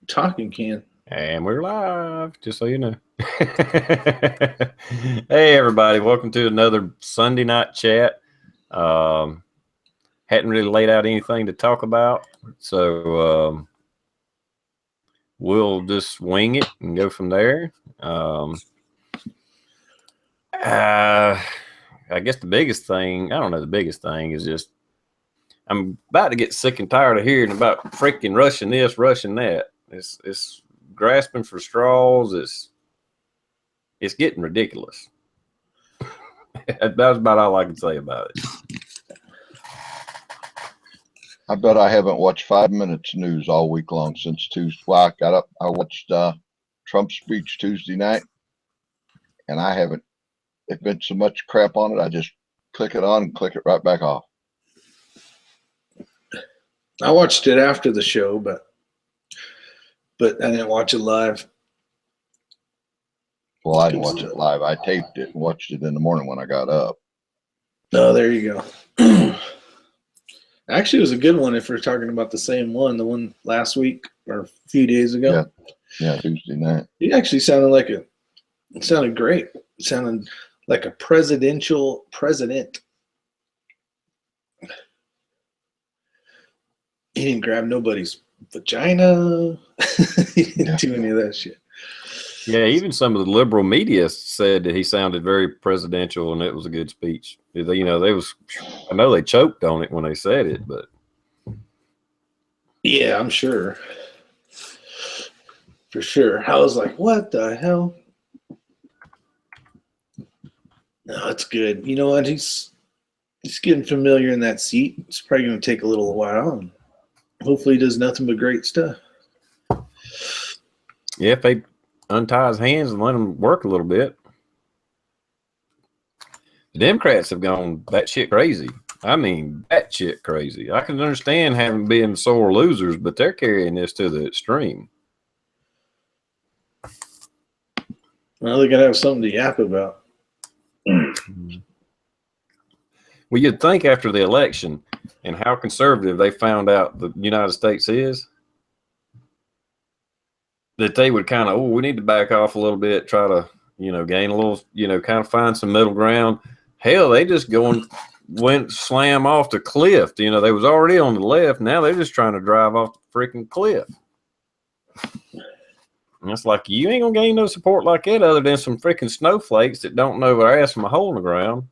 Talking can. And we're live, just so you know. Hey, everybody. Welcome to another Sunday night chat. Hadn't really laid out anything to talk about, so we'll just wing it and go from there. I guess the biggest thing, I don't know, the biggest thing is just I'm about to get sick and tired of hearing about freaking rushing this, rushing that. It's grasping for straws. It's getting ridiculous. That's about all I can say about it. I bet I haven't watched 5 minutes news all week long since Tuesday. Well, I got up, I watched Trump's speech Tuesday night, and I haven't. There's been so much crap on it. I just click it on and click it right back off. I watched it after the show, but I didn't watch it live. Well, I didn't watch it live. I taped it and watched it in the morning when I got up. Oh, there you go. Actually, it was a good one if we're talking about the same one, the one last week or a few days ago. Yeah, Tuesday night. It actually sounded sounded great. It sounded like a presidential president. He didn't grab nobody's vagina. He didn't do any of that shit. Yeah, even some of the liberal media said that he sounded very presidential and it was a good speech. I know they choked on it when they said it, but yeah, I'm sure. For sure. I was like, what the hell? No, it's good. You know what? He's getting familiar in that seat. It's probably going to take a little while. And hopefully he does nothing but great stuff. yeah, if they untie his hands and let him work a little bit. The Democrats have gone batshit crazy. I mean, batshit crazy. I can understand having been sore losers, but they're carrying this to the extreme. Well, they got to have something to yap about. Well, you'd think after the election and how conservative they found out the United States is, that they would kind of, we need to back off a little bit, try to, gain a little, kind of find some middle ground. Hell, they just went slam off the cliff. They was already on the left. Now they're just trying to drive off the freaking cliff. And it's like, you ain't going to gain no support like that other than some freaking snowflakes that don't know their ass from a hole in the ground,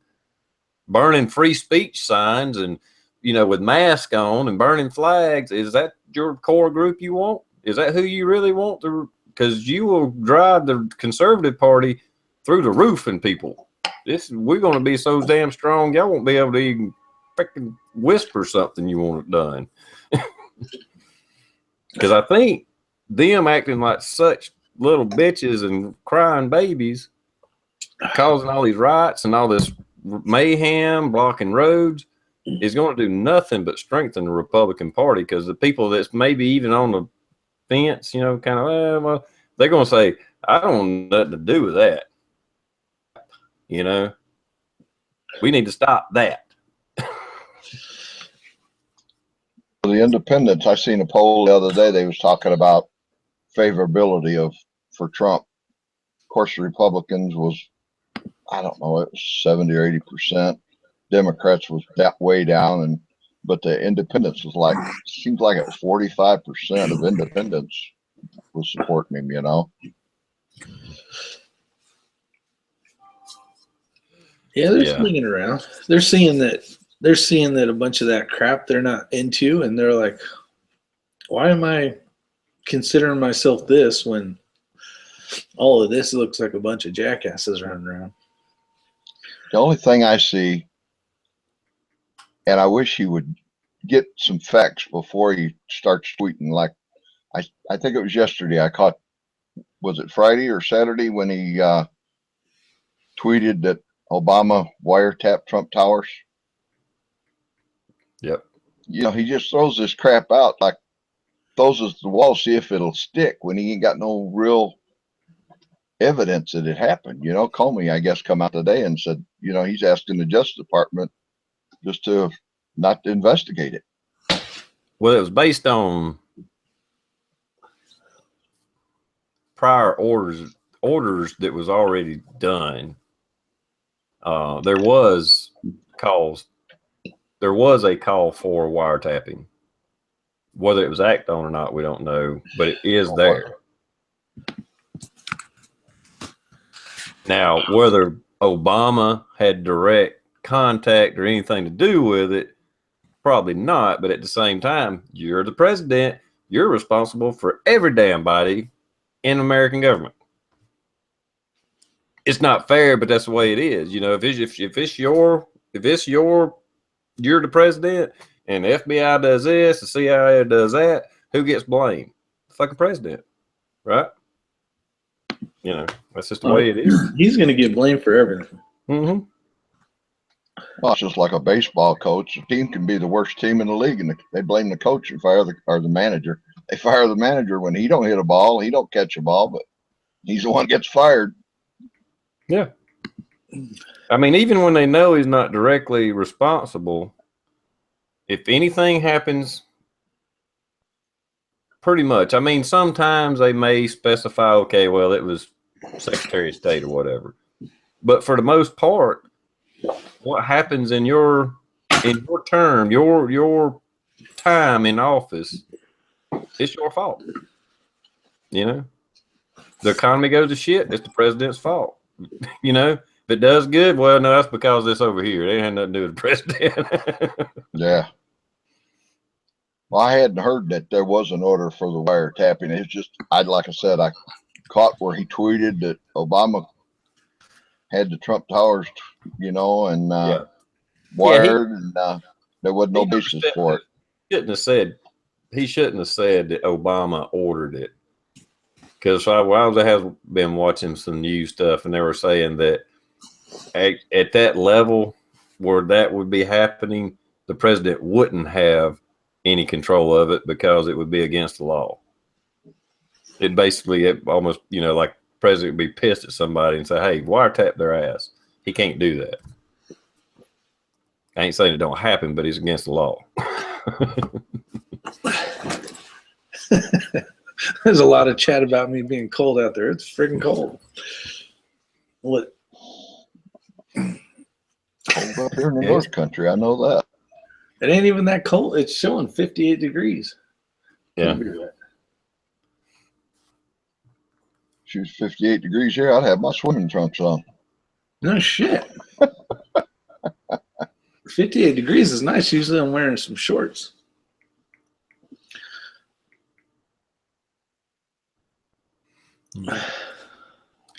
burning free speech signs and, with masks on and burning flags. Is that your core group you want? Is that who you really want to? Because you will drive the conservative party through the roof and people. We're going to be so damn strong, y'all won't be able to even freaking whisper something you want it done. Because I think them acting like such little bitches and crying babies, causing all these riots and all this mayhem, blocking roads, is going to do nothing but strengthen the Republican Party. Because the people that's maybe even on the fence, kind of, well, they're going to say, I don't want nothing to do with that. We need to stop that. The independents, I seen a poll the other day. They was talking about favorability for Trump. Of course, the Republicans was, I don't know, it was 70 or 80%. Democrats was that way down, but the independents was seems like it was 45% of independents was supporting him. Yeah, they're swinging around. They're seeing that a bunch of that crap they're not into, and they're like, why am I considering myself this when all of this looks like a bunch of jackasses running around? The only thing I see, and I wish he would get some facts before he starts tweeting. Like, I think it was yesterday I caught, was it Friday or Saturday when he tweeted that Obama wiretapped Trump Towers? Yep. He just throws this crap out, like throws us the wall, see if it'll stick, when he ain't got no real evidence that it happened. Comey, I guess, come out today and said, he's asking the Justice Department just to not to investigate it. Well, it was based on prior orders that was already done. There was a call for wiretapping. Whether it was acted on or not, we don't know, but it is there. Now, whether Obama had direct contact or anything to do with it, probably not. But at the same time, you're the president. You're responsible for every damn body in American government. It's not fair, but that's the way it is. You know, you're the president and the FBI does this, the CIA does that, who gets blamed? The fucking president, right? You know, that's just the way it is. He's going to get blamed for everything. Mm-hmm. Well, it's just like a baseball coach. A team can be the worst team in the league, and they blame the coach and fire the manager. They fire the manager when he don't hit a ball, he don't catch a ball, but he's the one that gets fired. Yeah. I mean, even when they know he's not directly responsible, if anything happens, pretty much. I mean, sometimes they may specify, okay, well, it was Secretary of State or whatever. But for the most part, what happens in your term, your time in office, it's your fault. You know, the economy goes to shit, it's the president's fault. You know, if it does good, well, no, that's because this over here. It ain't had nothing to do with the president. Yeah. Well, I hadn't heard that there was an order for the wiretapping. It's just, like I said, I caught where he tweeted that Obama had the Trump Towers, you know, and wired, and there was no basis for it. He shouldn't have said that Obama ordered it. Because I have been watching some news stuff, and they were saying that at that level where that would be happening, the president wouldn't have any control of it because it would be against the law. It almost, you know, like the president would be pissed at somebody and say, hey, wiretap their ass. He can't do that. I ain't saying it don't happen, but it's against the law. There's a lot of chat about me being cold out there. It's freaking cold. What? Cold up here in the North Country, I know that. It ain't even that cold. It's showing 58 degrees. Yeah. She was 58 degrees here. I'd have my swimming trunks on. No shit. 58 degrees is nice. Usually I'm wearing some shorts.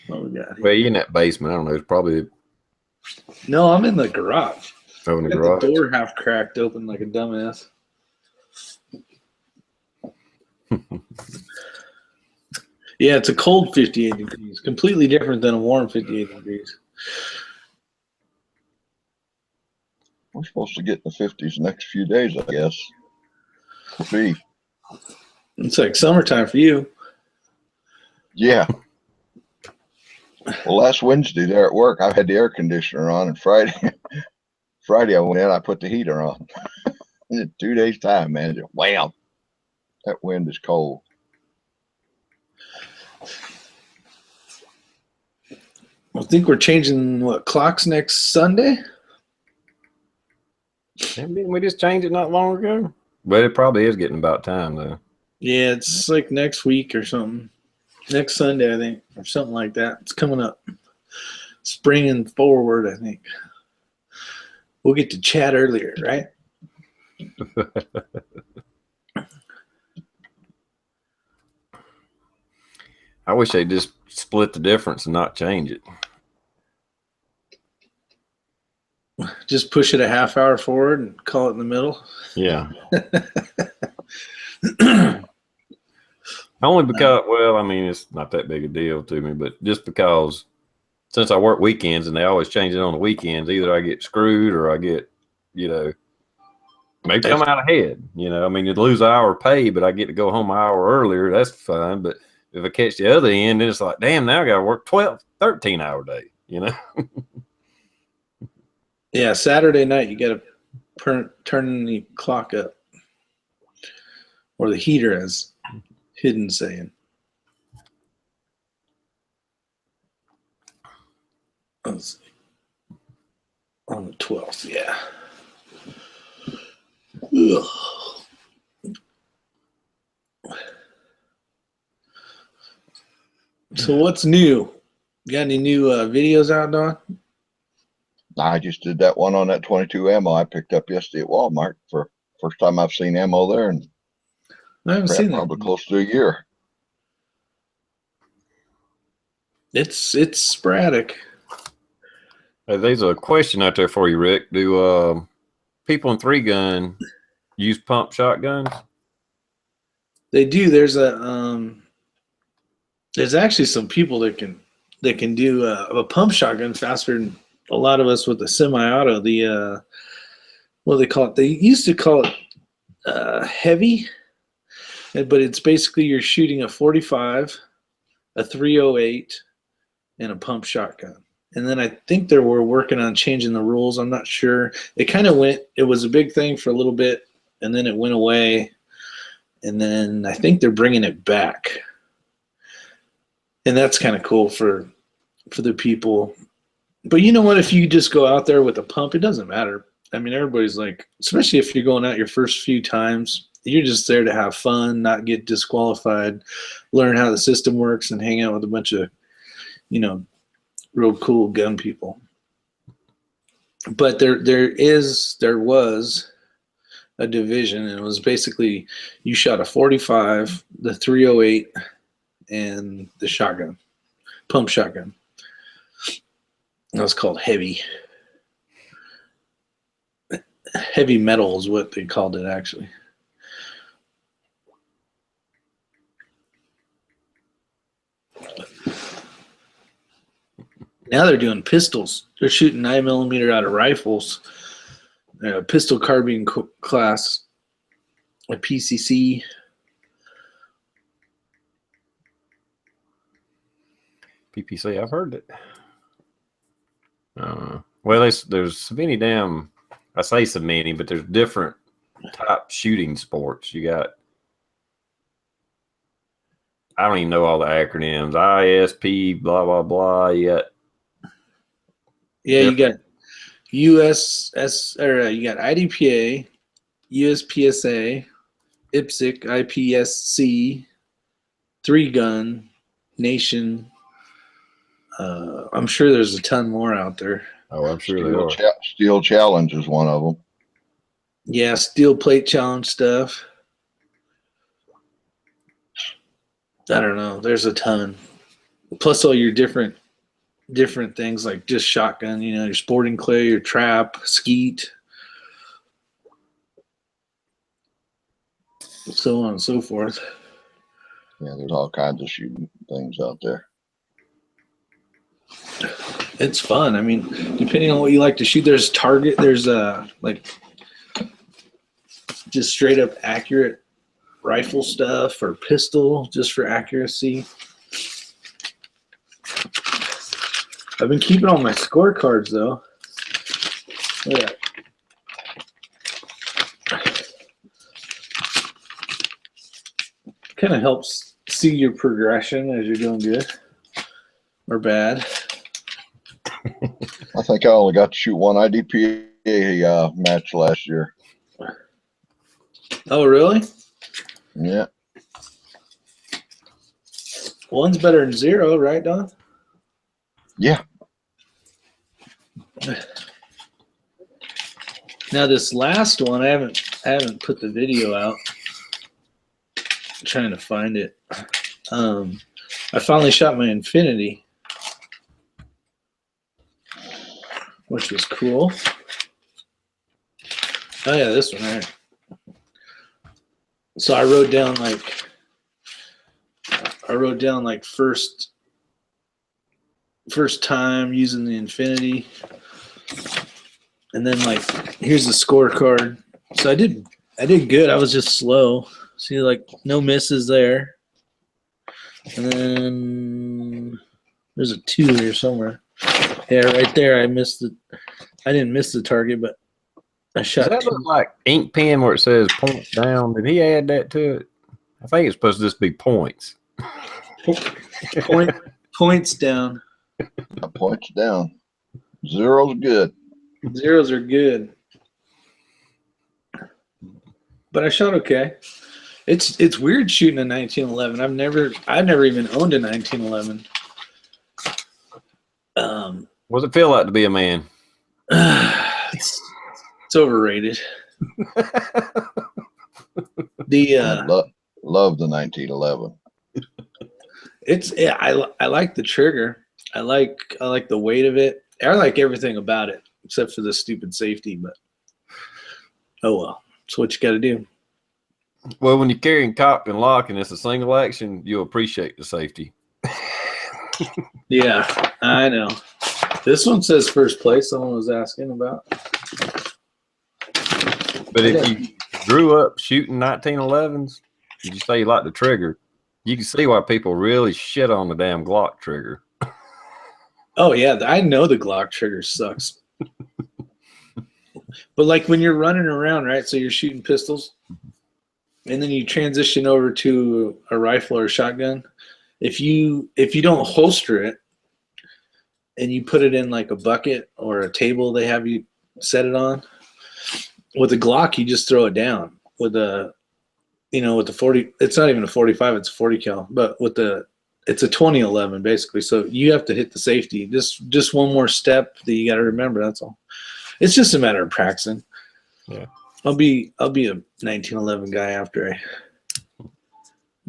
What we got here? Well, you're in that basement. I don't know. It's probably. No, I'm in the garage. Oh, in the Got garage. the door half cracked open like a dumbass. Yeah, it's a cold 58 degrees. Completely different than a warm 58 degrees. We're supposed to get in the 50s the next few days, I guess. See. It's like summertime for you. Yeah. Well, last Wednesday there at work, I had the air conditioner on, and Friday I went in, I put the heater on. In 2 days' time, man, just wham. That wind is cold. I think we're changing clocks next Sunday. Didn't we just changed it not long ago? But it probably is getting about time though. Yeah, it's like next week or something. Next Sunday, I think, or something like that. It's coming up. Springing forward, I think. We'll get to chat earlier, right? I wish they just split the difference and not change it. Just push it a half hour forward and call it in the middle. Yeah. Only because, well, I mean, it's not that big a deal to me, but just because since I work weekends and they always change it on the weekends, either I get screwed or I get, you know, maybe I'm out ahead. You know, I mean, you'd lose an hour pay, but I get to go home an hour earlier. That's fine. But if I catch the other end, then it's like, damn, now I got to work 13-hour day, you know? Yeah, Saturday night, you got to turn the clock up. Or the heater, as Hidden saying. let's see, on the 12th, yeah. Ugh. So what's new? Got any new videos out, Don? I just did that one on that 22 ammo I picked up yesterday at Walmart for first time I've seen ammo there, and I haven't seen that. Probably close to a year. It's sporadic. Hey, there's a question out there for you, Rick. Do people in 3-gun use pump shotguns? They do. There's actually some people that can do a pump shotgun faster than a lot of us with the semi-auto. The what do they call it? They used to call it heavy, but it's basically you're shooting a 45, a 308, and a pump shotgun. And then I think they were working on changing the rules. I'm not sure. It kind of went. It was a big thing for a little bit, and then it went away. And then I think they're bringing it back. And that's kind of cool for the people. But you know what? If you just go out there with a pump, it doesn't matter. I mean, everybody's like, especially if you're going out your first few times, you're just there to have fun, not get disqualified, learn how the system works, and hang out with a bunch of, real cool gun people. But there was a division, and it was basically you shot a 45, the 308, and the shotgun, pump shotgun. That was called heavy. Heavy metal is what they called it, actually. Now they're doing pistols. They're shooting 9mm out of rifles. Pistol carbine class, a PCC. PPC, I've heard it. Well, there's so many damn. I say so many, but there's different type shooting sports. You got. I don't even know all the acronyms. ISP, blah blah blah. You got. Yeah, you got USS, or you got IDPA, USPSA, IPSC, IPSC, 3-gun, Nation. I'm sure there's a ton more out there. Oh, I'm sure there are. Steel Challenge is one of them. Yeah, steel plate challenge stuff. I don't know. There's a ton. Plus all your different things like just shotgun, your sporting clay, your trap, skeet, so on and so forth. Yeah, there's all kinds of shooting things out there. It's fun. I mean, depending on what you like to shoot, there's target. There's like just straight up accurate rifle stuff or pistol just for accuracy. I've been keeping all my scorecards though. Look at that. Kind of helps see your progression as you're doing good or bad. I think I only got to shoot one IDPA match last year. Oh, really? Yeah. One's better than 0, right, Don? Yeah. Now this last one, I haven't put the video out. I'm trying to find it. I finally shot my Infinity, which was cool. Oh yeah, this one right. So I wrote down like first time using the Infinity, and then like here's the scorecard. So I did good. I was just slow. See, like no misses there, and then there's a 2 here somewhere. Yeah, right there. I didn't miss the target, but I shot. Does that look like ink pen where it says points down? Did he add that to it? I think it's supposed to just be points. Points down. Points down. Zero's good. Zeros are good. But I shot okay. It's weird shooting a 1911. I've never even owned a 1911. What does it feel like to be a man? It's overrated. Love the 1911. I like the trigger. I like the weight of it. I like everything about it except for the stupid safety. But oh well, it's what you got to do. Well, when you're carrying cock and lock and it's a single action, you'll appreciate the safety. Yeah, I know. This one says first place. Someone was asking about. But if you grew up shooting 1911s, you say you like the trigger, you can see why people really shit on the damn Glock trigger. Oh yeah, I know the Glock trigger sucks. But like when you're running around, right? So you're shooting pistols, and then you transition over to a rifle or a shotgun. If you don't holster it, and you put it in like a bucket or a table, they have you set it on. With a Glock, you just throw it down. With the 40, it's not even a 45, it's a 40 cal. But it's a 2011 basically. So you have to hit the safety. Just one more step that you got to remember. That's all. It's just a matter of practicing. Yeah. I'll be a 1911 guy after I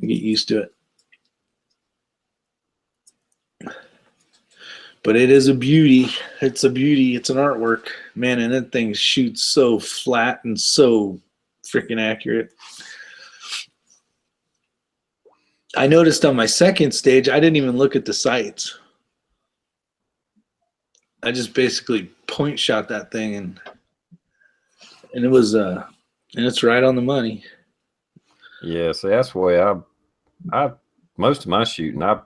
get used to it. But it is a beauty. It's a beauty. It's an artwork, man. And that thing shoots so flat and so freaking accurate. I noticed on my second stage, I didn't even look at the sights. I just basically point shot that thing, and it was and it's right on the money. Yeah, see, that's the way I most of my shooting, I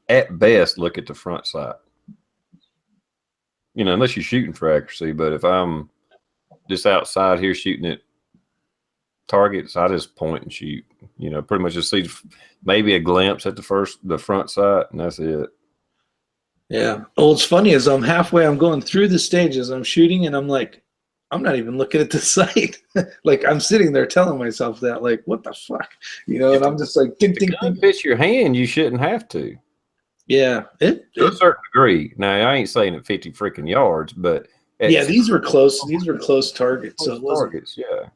at best look at the front sight. Unless you're shooting for accuracy, but if I'm just outside here shooting at targets, I just point and shoot. Pretty much just see maybe a glimpse at the front sight, and that's it. Yeah. Oh, what's funny is I'm going through the stages, I'm shooting, and I'm like, I'm not even looking at the sight. Like I'm sitting there telling myself that, like, what the fuck, and I'm just like, ding, ding, ding. Fits your hand, you shouldn't have to. Yeah, to a certain degree. Now I ain't saying at 50 freaking yards, but yeah, these were close. These were close targets. So targets, yeah.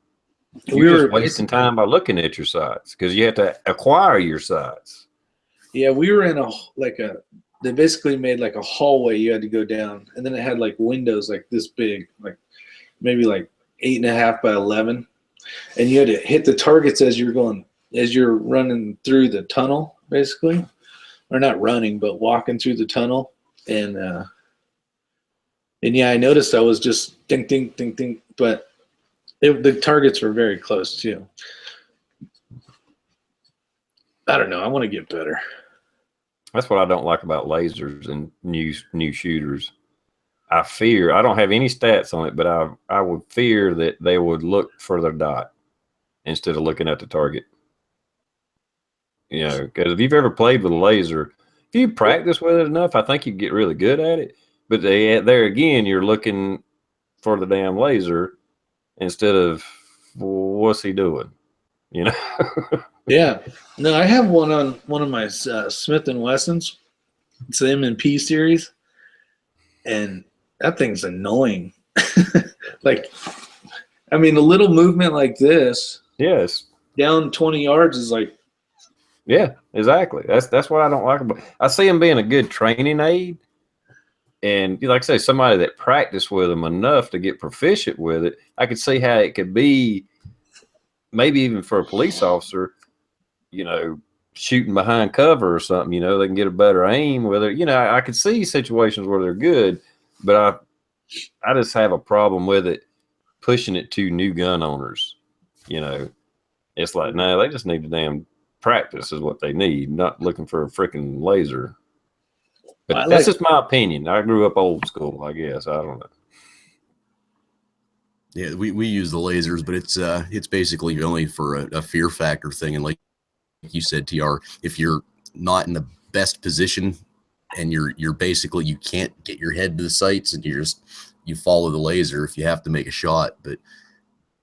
We You're just wasting time by looking at your sights because you have to acquire your sights. Yeah, we were in they basically made like a hallway you had to go down, and then it had like windows like this big, like maybe like 8.5 by 11, and you had to hit the targets as you're running through the tunnel, basically, or not running, but walking through the tunnel, and yeah, I noticed I was just ding, ding, ding, ding, but the targets were very close too. I don't know. I want to get better. That's what I don't like about lasers and new shooters. I don't have any stats on it, but I would fear that they would look for their dot instead of looking at the target. Because if you've ever played with a laser, if you practice with it enough, I think you get really good at it. But there again, you're looking for the damn laser instead of what's he doing, Yeah. No, I have one on one of my Smith & Wessons. It's the M&P series. And that thing's annoying. Like, I mean, a little movement like this. Yes. Down 20 yards is like. Yeah, exactly. That's what I don't like about it. I see him being a good training aid. And like I say, somebody that practiced with them enough to get proficient with it, I could see how it could be maybe even for a police officer, shooting behind cover or something, they can get a better aim with it. I could see situations where they're good, but I just have a problem with it pushing it to new gun owners. It's like, no, they just need to damn practice is what they need, not looking for a freaking laser. But that's just my opinion. I grew up old school, I guess. I don't know. Yeah, we use the lasers, but it's basically only for a fear factor thing. And like you said, TR, if you're not in the best position and you're basically, you can't get your head to the sights, and you follow the laser if you have to make a shot. But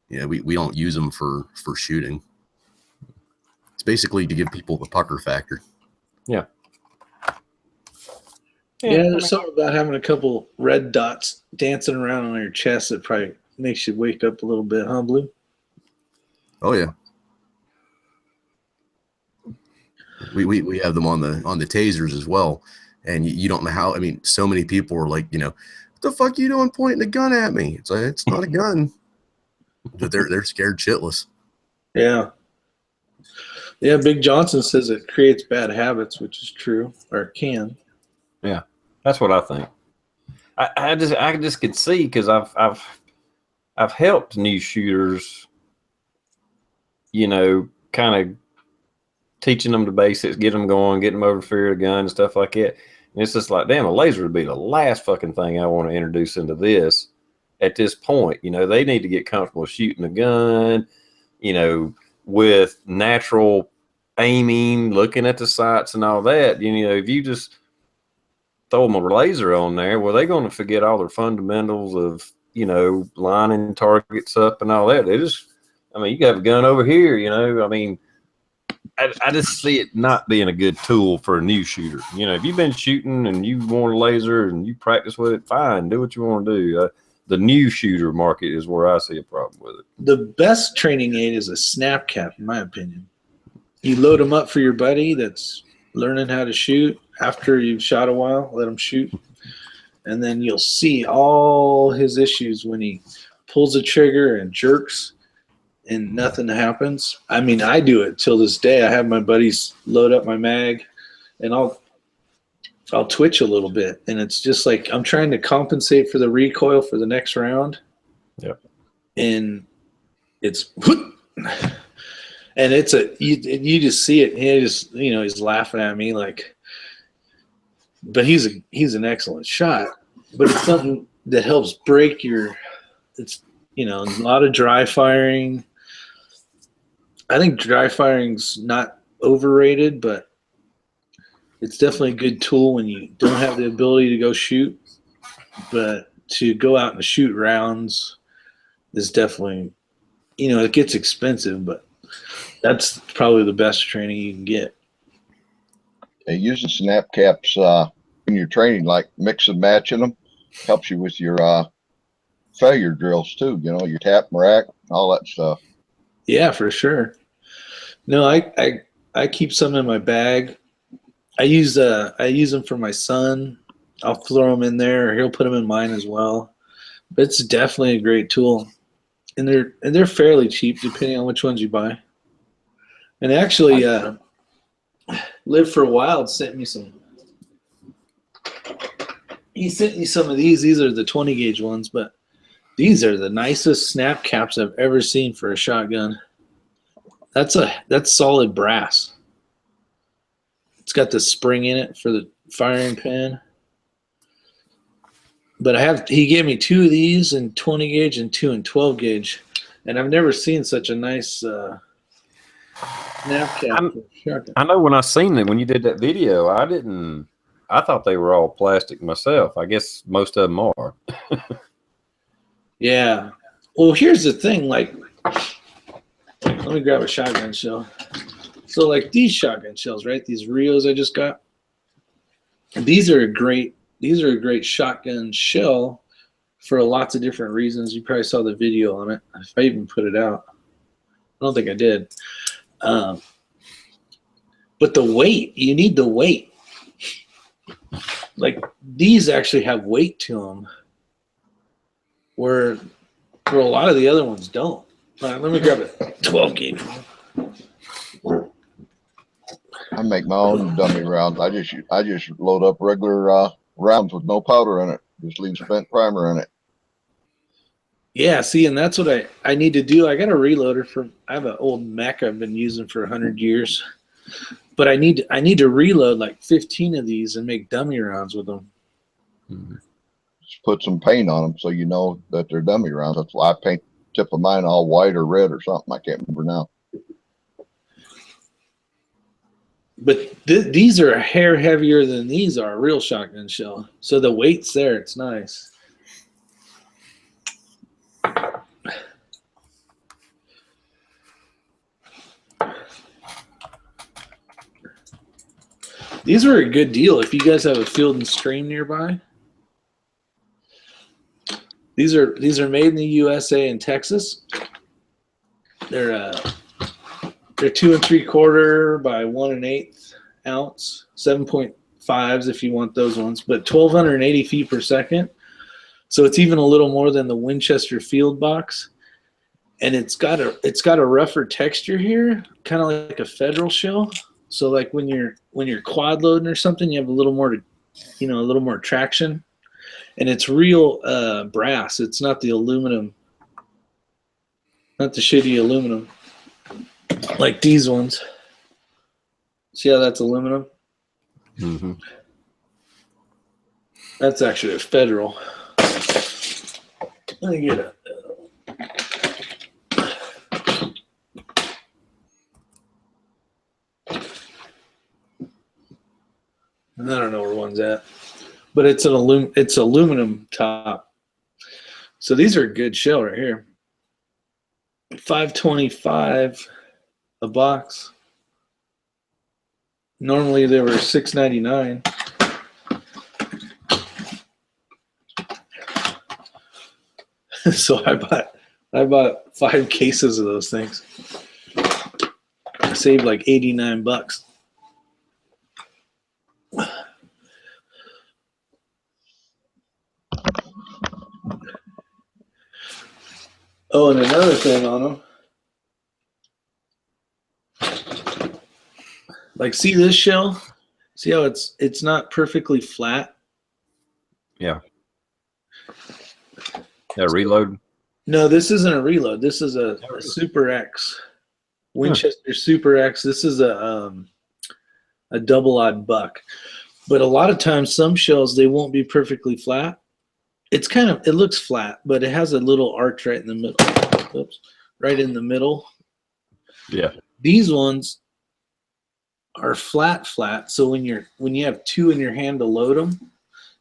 we don't use them for shooting. It's basically to give people the pucker factor. Yeah. Yeah, there's something about having a couple red dots dancing around on your chest that probably makes you wake up a little bit, huh, Blue? Oh yeah. We have them on the tasers as well, and you don't know how. I mean, so many people are like, what the fuck are you doing pointing a gun at me? It's like, it's not a gun, but they're scared shitless. Yeah. Yeah, Big Johnson says it creates bad habits, which is true, or it can. Yeah, that's what I think. I just could see, because I've helped new shooters, kind of teaching them the basics, get them going, getting them over fear of the gun and stuff like that. And it's just like, damn, a laser would be the last fucking thing I want to introduce into this at this point. They need to get comfortable shooting a gun, with natural aiming, looking at the sights and all that. If you just throw them a laser on there, well, they're going to forget all their fundamentals of, lining targets up and all that. You got a gun over here, I just see it not being a good tool for a new shooter. If you've been shooting and you want a laser and you practice with it, fine, do what you want to do. The new shooter market is where I see a problem with it. The best training aid is a snap cap, in my opinion. You load them up for your buddy that's learning how to shoot. After you've shot a while, let him shoot. And then you'll see all his issues when he pulls the trigger and jerks and nothing happens. I mean, I do it till this day. I have my buddies load up my mag, and I'll twitch a little bit, and it's just like I'm trying to compensate for the recoil for the next round. Yep. And it's and it's you just see it. He just he's laughing at me like, but he's an excellent shot. But it's something that helps break your. It's a lot of dry firing. I think dry firing's not overrated, but it's definitely a good tool when you don't have the ability to go shoot. But to go out and shoot rounds is definitely, it gets expensive, but that's probably the best training you can get. Using snap caps when you're training, like mix and matching them, helps you with your failure drills too. Your tap and rack, all that stuff. Yeah, for sure. No, I keep some in my bag. I use them for my son. I'll throw them in there, or he'll put them in mine as well. But it's definitely a great tool, and they're fairly cheap depending on which ones you buy. And actually, Live for Wild sent me some. He sent me some of these. These are the 20 gauge ones, but these are the nicest snap caps I've ever seen for a shotgun. That's solid brass. It's got the spring in it for the firing pin. But he gave me 2 of these in 20 gauge and 2 in 12 gauge, and I've never seen such a nice snap cap. I know when I seen them, when you did that video, I thought they were all plastic myself. I guess most of them are. Yeah. Well, here's the thing. Like, let me grab a shotgun shell. So, like these shotgun shells, right? These Rios I just got. These are a great shotgun shell for lots of different reasons. You probably saw the video on it. If I even put it out, I don't think I did. But the weight, you need the weight. Like these actually have weight to them, where a lot of the other ones don't. All right, let me grab a 12 gauge one. I make my own dummy rounds. I just load up regular rounds with no powder in it. Just leave spent primer in it. Yeah, see, and that's what I need to do. I got a reloader I have an old mech I've been using for 100 years. But I need to reload like 15 of these and make dummy rounds with them. Just put some paint on them so you know that they're dummy rounds. That's why I paint the tip of mine all white or red or something. I can't remember now. But these are a hair heavier than these are, a real shotgun shell. So the weight's there. It's nice. These were a good deal if you guys have a Field and Stream nearby. These are made in the USA in Texas. They're 2 3/4 by 1 1/8 ounce, 7.5s if you want those ones, but 1,280 feet per second. So it's even a little more than the Winchester Field box, and it's got a rougher texture here, kind of like a Federal shell. So like when you're quad loading or something, you have a little more traction, and it's real brass. It's not the aluminum, not the shitty aluminum like these ones. See how that's aluminum? Mm-hmm. That's actually a Federal. Let me get it. I don't know where one's at, but it's aluminum top. So these are a good shell right here. $5.25 a box. Normally they were $6.99. So I bought 5 cases of those things. I saved like $89. Oh, and another thing on them. Like, see this shell? See how it's not perfectly flat? Yeah. Yeah, reload. No, this isn't a reload. This is a Super X. Winchester Super X. This is a double odd buck. But a lot of times some shells they won't be perfectly flat. It looks flat, but it has a little arch right in the middle. Oops. Right in the middle. Yeah. These ones are flat. So when you have 2 in your hand to load them,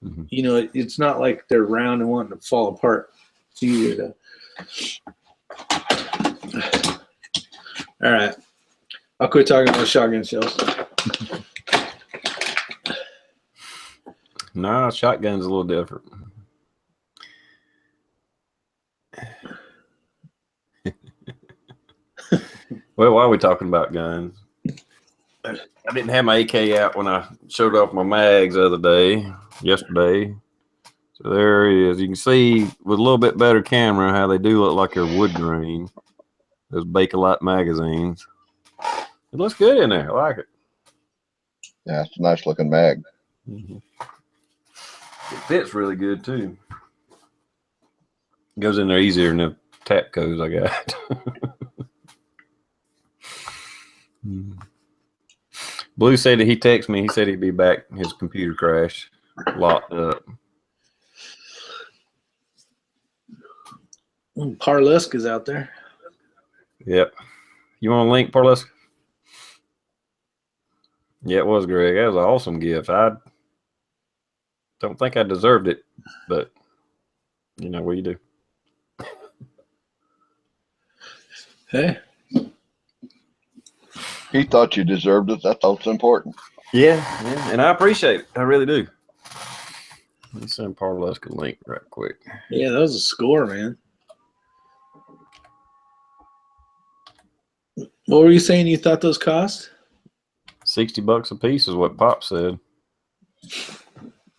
Mm-hmm. you know, it's not like they're round and wanting to fall apart. It's easier to. All right, I'll quit talking about shotgun shells. No, shotgun's a little different. Well, why are we talking about guns? I didn't have my AK out when I showed off my mags yesterday. So there it is. You can see with a little bit better camera how they do look like they're wood grain. Those Bakelite magazines. It looks good in there. I like it. Yeah, it's a nice looking mag. Mm-hmm. It fits really good too. It goes in there easier than the Tapcos I got. Blue said that he texted me. He said he'd be back. His computer crashed, locked up. Parlesk is out there. Yep. You want a link, Parlesk? Yeah, it was, Greg. That was an awesome gift. I don't think I deserved it, but you know what you do. Hey. He thought you deserved it. That's what's important. Yeah, and I appreciate it. I really do. Let me send Parlesk a link right quick. Yeah, that was a score, man. What were you saying you thought those cost? $60 a piece is what Pop said.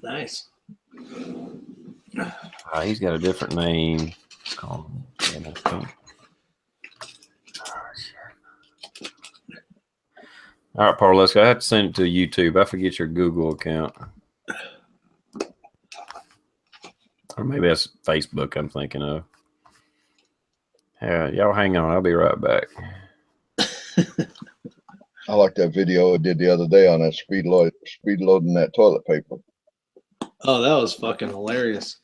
Nice. He's got a different name. All right, Parlesk, I have to send it to YouTube. I forget your Google account. Or maybe that's Facebook I'm thinking of. Yeah, y'all hang on. I'll be right back. I like that video I did the other day on that speed loading that toilet paper. Oh, that was fucking hilarious.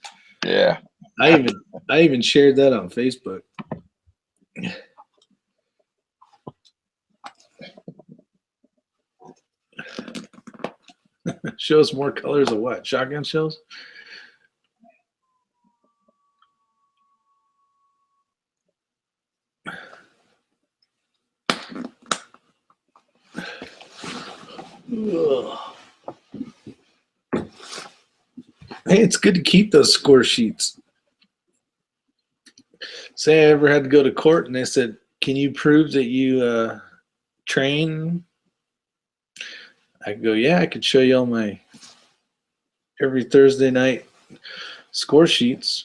Yeah. I even shared that on Facebook. Show us more colors of what? Shotgun shells? Ugh. Hey, it's good to keep those score sheets. Say I ever had to go to court and they said, can you prove that you train? I could go, yeah, I could show you all my every Thursday night score sheets.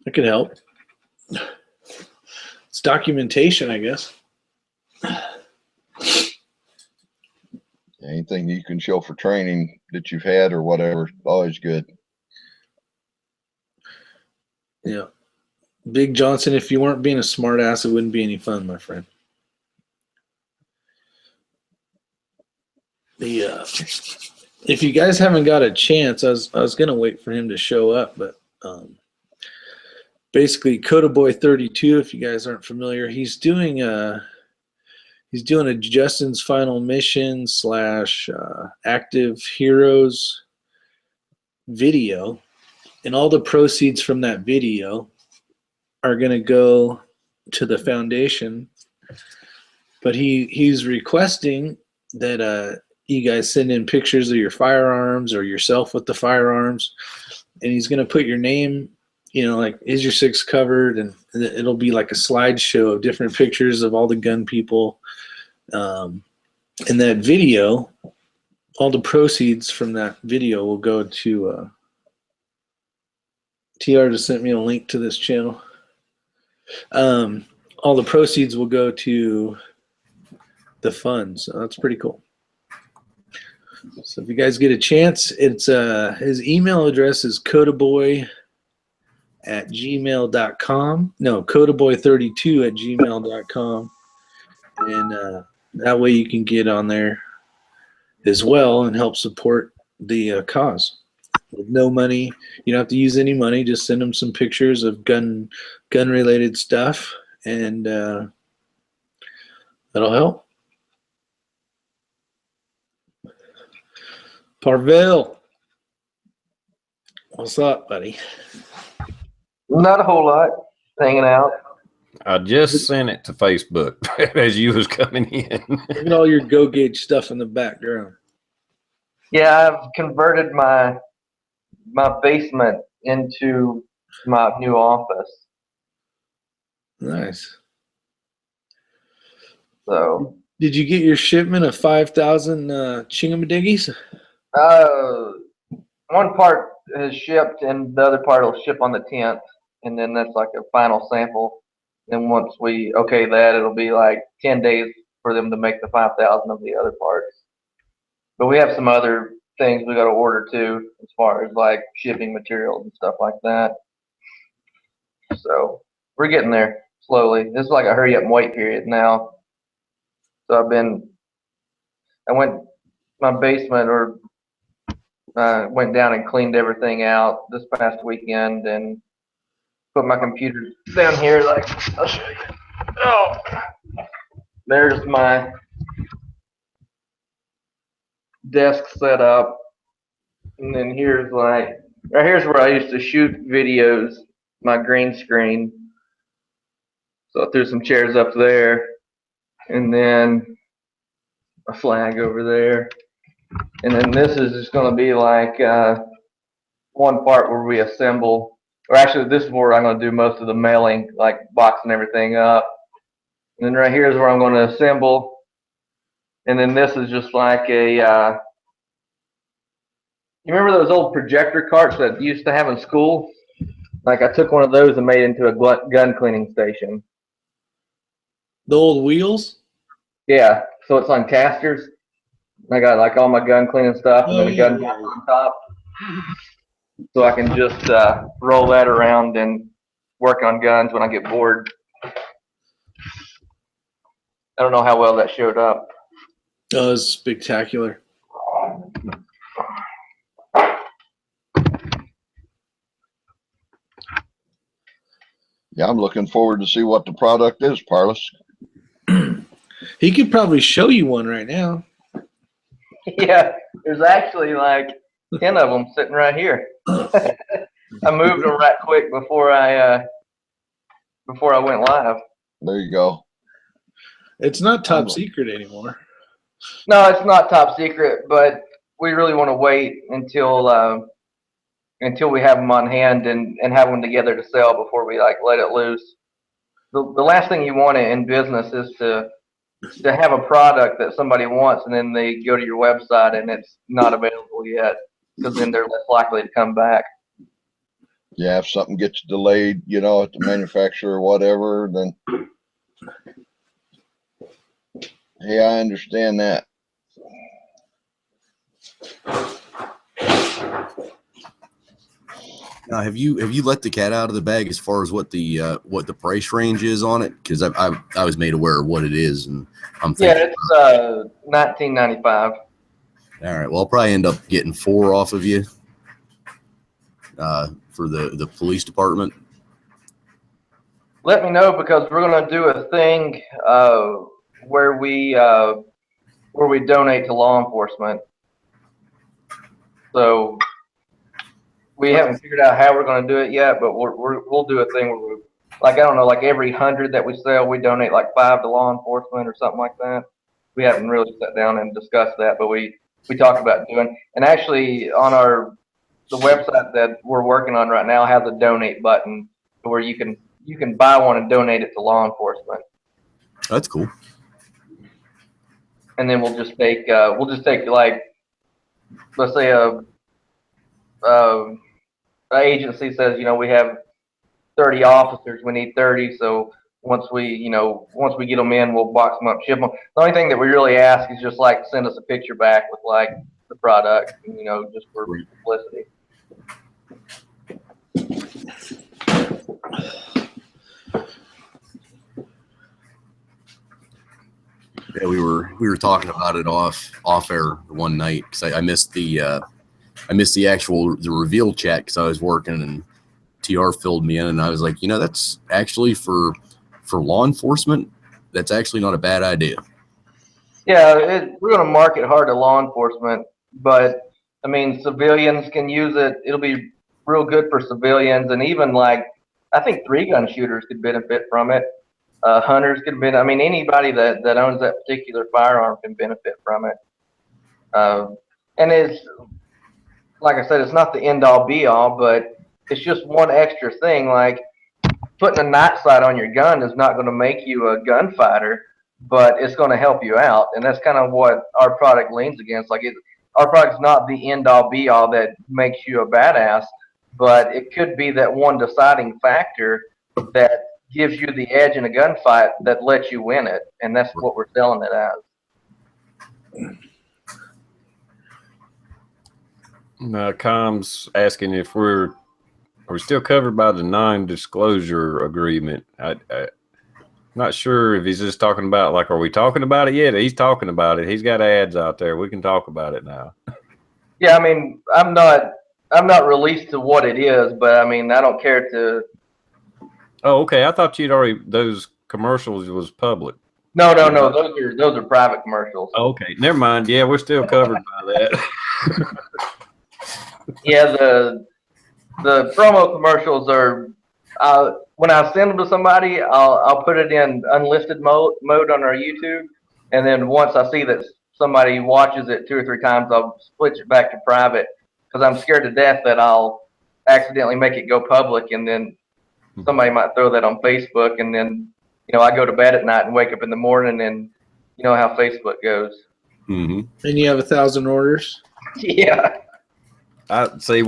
That could help. It's documentation, I guess. Anything you can show for training that you've had or whatever, always good. Yeah. Big Johnson, if you weren't being a smart ass, it wouldn't be any fun, my friend. If you guys haven't got a chance, I was gonna wait for him to show up, but basically Coda Boy 32, if you guys aren't familiar, he's doing a Justin's Final Mission / Active Heroes video, and all the proceeds from that video are gonna go to the foundation. But he's requesting that you guys send in pictures of your firearms or yourself with the firearms, and he's going to put your name, like, is your six covered, and it'll be like a slideshow of different pictures of all the gun people. And that video, all the proceeds from that video will go to TR just sent me a link to this channel. All the proceeds will go to the fund, so that's pretty cool. So if you guys get a chance, it's his email address is codaboy@gmail.com. No, codaboy32@gmail.com, and that way you can get on there as well and help support the cause. With no money, you don't have to use any money. Just send them some pictures of gun related stuff, and that'll help. Parvell, what's up, buddy? Not a whole lot. Hanging out. I just sent it to Facebook as you was coming in. Look at all your Go Gauge stuff in the background. Yeah, I've converted my basement into my new office. Nice. So, did you get your shipment of 5,000 chingamadickies? one part is shipped, and the other part will ship on the 10th, and then that's like a final sample. Then once we okay that, it'll be like 10 days for them to make the 5,000 of the other parts. But we have some other things we got to order too, as far as like shipping materials and stuff like that. So we're getting there slowly. This is like a hurry up and wait period now. So I went my basement went down and cleaned everything out this past weekend and put my computer down here. Like, I'll show you. Oh, there's my desk set up, and then here's right here's where I used to shoot videos, my green screen. So I threw some chairs up there, and then a flag over there, and then this is just going to be like one part where we assemble, or actually this is where I'm going to do most of the mailing, like boxing everything up. And then right here is where I'm going to assemble, and then this is just like a you remember those old projector carts that you used to have in school? Like, I took one of those and made it into a gun cleaning station. The old wheels? Yeah, so it's on casters. I got like all my gun cleaning stuff, and then a gun on top. So I can just roll that around and work on guns when I get bored. I don't know how well that showed up. Oh, it was spectacular. Yeah, I'm looking forward to see what the product is, Parlus. He could probably show you one right now. Yeah, There's actually like 10 of them sitting right here. I moved them right quick before I went live. There you go. It's not top secret anymore. No, it's not top secret, but we really want to wait until we have them on hand and have them together to sell before we like let it loose. The last thing you want in business is to have a product that somebody wants and then they go to your website and it's not available yet, because then they're less likely to come back. Yeah, if something gets delayed, you know, at the manufacturer or whatever, then hey, I understand that. Now, have you let the cat out of the bag as far as what the price range is on it? Because I was made aware of what it is, and I'm thinking, yeah, it's $19.95. all right, well, I'll probably end up getting 4 off of you for the police department. Let me know, because we're gonna do a thing where we donate to law enforcement. So we haven't figured out how we're going to do it yet, but we'll do a thing where we, like, I don't know, like every 100 that we sell, we donate like 5 to law enforcement or something like that. We haven't really sat down and discussed that, but we talked about doing. And actually, on the website that we're working on right now has a donate button where you can buy one and donate it to law enforcement. That's cool. And then we'll just take like, let's say an agency says, you know, we have 30 officers, we need 30. So once we get them in, we'll box them up, ship them. The only thing that we really ask is just like send us a picture back with like the product, you know, just for publicity. Yeah, we were talking about it off air one night because I missed the actual reveal chat because I was working, and TR filled me in, and I was like, you know, that's actually for law enforcement, that's actually not a bad idea. Yeah, we're going to market hard to law enforcement, but I mean, civilians can use it. It'll be real good for civilians, and even like I think 3-gun shooters could benefit from it. Hunters could benefit. I mean, anybody that owns that particular firearm can benefit from it. And it's, like I said, it's not the end all be all, but it's just one extra thing. Like putting a night sight on your gun is not going to make you a gunfighter, but it's going to help you out. And that's kind of what our product leans against. Like our product's not the end all be all that makes you a badass, but it could be that one deciding factor that gives you the edge in a gunfight that lets you win it. And that's what we're selling it as. Com's asking if are we still covered by the non-disclosure agreement. I'm not sure if he's just talking about, like, are we talking about it yet? He's talking about it. He's got ads out there. We can talk about it now. Yeah, I mean, I'm not released to what it is, but I mean, I don't care to. Oh, okay. I thought you'd already, those commercials was public. No. Those are private commercials. Oh, okay, never mind. Yeah, we're still covered by that. Yeah, the promo commercials are. When I send them to somebody, I'll put it in unlisted mode on our YouTube, and then once I see that somebody watches it 2 or 3 times, I'll switch it back to private, because I'm scared to death that I'll accidentally make it go public, and then somebody might throw that on Facebook, and then I go to bed at night and wake up in the morning, and you know how Facebook goes. Mm-hmm. And you have 1,000 orders. Yeah. I see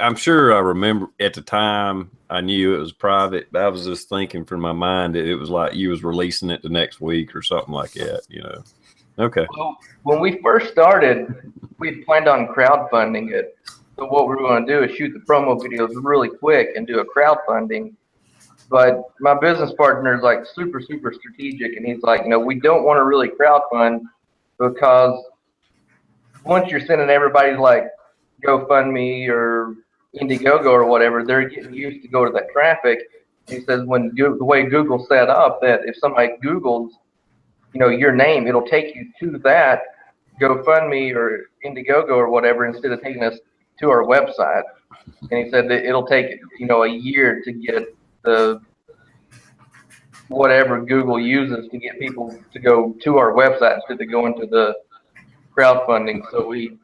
I'm sure I remember at the time I knew it was private, but I was just thinking from my mind that it was like you was releasing it the next week or something like that, Okay. Well, when we first started, we planned on crowdfunding it. So what we were going to do is shoot the promo videos really quick and do a crowdfunding. But my business partner is like super, super strategic, and he's like, we don't want to really crowdfund, because once you're sending everybody's like GoFundMe or Indiegogo or whatever, they're getting used to go to that traffic. He says the way Google's set up, that if somebody Googles, your name, it'll take you to that, GoFundMe or Indiegogo or whatever instead of taking us to our website. And he said that it'll take, a year to get the whatever Google uses to get people to go to our website instead of going to the crowdfunding. So we,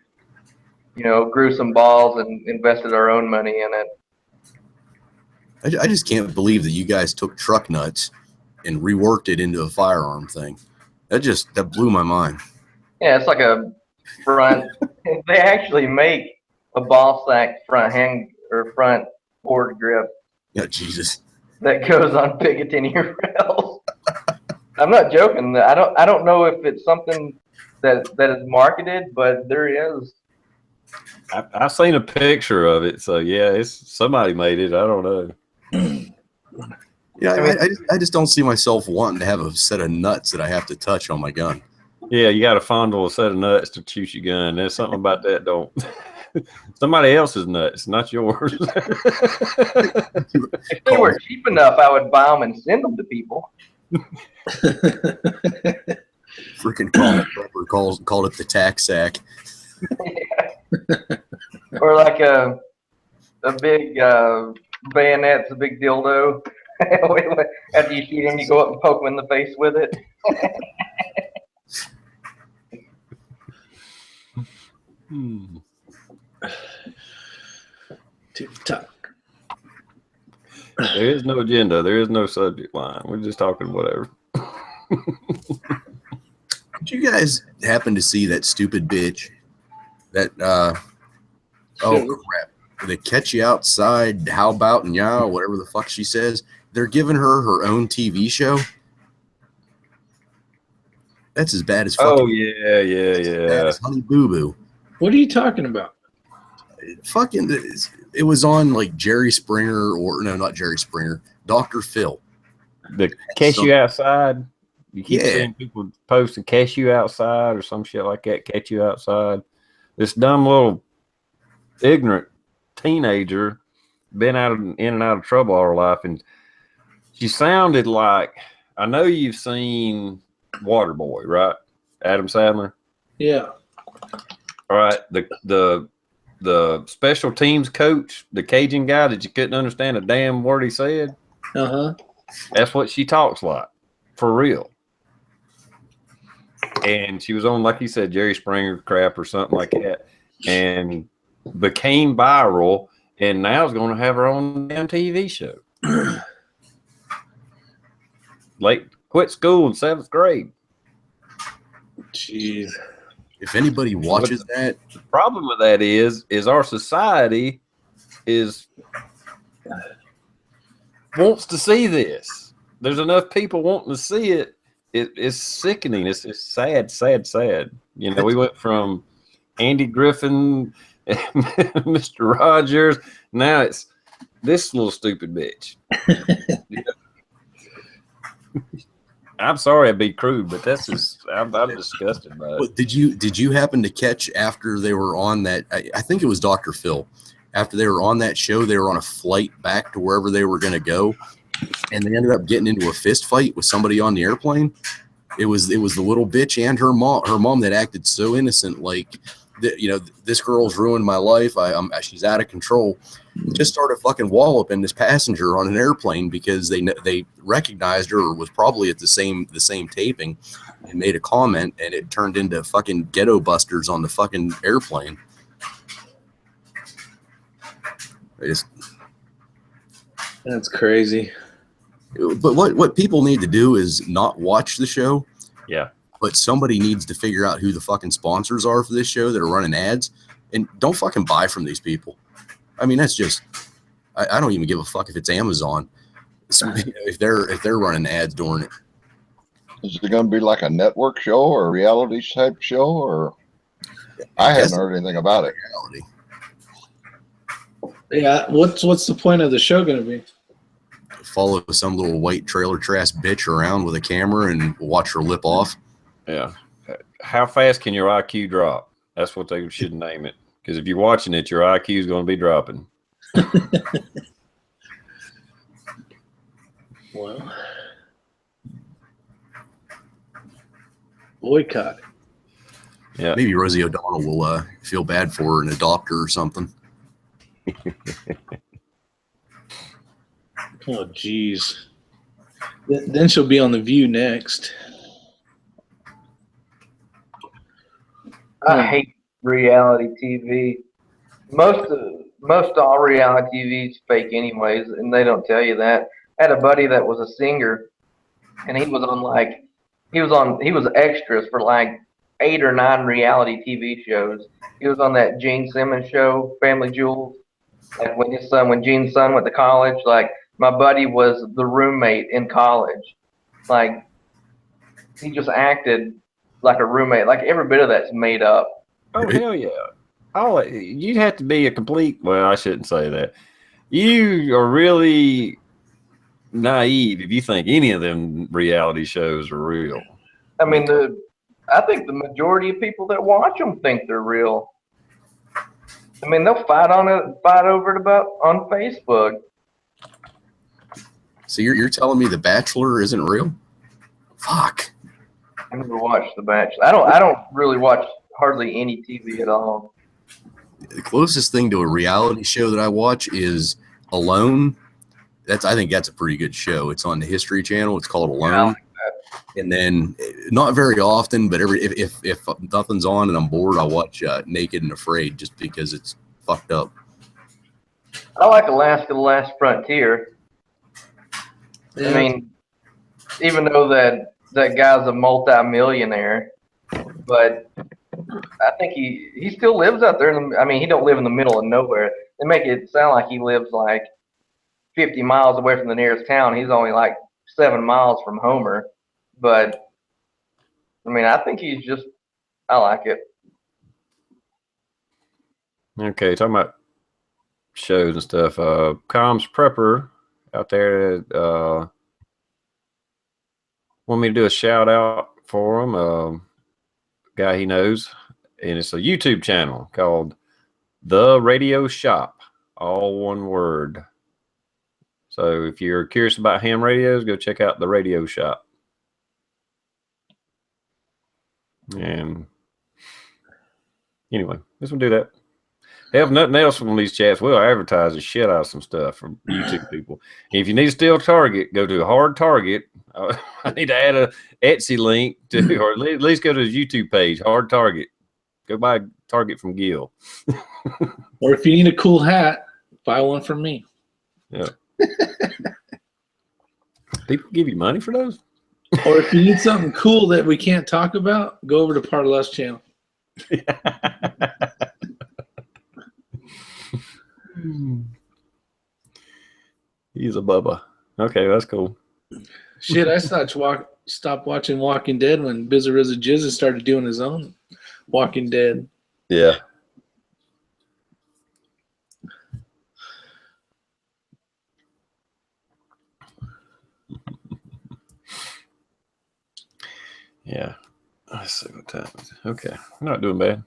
grew some balls and invested our own money in it. I just can't believe that you guys took truck nuts and reworked it into a firearm thing. That blew my mind. Yeah, it's like a front. They actually make a ball sack front board grip Yeah, Jesus. that goes on Picatinny rails. I'm not joking. I don't know if it's something that is marketed, but there is. I've seen a picture of it, so yeah, it's somebody made it. I don't know. Yeah, I mean, I just don't see myself wanting to have a set of nuts that I have to touch on my gun. Yeah, you got to fondle a set of nuts to choose your gun. There's something about that. Don't somebody else's nuts, not yours. if they were cheap enough, I would buy them and send them to people. Freaking called it the tack sack. Or like a big bayonet's a big dildo. After you shoot him, you go up and poke him in the face with it. TikTok. There is no agenda. There is no subject line. We're just talking whatever. Did you guys happen to see that stupid bitch? That oh crap! They catch you outside. How about and yeah, whatever the fuck she says. They're giving her own TV show. That's as bad as fucking. Oh yeah. Honey Boo Boo. What are you talking about? Fucking, it was on like Jerry Springer or no, not Jerry Springer. Dr. Phil. The catch you outside. You keep seeing people posting catch you outside or some shit like that. Catch you outside. This dumb little ignorant teenager been in and out of trouble all her life, and she sounded like, I know you've seen Waterboy, right? Adam Sandler. Yeah. All right. The special teams coach, the Cajun guy that you couldn't understand a damn word he said. That's what she talks like, for real. And she was on, like you said, Jerry Springer crap or something like that, and became viral, and now is going to have her own damn TV show. Quit school in 7th grade. Jeez. If anybody watches that, the problem with that is our society wants to see this. There's enough people wanting to see it. It's sickening. It's sad. You know, we went from Andy Griffin, Mr. Rogers. Now it's this little stupid bitch. I'm sorry I'd be crude, but that's just I'm disgusted by it. But did you happen to catch after they were on that? I think it was Dr. Phil. After they were on that show, they were on a flight back to wherever they were going to go, and they ended up getting into a fist fight with somebody on the airplane. It was the little bitch and her mom that acted so innocent, like this girl's ruined my life. She's out of control. Just started fucking walloping this passenger on an airplane because they recognized her or was probably at the same taping and made a comment, and it turned into fucking ghetto busters on the fucking airplane. That's crazy. But what people need to do is not watch the show. Yeah. But somebody needs to figure out who the fucking sponsors are for this show that are running ads, and don't fucking buy from these people. I mean, that's just, I don't even give a fuck if it's Amazon. If they're running ads during it. Is it going to be like a network show or a reality type show, or I hadn't heard anything about it. Reality. Yeah, what's the point of the show going to be? Follow some little white trailer trash bitch around with a camera and watch her lip off. Yeah. How fast can your IQ drop? That's what they should name it. Because if you're watching it, your IQ is going to be dropping. Well, boycott. Yeah. Maybe Rosie O'Donnell will feel bad for her and adopt her or something. Oh, geez. Then she'll be on The View next. I hate reality TV. Most all reality TV is fake anyways, and they don't tell you that. I had a buddy that was a singer, and he was extras for like 8 or 9 reality TV shows. He was on that Gene Simmons show, Family Jewels. Like when Gene's son went to college, like my buddy was the roommate in college. Like he just acted like a roommate. Like every bit of that's made up. Oh, hell yeah. Oh, you'd have to be a complete, well, I shouldn't say that. You are really naive if you think any of them reality shows are real. I mean, I think the majority of people that watch them think they're real. I mean, they'll fight over it about on Facebook. So you're telling me The Bachelor isn't real? Fuck. I never watched The Bachelor. I don't really watch hardly any TV at all. The closest thing to a reality show that I watch is Alone. I think that's a pretty good show. It's on the History Channel. It's called Alone. Yeah, I like that. And then, not very often, but if nothing's on and I'm bored, I watch Naked and Afraid just because it's fucked up. I like Alaska: The Last Frontier. Yeah. I mean, even though that guy's a multi-millionaire, but I think he still lives out there. I mean, he don't live in the middle of nowhere. They make it sound like he lives like 50 miles away from the nearest town. He's only like 7 miles from Homer. But I mean, I think I like it. Okay, talking about shows and stuff. Comms Prepper out there want me to do a shout out for him. Guy he knows, and it's a YouTube channel called The Radio Shop, all one word. So if you're curious about ham radios, go check out The Radio Shop. And anyway, this will do that. If nothing else from these chats, we'll advertise the shit out of some stuff from YouTube people. If you need to steal Target, go to Hard Target. I need to add a Etsy link to, or at least go to his YouTube page, Hard Target. Go buy a Target from Gil. Or if you need a cool hat, buy one from me. Yeah. People give you money for those? Or if you need something cool that we can't talk about, go over to Part of Us channel. He's a bubba. Okay, that's cool. Shit, I stopped watching Walking Dead when Bizarrizza Jizza started doing his own Walking Dead. Yeah. Yeah. Let's see what time is it. Okay. I'm not doing bad.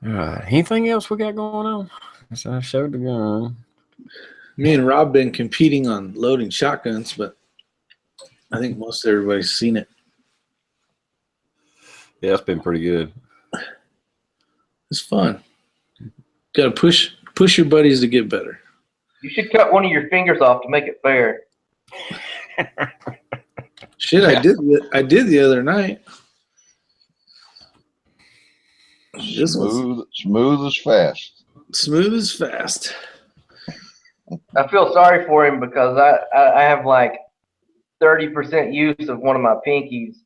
All right. Anything else we got going on? So I showed the gun. Me and Rob been competing on loading shotguns, but I think most everybody's seen it. Yeah, it's been pretty good. It's fun. Got to push your buddies to get better. You should cut one of your fingers off to make it fair. Shit, yeah. I did the other night. Smooth as fast. Smooth as fast. I feel sorry for him because I have like 30% use of one of my pinkies.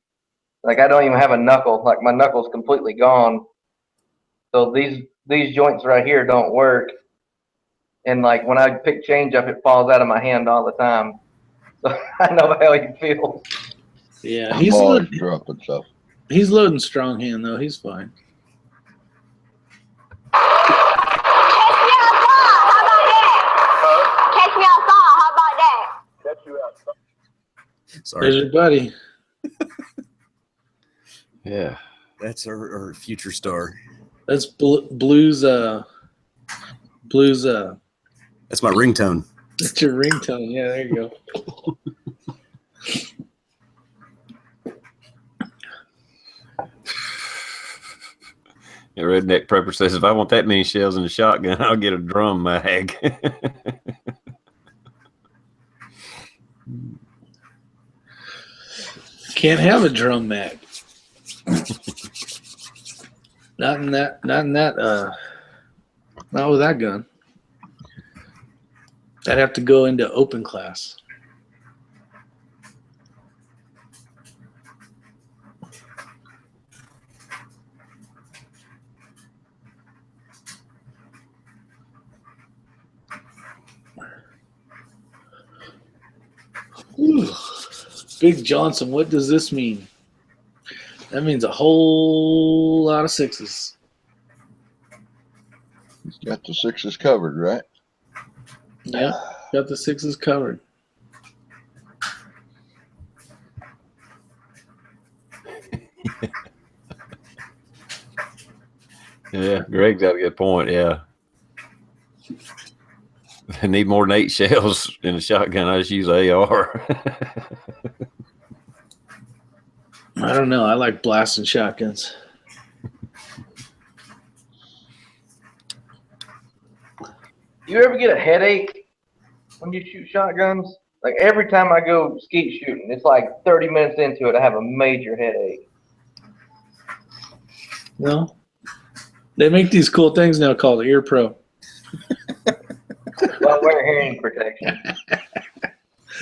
Like I don't even have a knuckle. Like my knuckle's completely gone. So these joints right here don't work. And like when I pick change up, it falls out of my hand all the time. So I know how he feels. Yeah, he's loading strong hand though. He's fine. Sorry. There's your buddy. Yeah. That's our future star. That's Blue's. That's my ringtone. That's your ringtone. Yeah, there you go. Redneck Prepper says, if I want that many shells in the shotgun, I'll get a drum mag. Can't have a drum mag. Not in that, not with that gun. I'd have to go into open class. Ooh. Big Johnson, what does this mean? That means a whole lot of sixes. He's got the sixes covered, right? Yeah, got the sixes covered. Yeah, Greg's got a good point. Yeah. I need more than 8 shells in a shotgun. I just use AR. I don't know. I like blasting shotguns. You ever get a headache when you shoot shotguns? Like every time I go skeet shooting, it's like 30 minutes into it, I have a major headache. No. They make these cool things now called Ear Pro. Well, wear hearing protection.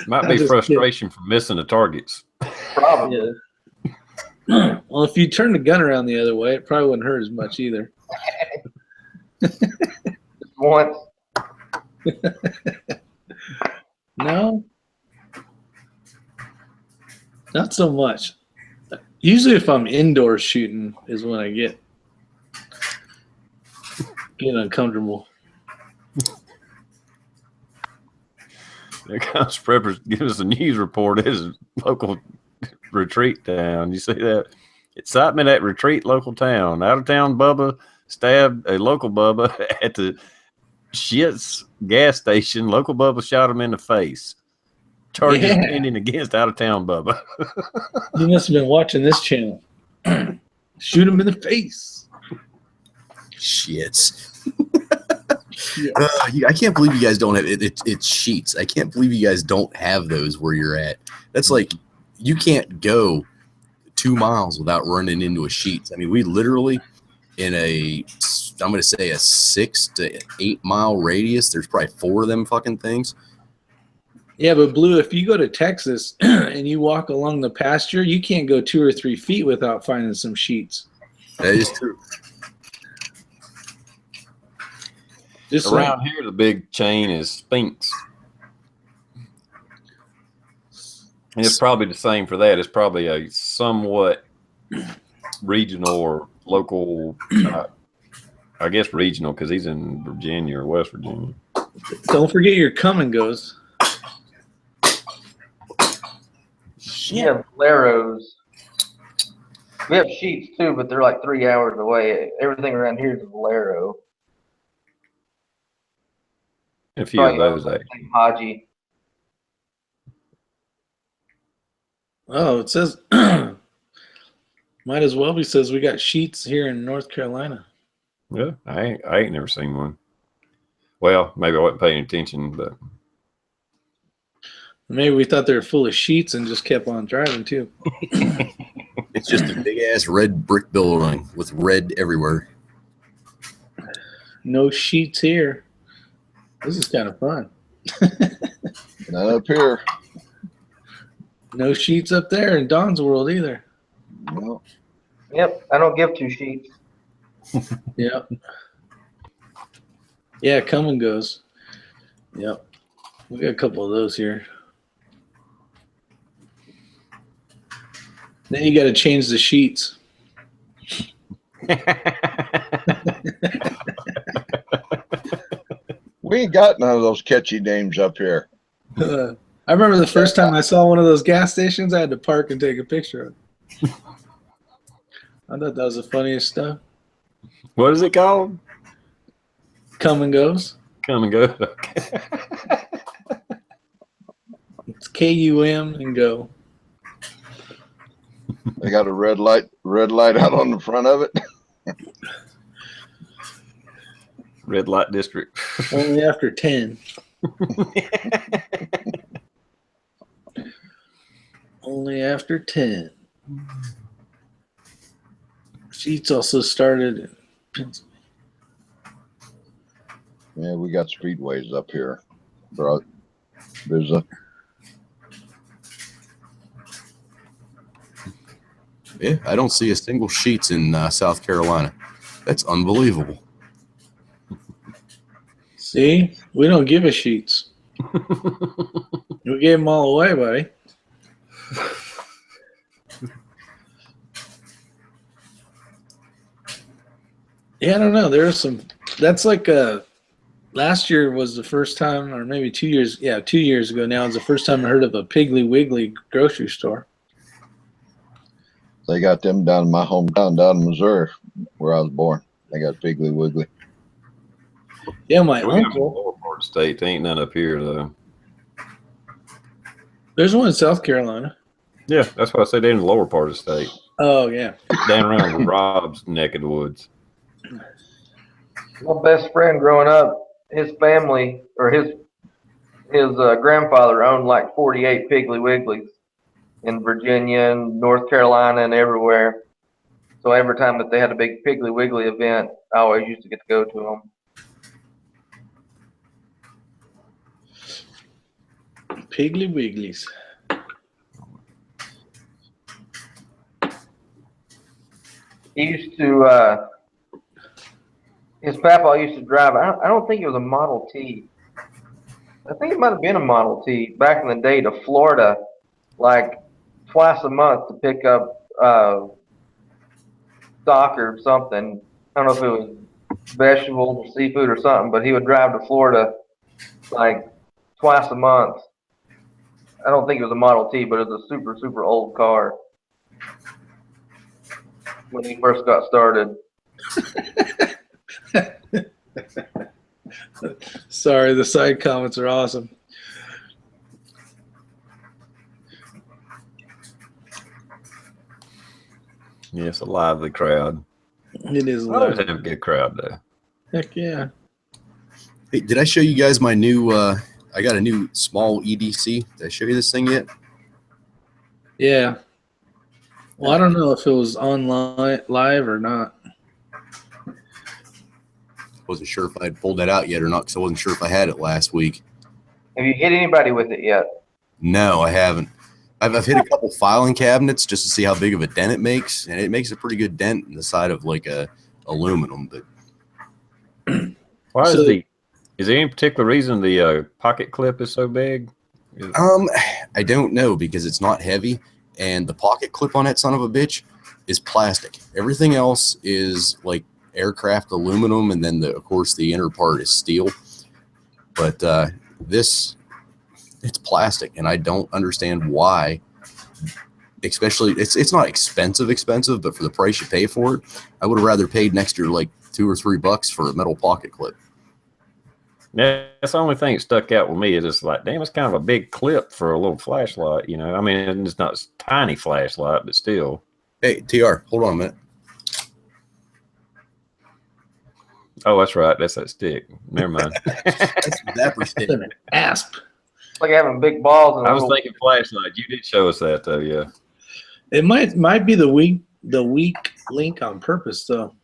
Might be frustration from missing the targets. Probably. Yeah. Well, if you turn the gun around the other way, it probably wouldn't hurt as much either. Once. No. Not so much. Usually if I'm indoors shooting is when I get uncomfortable. There comes Preppers giving us a news report. It is a local retreat town. You see that? Excitement at retreat local town. Out of town Bubba stabbed a local Bubba at the Shit's gas station. Local Bubba shot him in the face. Charges pending against out of town Bubba. You must have been watching this channel. Shoot him in the face. Shits. I can't believe you guys don't have it. It's sheets. I can't believe you guys don't have those where you're at. That's like you can't go 2 miles without running into a sheets. I mean, we literally in I'm going to say a 6 to 8 mile radius. There's probably 4 of them fucking things. Yeah, but Blue, if you go to Texas and you walk along the pasture, you can't go 2 or 3 feet without finding some sheets. That is true. Just around here, the big chain is Spinks. And it's probably the same for that. It's probably a somewhat regional or local, I guess regional, because he's in Virginia or West Virginia. Don't forget your come and goes. We have Valeros. We have sheets too, but they're like 3 hours away. Everything around here is a Valero. A few of those, Haji. Oh, it says might as well be says we got sheets here in North Carolina. Yeah, I ain't never seen one. Well, maybe I wasn't paying attention, but maybe we thought they were full of sheets and just kept on driving too. It's just a big ass red brick building with red everywhere. No sheets here. This is kind of fun. Not up here. No sheets up there in Don's world either. No. Yep, I don't give 2 sheets. Yep. Yeah, come and goes. Yep. We got a couple of those here. Then you got to change the sheets. We ain't got none of those catchy names up here. I remember the first time I saw one of those gas stations, I had to park and take a picture of it. I thought that was the funniest stuff. what is it called? Come and goes. Come and go. It's KUM and go. They got a red light out on the front of it. Red light district. Only after 10. Only after 10. Sheets also started in Pennsylvania. Yeah, we got speedways up here, bro. There's a Yeah, I don't see a single Sheets in South Carolina. That's unbelievable. See? We don't give a Sheets. We gave them all away, buddy. Yeah, I don't know. There's some. That's like last year was the first time, or maybe 2 years. Yeah, 2 years ago now is the first time I heard of a Piggly Wiggly grocery store. They got them down in my hometown, down in Missouri, where I was born. They got Piggly Wiggly. Yeah, my We got uncle. lower part of the state. There ain't none up here though. There's one in South Carolina. Yeah, that's why I said they're in the lower part of the state. Oh yeah. Down around Rob's neck of the woods. My best friend growing up, his family or his grandfather owned like 48 Piggly Wigglies in Virginia and North Carolina and everywhere. So every time that they had a big Piggly Wiggly event, I always used to get to go to them. Piggly Wigglies. He used to, his papa used to drive, I don't think it was a Model T. I think it might have been a Model T back in the day to Florida, like twice a month to pick up stock or something. I don't know if it was vegetables or seafood or something, but he would drive to Florida like twice a month. I don't think it was a Model T, but it was a super, super old car when he first got started. Sorry, the side comments are awesome. Yeah, it's a lively crowd. It is I always lively. have a good crowd though. Heck yeah. Hey, did I show you guys my new? I got a new small EDC. Did I show you this thing yet? Yeah. Well, I don't know if it was online live or not. Wasn't sure if I'd pulled that out yet or not because I wasn't sure if I had it last week. Have you hit anybody with it yet? No, I haven't. I've hit a couple filing cabinets just to see how big of a dent it makes, and it makes a pretty good dent in the side of like a aluminum. But Why So- is there any particular reason the pocket clip is so big? I don't know because it's not heavy, and the pocket clip on that son of a bitch is plastic. Everything else is like aircraft aluminum, and then of course the inner part is steel. But this, it's plastic, and I don't understand why. Especially, it's not expensive, but for the price you pay for it, I would have rather paid an extra like $2 or $3 for a metal pocket clip. Yeah, that's the only thing that stuck out with me is it's like, damn, it's kind of a big clip for a little flashlight, you know. I mean, it's not a tiny flashlight, but still. Hey, TR, hold on a minute. Oh, that's right. That's that stick. Never mind. That's the Dapper stick. An asp. It's like having big balls and I was thinking flashlight. You did show us that though, yeah. It might be the weak link on purpose though.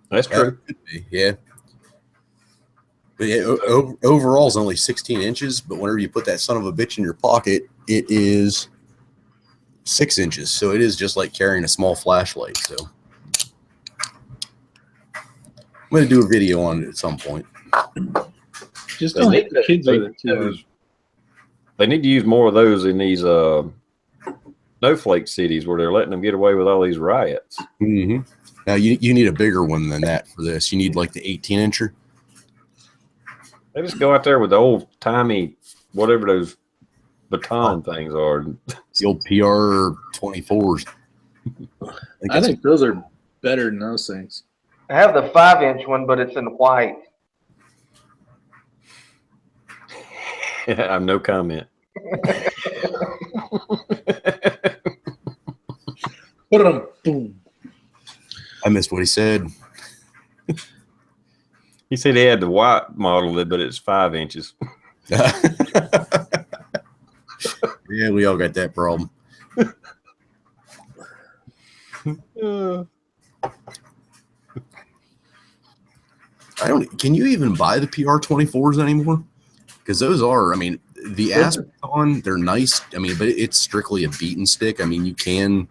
That's true. Could be, yeah. But yeah, overall is only 16 inches, but whenever you put that son of a bitch in your pocket, it is 6 inches. So it is just like carrying a small flashlight. So I'm going to do a video on it at some point. Just don't hit the kids with it too much. They need to use more of those in these snowflake cities where they're letting them get away with all these riots. Mm-hmm. Now you need a bigger one than that for this. You need like the 18-incher. They just go out there with the old timey, whatever those baton things are. The old PR 24s. I think those are better than those things. I have the 5-inch one, but it's in white. I have no comment. Boom. I missed what he said. He said he had the white model, but it's 5 inches. Yeah, we all got that problem. Can you even buy the PR24s anymore? Because those are, I mean, the Aspen, they're nice. I mean, but it's strictly a beat and stick. I mean, you can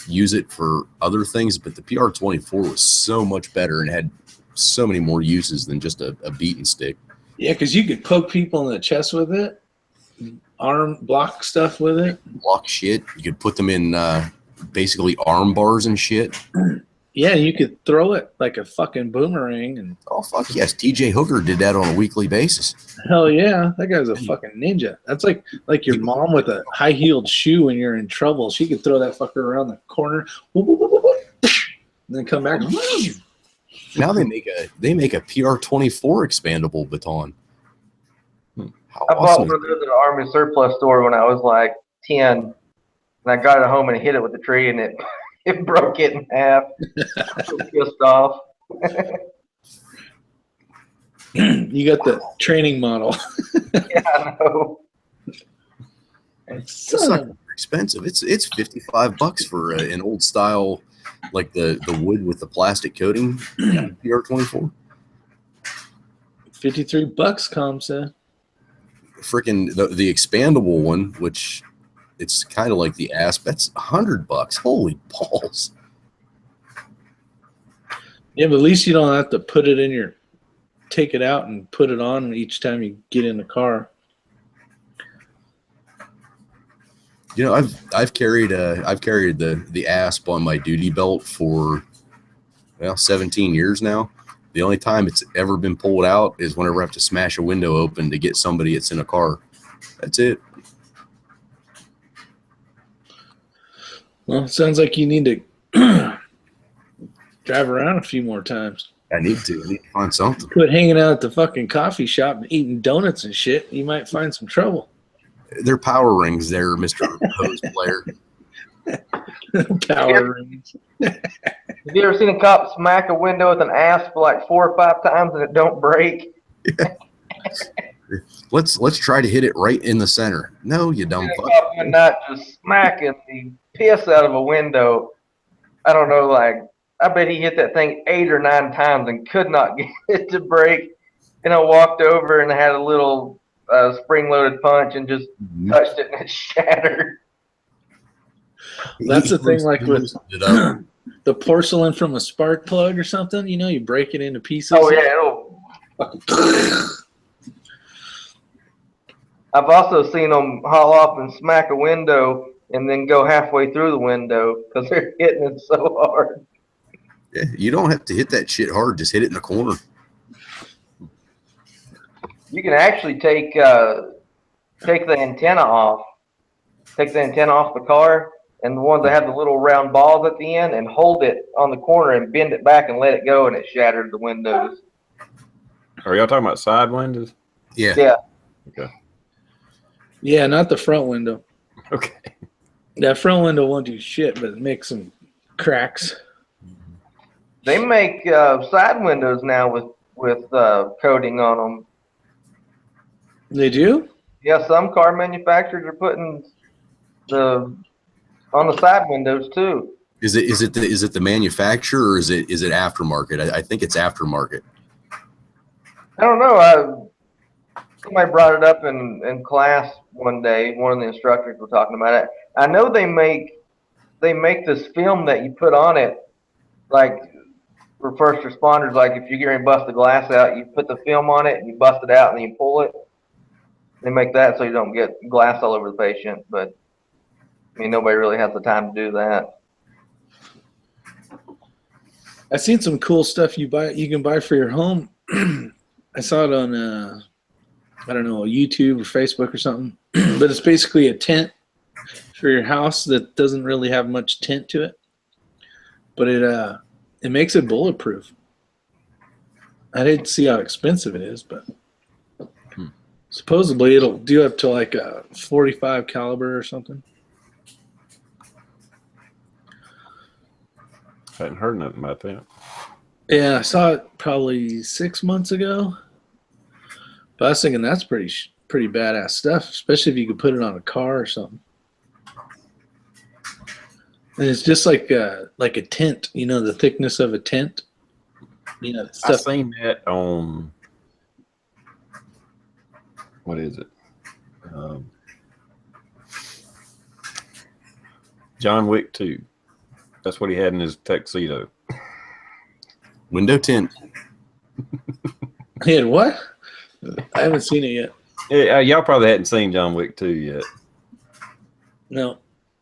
use it for other things, but the PR24 was so much better and had so many more uses than just a beat and stick. Yeah, because you could poke people in the chest with it, arm block stuff with it. Block shit. You could put them in basically arm bars and shit. Yeah, you could throw it like a fucking boomerang. And oh, fuck yes. TJ Hooker did that on a weekly basis. Hell yeah. That guy's a fucking ninja. That's like your mom with a high-heeled shoe when you're in trouble. She could throw that fucker around the corner and then come back. Now they make a PR24 expandable baton. I bought one of those at an Army surplus store when I was like 10, and I got it home and hit it with a tree, and it broke it in half. I was pissed off. You got the training model. Yeah, I know. It's not expensive. It's $55 for an old style, like the wood with the plastic coating. PR24. $53, Com said. Freaking the expandable one, which it's kind of like the Asp. That's $100. Holy balls! Yeah, but at least you don't have to put it in take it out and put it on each time you get in the car. You know, I've carried the Asp on my duty belt for 17 years now. The only time it's ever been pulled out is whenever I have to smash a window open to get somebody that's in a car. That's it. Well, it sounds like you need to drive around a few more times. I need to find something. Quit hanging out at the fucking coffee shop and eating donuts and shit. You might find some trouble. They're power rings there, Mr. Hose Player. Power rings. Have you ever seen a cop smack a window with an Asp like 4 or 5 times and it don't break? Yeah. Let's try to hit it right in the center. No, you dumb fuck. Cop would not just smacking the piss out of a window. I don't know, like I bet he hit that thing 8 or 9 times and could not get it to break. And I walked over and had a little spring-loaded punch and just touched it and it shattered. That's the thing, like with the porcelain from a spark plug or something. You know, you break it into pieces. Oh yeah. I've also seen them haul off and smack a window and then go halfway through the window because they're hitting it so hard. Yeah, you don't have to hit that shit hard. Just hit it in the corner. You can actually take the antenna off. Take the antenna off the car, and the ones that have the little round balls at the end, and hold it on the corner and bend it back and let it go, and it shattered the windows. Are y'all talking about side windows? Yeah. Yeah. Okay. Yeah, not the front window. Okay. That front window won't do shit, but it makes some cracks. They make side windows now with coating on them. They do? Yeah, some car manufacturers are putting on the side windows too. Is it the manufacturer or is it aftermarket? I think it's aftermarket. I don't know. Somebody brought it up in class one day. One of the instructors were talking about it. I know they make this film that you put on it, like for first responders. Like if you're going to bust the glass out, you put the film on it and you bust it out and then you pull it. They make that so you don't get glass all over the patient. But I mean, nobody really has the time to do that. I've seen some cool stuff you can buy for your home. I saw it on I don't know, YouTube or Facebook or something. But it's basically a tent for your house that doesn't really have much tint to it. But it makes it bulletproof. I didn't see how expensive it is, but supposedly it'll do up to like a 45 caliber or something. I hadn't heard nothing about that. Yeah, I saw it probably 6 months ago. But I was thinking that's pretty badass stuff, especially if you could put it on a car or something. And it's just like a tent, the thickness of a tent. The I stuff. seen that on what is it? John Wick 2. That's what he had in his tuxedo. Window tint. He had what? I haven't seen it yet. Yeah, y'all probably hadn't seen John Wick 2 yet. No.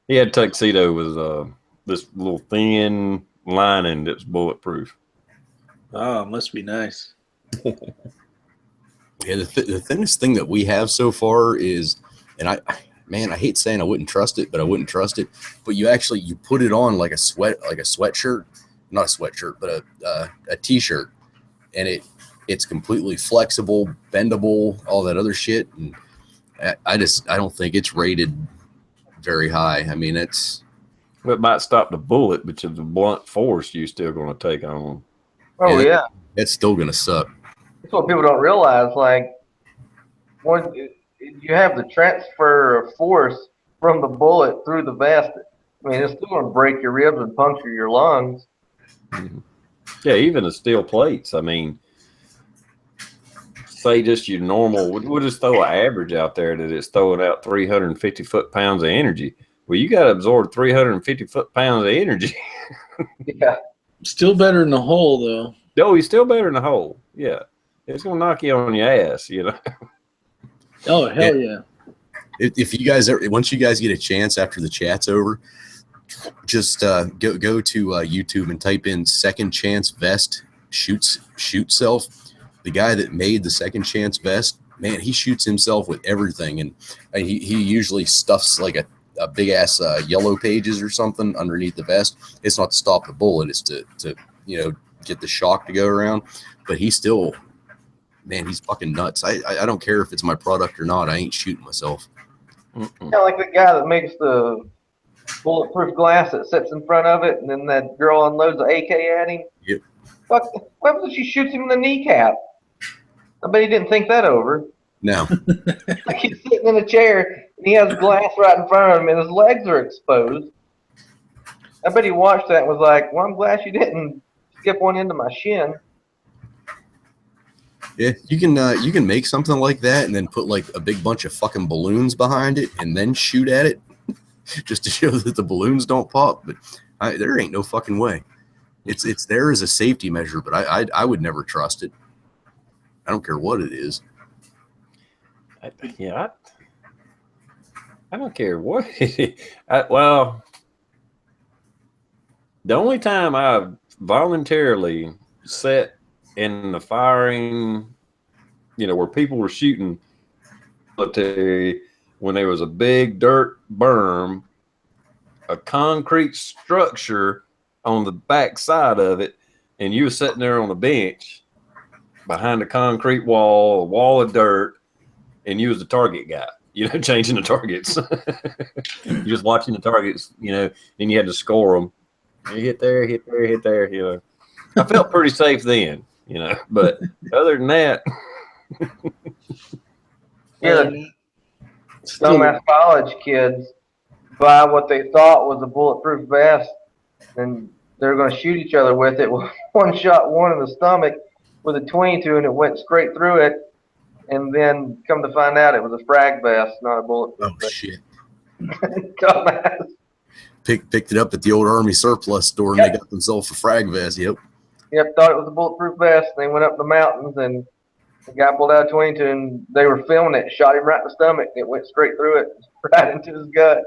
He had a tuxedo with this little thin lining that's bulletproof. Oh, must be nice. Yeah, the thinnest thing that we have so far is, and I hate saying I wouldn't trust it, but I wouldn't trust it. But you put it on like a sweatshirt, not a sweatshirt, but a t-shirt, and it's completely flexible, bendable, all that other shit. And I don't think it's rated very high. I mean, it might stop the bullet, but the blunt force you're still going to take on. Oh yeah, it's still going to suck. That's what people don't realize. Like, when you have the transfer of force from the bullet through the vest, I mean, it's still going to break your ribs and puncture your lungs. Mm-hmm. Yeah, even the steel plates. I mean, say just your normal, we'll just throw an average out there that it's throwing out 350 foot-pounds of energy. Well, you got to absorb 350 foot-pounds of energy. Yeah. Still better in the hole, though. No, he's still better in the hole. Yeah. It's going to knock you on your ass, Oh, hell yeah. If you guys once you guys get a chance after the chat's over, just go to YouTube and type in second chance vest shoot self. The guy that made the second chance vest, man, he shoots himself with everything, and he usually stuffs like a big ass yellow pages or something underneath the vest. It's not to stop the bullet; it's to get the shock to go around. But he still, man, he's fucking nuts. I don't care if it's my product or not. I ain't shooting myself. Kind of like the guy that makes the bulletproof glass that sits in front of it, and then that girl unloads the AK at him. Yep. Fuck, what if she shoots him in the kneecap? I bet he didn't think that over. No. Like, he's sitting in a chair, and he has glass right in front of him, and his legs are exposed. I bet he watched that and was like, well, I'm glad she didn't skip one into my shin. Yeah, you can make something like that and then put like a big bunch of fucking balloons behind it and then shoot at it just to show that the balloons don't pop. But there ain't no fucking way. It's there as a safety measure, but I would never trust it. I don't care what it is. I don't care what it is. Well, the only time I voluntarily sat in the firing, where people were shooting military, when there was a big dirt berm, a concrete structure on the back side of it, and you were sitting there on a bench behind a concrete wall, a wall of dirt, and you was the target guy, changing the targets. You're just watching the targets, then you had to score them. You hit there, hit there, hit there, I felt pretty safe then, but other than that. Yeah, dumbass college kids buy what they thought was a bulletproof vest, and they're going to shoot each other with it. One shot one in the stomach with a 22, and it went straight through it. And then come to find out, it was a frag vest, not a bulletproof vest. Shit! Dumbass. Picked it up at the old Army surplus store, and they got themselves a frag vest. Yep. Thought it was a bulletproof vest. They went up the mountains, and the guy pulled out a 22, and they were filming it, shot him right in the stomach, and it went straight through it, right into his gut.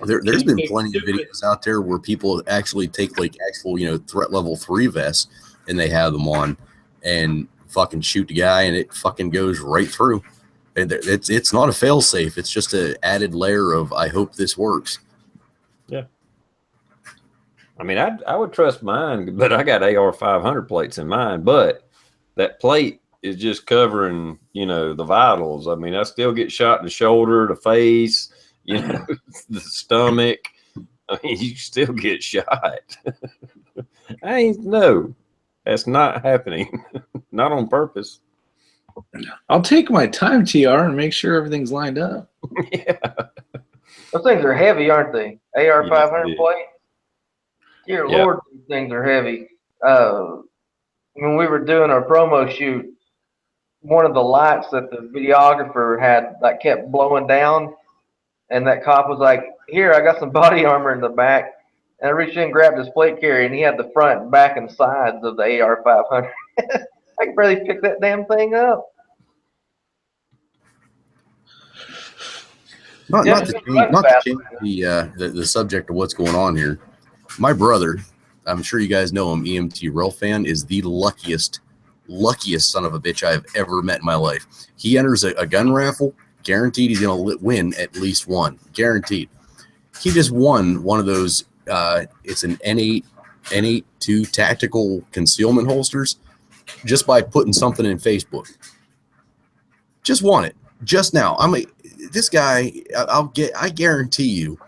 There's been plenty of videos out there where people actually take like actual, threat level 3 vests, and they have them on and fucking shoot the guy, and it fucking goes right through. And it's not a fail safe. It's just an added layer of I hope this works. Yeah. I mean, I would trust mine, but I got AR 500 plates in mine, but that plate is just covering, the vitals. I mean, I still get shot in the shoulder, the face, the stomach. I mean, you still get shot. No, that's not happening. Not on purpose. I'll take my time, TR, and make sure everything's lined up. Yeah. Those things are heavy, aren't they? AR 500 Yes, plate. Dear yeah. Lord, these things are heavy. When we were doing our promo shoot, one of the lights that the videographer had kept blowing down, and that cop was like, "Here, I got some body armor in the back." And I reached in and grabbed his plate carrier, and he had the front, back, and sides of the AR 500. I could barely pick that damn thing up. Not to change the subject of what's going on here. My brother, I'm sure you guys know him, EMT Rail fan, is the luckiest son of a bitch I've ever met in my life. He enters a gun raffle, guaranteed he's going to win at least one, guaranteed. He just won one of those. It's an N8 tactical concealment holsters, just by putting something in Facebook. Just won it just now. This guy, I guarantee you,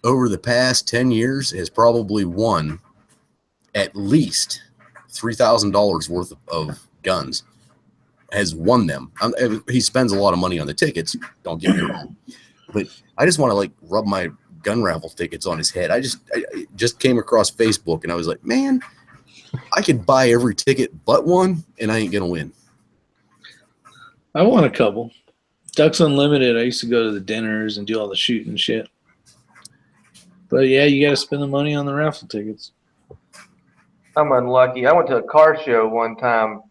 over the past 10 years has probably won at least $3,000 worth of guns. Has won them. He spends a lot of money on the tickets, don't get me wrong, but I just want to rub my gun raffle tickets on his head. I just came across Facebook and I was like, man, I could buy every ticket but one and I ain't gonna win. I won a couple. Ducks Unlimited, I used to go to the dinners and do all the shooting shit. But yeah, you got to spend the money on the raffle tickets. I'm unlucky. I went to a car show one time,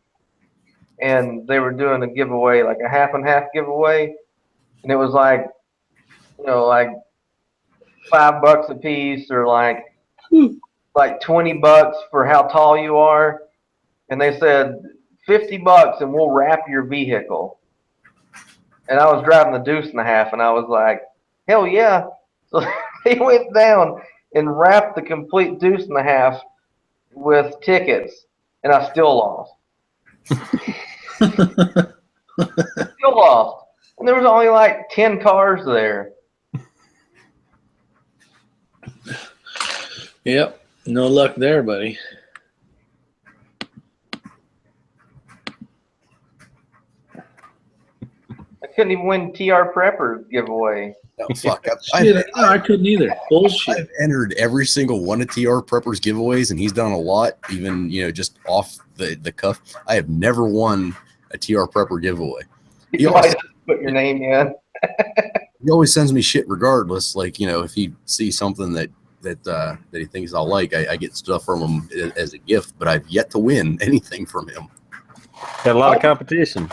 and they were doing a giveaway, like a half and half giveaway, and it was like $5 a piece, or like $20 for how tall you are, and they said $50 and we'll wrap your vehicle. And I was driving the Deuce and a Half, and I was like, hell yeah. So he went down and wrapped the complete Deuce and a Half with tickets, and I still lost. Still lost. And there was only like 10 cars there. Yep. No luck there, buddy. I couldn't even win TR Prepper giveaway. No, fuck. I couldn't either. Bullshit. I've entered every single one of TR Prepper's giveaways, and he's done a lot, even just off the cuff. I have never won a TR Prepper giveaway. He always put your name in. He always sends me shit regardless. If he sees something that he thinks I'll like, I get stuff from him as a gift, but I've yet to win anything from him. Got a lot of competition.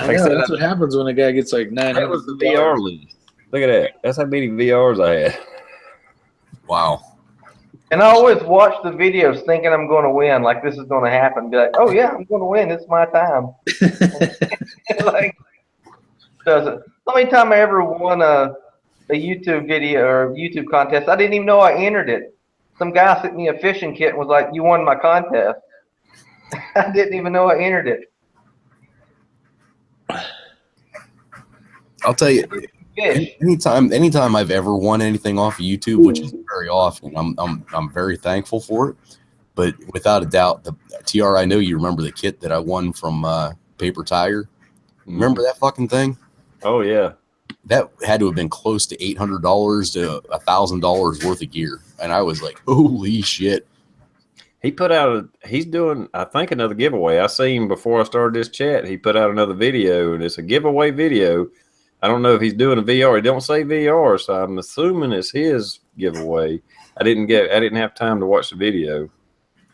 I know, that's what happens when a guy gets like 900. That was the VR list. Look at that. That's how many VRs I had. Wow. And I always watch the videos thinking I'm going to win, like this is going to happen. Be like, oh yeah, I'm going to win. It's my time. Doesn't. The only time I ever won a YouTube video or YouTube contest, I didn't even know I entered it. Some guy sent me a fishing kit and was like, you won my contest. I didn't even know I entered it. I'll tell you, anytime I've ever won anything off of YouTube, which isn't very often, I'm very thankful for it. But without a doubt, the TR, I know you remember the kit that I won from Paper Tiger. Remember that fucking thing? Oh yeah. That had to have been close to $800 to $1,000 worth of gear, and I was like, holy shit. He put out he's doing, I think, another giveaway. I seen before I started this chat, he put out another video, and it's a giveaway video. I don't know if he's doing a VR. He don't say VR, so I'm assuming it's his giveaway. I didn't have time to watch the video.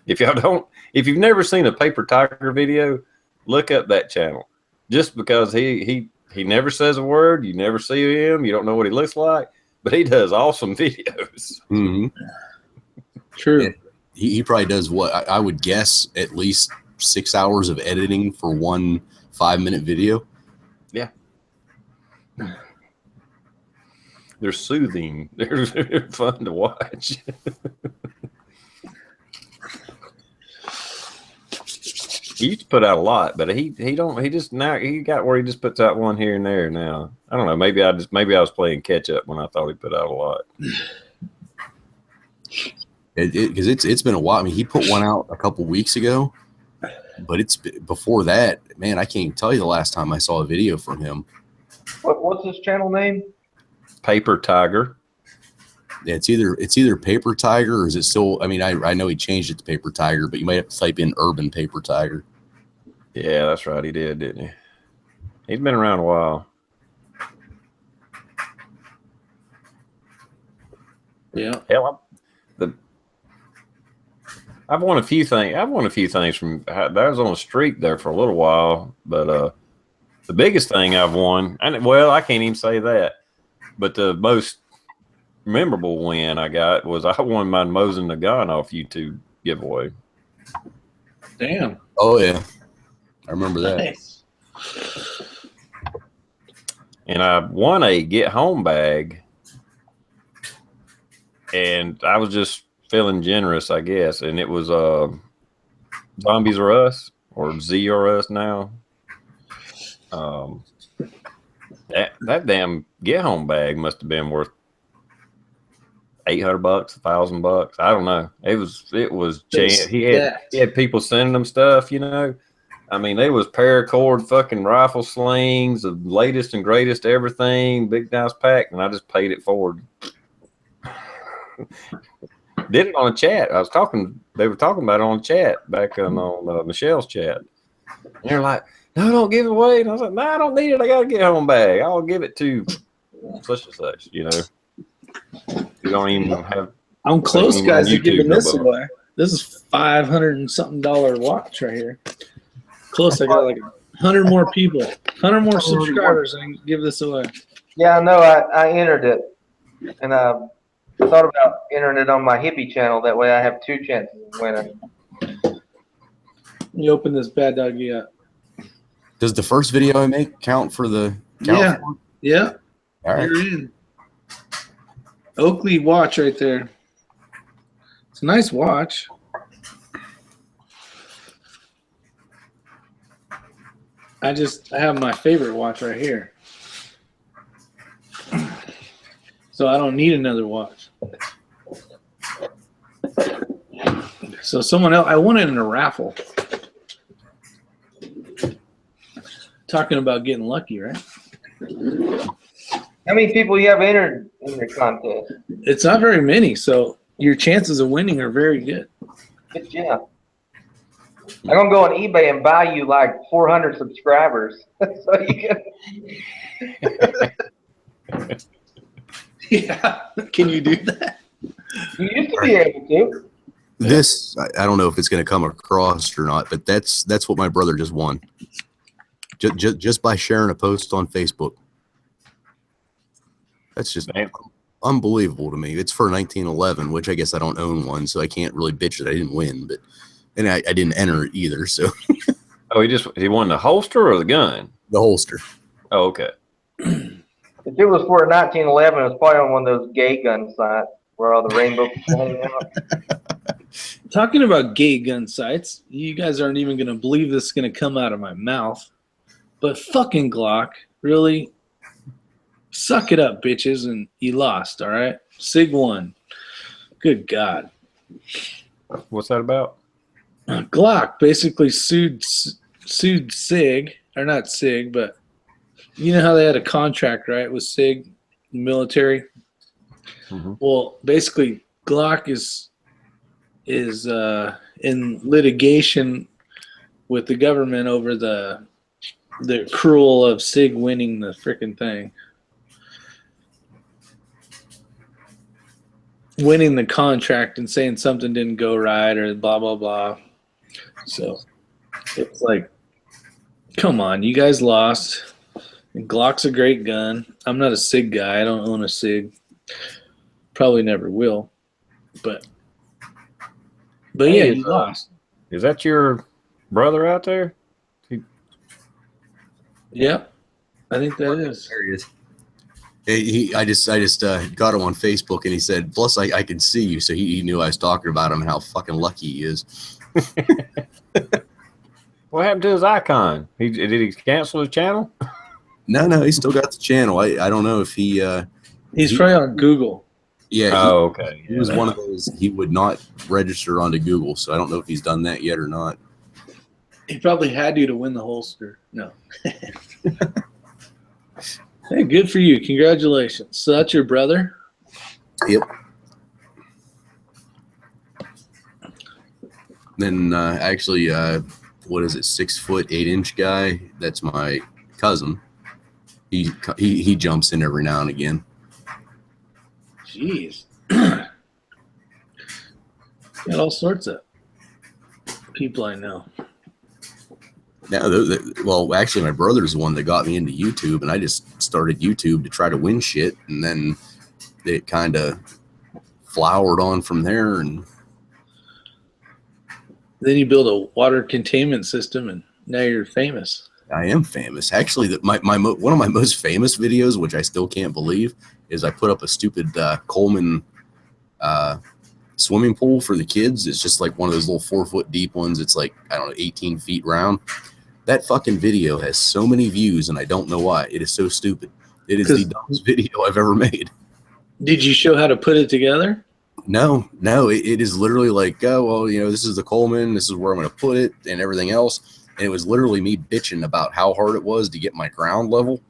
If you've never seen a Paper Tiger video, look up that channel. Just because he never says a word, you never see him, you don't know what he looks like, but he does awesome videos. Mm-hmm. True. Yeah. He probably does what I would guess at least 6 hours of editing for one 5-minute video. Yeah. They're soothing. They're fun to watch. He used to put out a lot, but he got where he just puts out one here and there now. I don't know. Maybe I was playing catch up when I thought he put out a lot. Because it's been a while. I mean, he put one out a couple weeks ago, but it's before that. Man, I can't even tell you the last time I saw a video from him. What's his channel name? Paper Tiger. Yeah, it's either Paper Tiger or is it still? I mean, I know he changed it to Paper Tiger, but you might have to type in Urban Paper Tiger. Yeah, that's right. He did, didn't he? He's been around a while. Yeah. Hell, I've won a few things. I've won a few things from. I was on a streak there for a little while, but the biggest thing I've won, and well, I can't even say that, but the most memorable win I got was I won my Mosin Nagano YouTube giveaway. Damn. Oh yeah, I remember that. Nice. And I won a get home bag, and I was just feeling generous, I guess. And it was Zombies Are Us, or Z Are Us now. That damn get home bag must have been worth $800, $1,000. I don't know. It was. He had people sending them stuff, you know. I mean, they was paracord fucking rifle slings, the latest and greatest everything, big nice pack, and I just paid it forward. Did it on a chat. They were talking about it on chat back on Michelle's chat. And they're like, no, don't give it away. And I was like, no, I don't need it. I got a get home bag. I'll give it to such and such, you know. You don't even have. I'm close, guys, to giving this away. This is $500 and something watch right here. Close. I got like 100 more people, 100 more subscribers, and I can give this away. Yeah, no, I entered it, and I thought about entering it on my hippie channel. That way, I have 2 chances of winning. You open this bad doggy up. Does the first video I make count for the? Yeah. Yeah. All right. You're in. Oakley watch right there. It's a nice watch. I have my favorite watch right here. So I don't need another watch. So someone else, I won it in a raffle. Talking about getting lucky, right? How many people you have entered in your contest? It's not very many, so your chances of winning are very good. Good job. I'm gonna go on eBay and buy you like 400 subscribers, so you can. Yeah, can you do that? You used to be able to. This I don't know if it's going to come across or not, but that's what my brother just won. Just by sharing a post on Facebook. That's just unbelievable to me. It's for 1911, which I guess I don't own one, so I can't really bitch that I didn't win. But and I didn't enter it either. So. Oh, he won the holster or the gun? The holster. Oh, okay. If it was for a 1911, it's probably on one of those gay gun sites where all the rainbow people hang out. Talking about gay gun sites, you guys aren't even going to believe this is going to come out of my mouth. But fucking Glock, really? Suck it up, bitches, and you lost, all right? Sig won. Good God. What's that about? Glock basically sued Sig, or not Sig, but you know how they had a contract, right, with Sig, military? Mm-hmm. Well, basically, Glock is in litigation with the government over the accrual of Sig winning the freaking thing. Winning the contract and saying something didn't go right or blah, blah, blah. So it's like, come on, you guys lost. And Glock's a great gun. I'm not a Sig guy. I don't own a Sig. Probably never will. But yeah, you lost. Is that your brother out there? Yep. I think that is. There he is. I just got him on Facebook and he said, plus I can see you. So he knew I was talking about him and how fucking lucky he is. What happened to his icon? Did he cancel his channel? No, he still got the channel. I don't know if he he's probably on Google. Yeah, Oh, okay. he was one of those. He would not register onto Google, so I don't know if he's done that yet or not. He probably had you to win the holster. No. Hey, good for you. Congratulations. So that's your brother? Yep. Then actually, what is it? 6'8" guy. That's my cousin. He jumps in every now and again. Jeez. Got all sorts of people I know. Now, well, actually, my brother's the one that got me into YouTube, and I just started YouTube to try to win shit, and then it kind of flowered on from there. And then you build a water containment system, and now you're famous. I am famous. Actually, one of my most famous videos, which I still can't believe, is I put up a stupid Coleman swimming pool for the kids. It's just like one of those little 4-foot deep ones. It's like, I don't know, 18 feet round. That fucking video has so many views, and I don't know why. It is so stupid. It is the dumbest video I've ever made. Did you show how to put it together? No. It is literally like, oh, well, this is the Coleman. This is where I'm going to put it and everything else. And it was literally me bitching about how hard it was to get my ground level.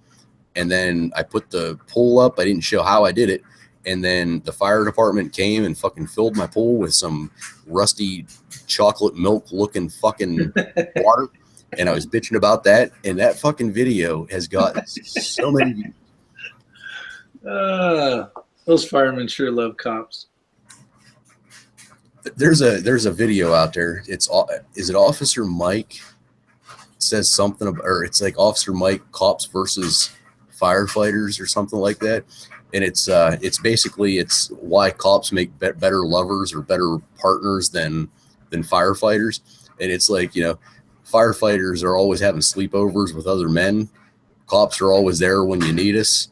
And then I put the pool up. I didn't show how I did it. And then the fire department came and fucking filled my pool with some rusty chocolate milk looking fucking water. And I was bitching about that. And that fucking video has got so many views. Those firemen sure love cops. There's a video out there. Is it Officer Mike? It says something about, or it's like Officer Mike cops versus firefighters or something like that. And it's basically why cops make better lovers or better partners than firefighters. And it's like, firefighters are always having sleepovers with other men. Cops are always there when you need us.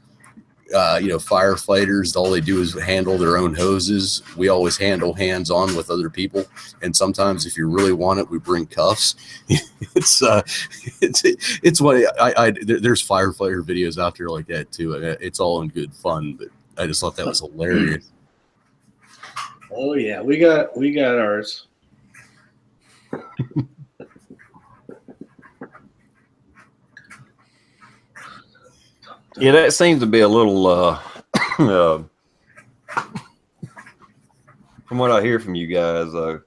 Firefighters, all they do is handle their own hoses. We always handle hands-on with other people. And sometimes if you really want it, we bring cuffs. It's what there's firefighter videos out there like that too. It's all in good fun, but I just thought that was hilarious. Oh yeah, we got ours. Yeah, that seems to be a little, from what I hear from you guys, a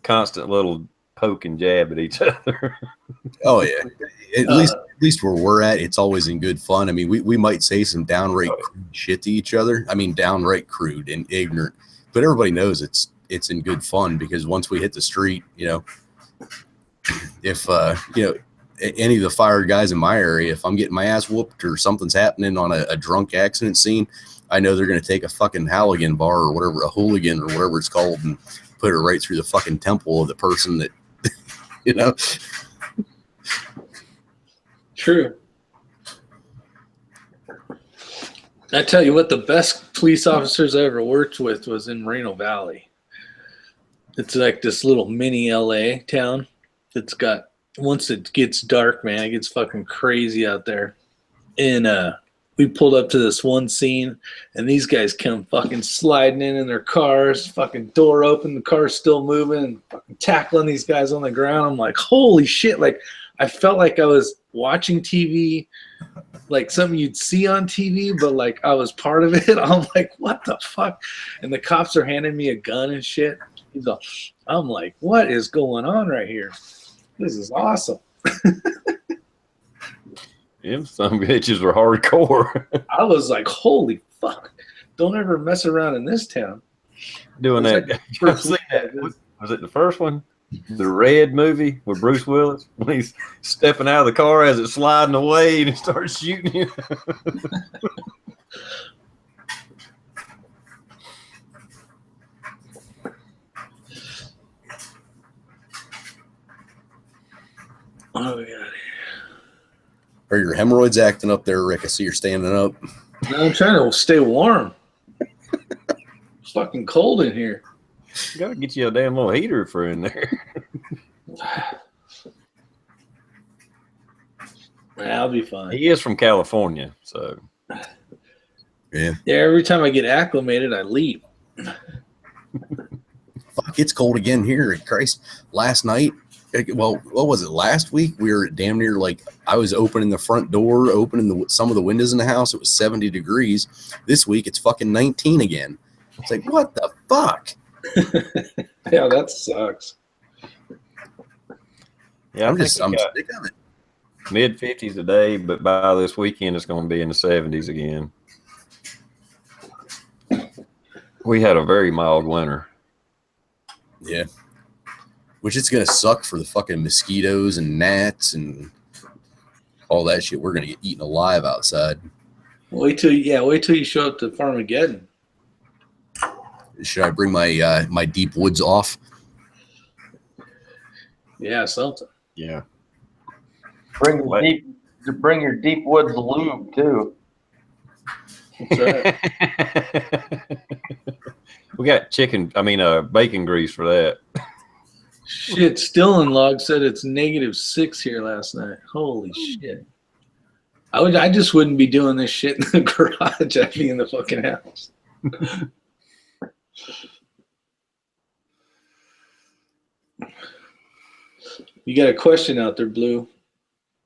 constant little poke and jab at each other. Oh yeah, at least where we're at, it's always in good fun. I mean, we might say some downright crude shit to each other. I mean, downright crude and ignorant, but everybody knows it's in good fun because once we hit the street, if any of the fire guys in my area, if I'm getting my ass whooped or something's happening on a drunk accident scene, I know they're going to take a fucking Halligan bar or whatever, a hooligan or whatever it's called, and put it right through the fucking temple of the person that, True. I tell you what, the best police officers I ever worked with was in Moreno Valley. It's like this little mini LA town that's got, once it gets dark, man, it gets fucking crazy out there. And we pulled up to this one scene, and these guys come fucking sliding in their cars, fucking door open, the car's still moving, and fucking tackling these guys on the ground. I'm like, holy shit. Like, I felt like I was watching TV, like something you'd see on TV, but like I was part of it. I'm like, what the fuck? And the cops are handing me a gun and shit. I'm like, what is going on right here? This is awesome. Yeah, some bitches were hardcore. I was like, holy fuck. Don't ever mess around in this town. Doing that. Like was it the first one? The Red movie with Bruce Willis when he's stepping out of the car as it's sliding away and he starts shooting you. Oh god. Are your hemorrhoids acting up there, Rick? I see you're standing up. No, I'm trying to stay warm. It's fucking cold in here. You gotta get you a damn little heater for in there. I'll be fine. He is from California, so Yeah. Yeah, every time I get acclimated, I leave. Fuck, it's cold again here. Christ, last night, well, what was it? Last week, we were damn near like, I was opening the front door, opening some of the windows in the house. It was 70 degrees. This week, it's fucking 19 again. It's like, what the fuck? Yeah, that sucks. Yeah, I'm sick of it. Mid 50s today, but by this weekend, it's going to be in the 70s again. We had a very mild winter. Yeah. Which it's going to suck for the fucking mosquitoes and gnats and all that shit. We're going to get eaten alive outside. Wait till you show up to Farmageddon. Should I bring my my deep woods off? Yeah, something. Yeah. Bring your deep woods lube too. That's right. We got bacon grease for that. Shit, Stillenlog said it's -6 here last night. Holy shit. I just wouldn't be doing this shit in the garage. I'd be in the fucking house. You got a question out there, Blue.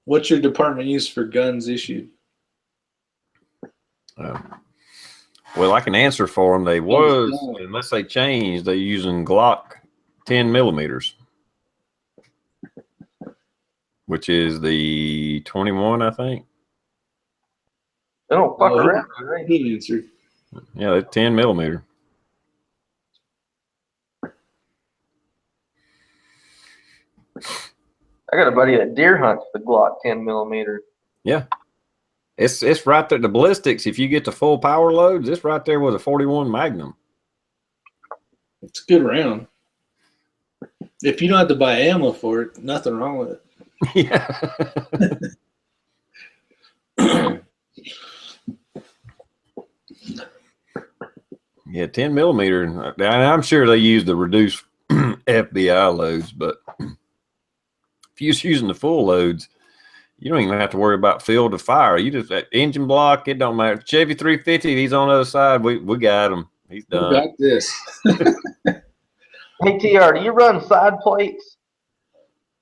What's your department use for guns issued? Well, I can answer for them. They was, unless they changed, they're using Glock 10 millimeters, which is the 21, I think. They don't fuck around. Good answer. Yeah, they're 10 millimeter. I got a buddy that deer hunts the Glock 10 millimeter. Yeah. It's right there. The ballistics, if you get the full power loads, it's right there with a 41 Magnum. It's a good round. If you don't have to buy ammo for it, nothing wrong with it. Yeah. Yeah, 10 millimeter. And I'm sure they use the reduced FBI loads, but if you're using the full loads, you don't even have to worry about field of fire. You just that engine block, it don't matter. Chevy 350, he's on the other side. We got him. He's done. We got this. Hey TR, do you run side plates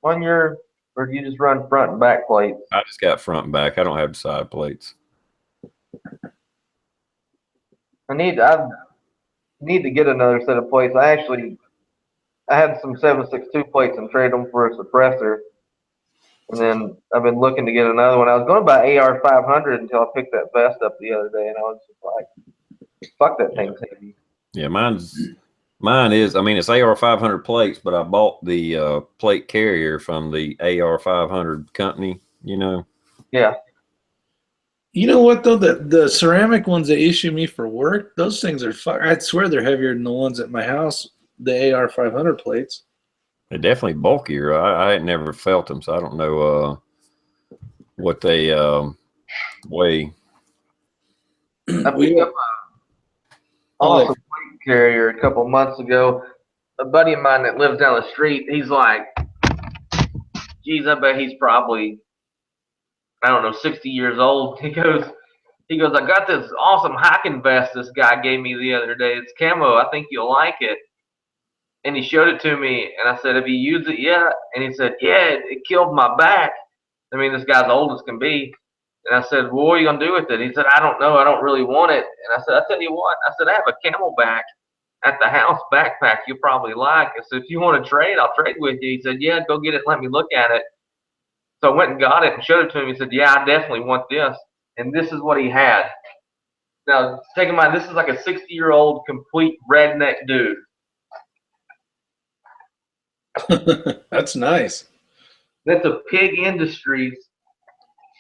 on your, or do you just run front and back plates? I just got front and back. I don't have the side plates. I need to get another set of plates. I had some 7.62 plates and traded them for a suppressor. And then I've been looking to get another one. I was going to buy AR 500 until I picked that vest up the other day, and I was just like, fuck, that thing's heavy. Yeah, mine is, it's AR 500 plates, but I bought the plate carrier from the AR 500 company, you know. Yeah. You know what, though? The ceramic ones they issue me for work, those things are I'd swear they're heavier than the ones at my house, the AR 500 plates. They're definitely bulkier. I had never felt them, so I don't know what they weigh. I picked up an awesome plate carrier a couple months ago. A buddy of mine that lives down the street, he's like, geez, I bet he's probably, I don't know, 60 years old. He goes, I got this awesome hiking vest this guy gave me the other day. It's camo. I think you'll like it. And he showed it to me, and I said, have you used it yet? And he said, yeah, it killed my back. This guy's old as can be. And I said, well, what are you going to do with it? He said, I don't know. I don't really want it. And I said, I'll tell you what. I said, I have a Camelback at the house backpack you'll probably like. I said, if you want to trade, I'll trade with you. He said, yeah, go get it. Let me look at it. So I went and got it and showed it to him. He said, yeah, I definitely want this. And this is what he had. Now, take in mind, this is like a 60-year-old complete redneck dude. That's nice. That's a Pig Industries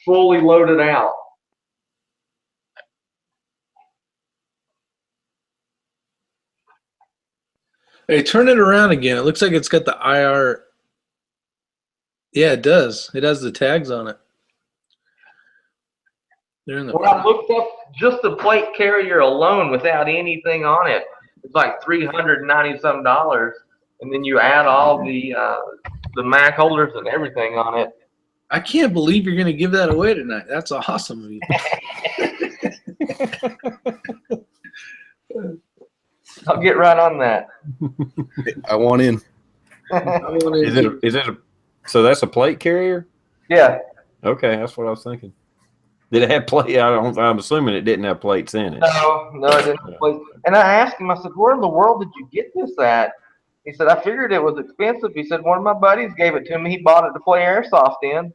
fully loaded out. Hey, turn it around again. It looks like it's got the IR. Yeah, it does. It has the tags on it. They're in the. When I looked up just the plate carrier alone without anything on it, it's like $390-some, and then you add all the Mac holders and everything on it. I can't believe you're going to give that away tonight. That's awesome of you. I'll get right on that. I want in. Is it so that's a plate carrier? Yeah. Okay, that's what I was thinking. Did it have plate? I'm assuming it didn't have plates in it. No, it didn't. And I asked him, I said, where in the world did you get this at? He said, I figured it was expensive. He said, one of my buddies gave it to me. He bought it to play airsoft in.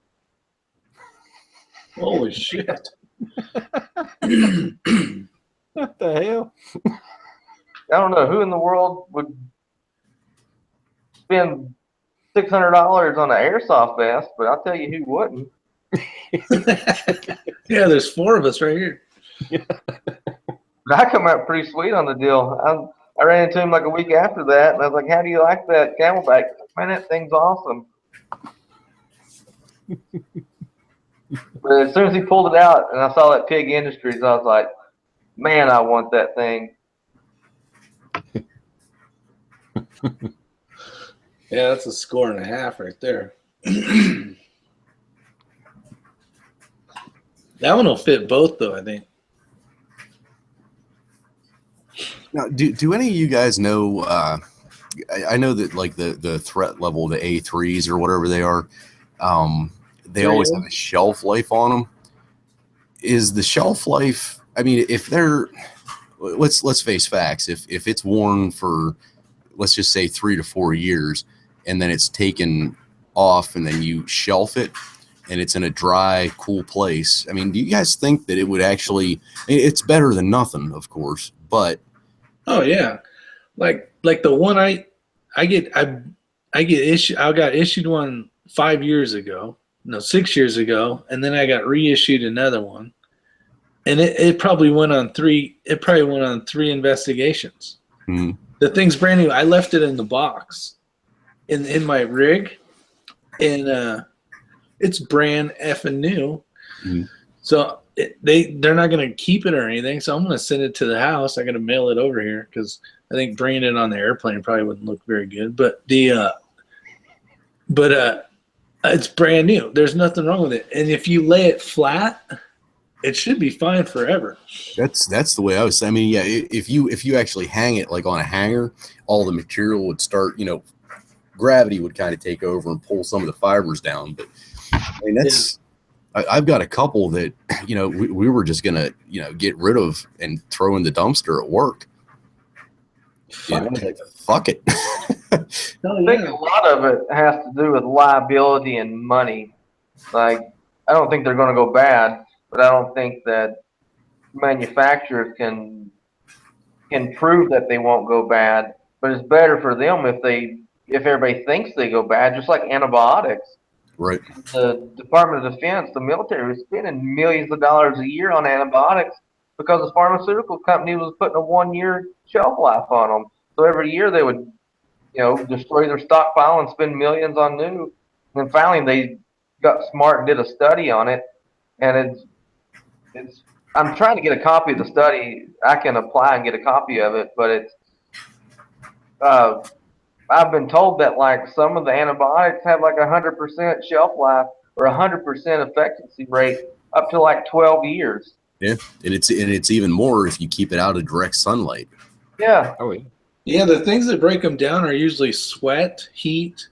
Holy shit. What the hell? I don't know who in the world would spend $600 on an airsoft vest, but I'll tell you who wouldn't. Yeah, there's 4 of us right here. But I come out pretty sweet on the deal. I ran into him like a week after that, and I was like, how do you like that Camelback? Man, that thing's awesome. But as soon as he pulled it out and I saw that Pig Industries, I was like, man, I want that thing. Yeah, that's a 1.5 right there. That one will fit both, though, I think. Now, do any of you guys know? I know that like the threat level, the A3s or whatever they are, they always have a shelf life on them. Is the shelf life? I mean, if they're let's face facts. If it's worn for, let's just say 3 to 4 years, and then it's taken off, and then you shelf it, and it's in a dry, cool place. I mean, do you guys think that it would actually? It's better than nothing, of course, but. Oh yeah, like the one I got issued one 5 years ago, no 6 years ago, and then I got reissued another one, and it probably went on 3. It probably went on 3 investigations. Mm-hmm. The thing's brand new. I left it in the box, in my rig, and it's brand effing new. Mm-hmm. So they're not going to keep it or anything. So I'm going to send it to the house. I got to mail it over here because I think bringing it on the airplane probably wouldn't look very good. But it's brand new. There's nothing wrong with it. And if you lay it flat, it should be fine forever. That's the way I was. I mean, yeah, if you actually hang it like on a hanger, all the material would start. Gravity would kind of take over and pull some of the fibers down. But I mean, that's. Yeah. I've got a couple that, we were just going to, get rid of and throw in the dumpster at work. Fuck it. I think a lot of it has to do with liability and money. Like, I don't think they're going to go bad, but I don't think that manufacturers can prove that they won't go bad. But it's better for them if everybody thinks they go bad, just like antibiotics. Right. The Department of Defense, the military was spending millions of dollars a year on antibiotics because the pharmaceutical company was putting a 1-year shelf life on them. So every year they would, destroy their stockpile and spend millions on new. And then finally they got smart and did a study on it. And it's. I'm trying to get a copy of the study. I can apply and get a copy of it, but it's. I've been told that like some of the antibiotics have like 100% shelf life or 100% effectiveness rate up to like 12 years. Yeah, and it's even more if you keep it out of direct sunlight. Yeah. Oh yeah. Yeah, the things that break them down are usually sweat, heat,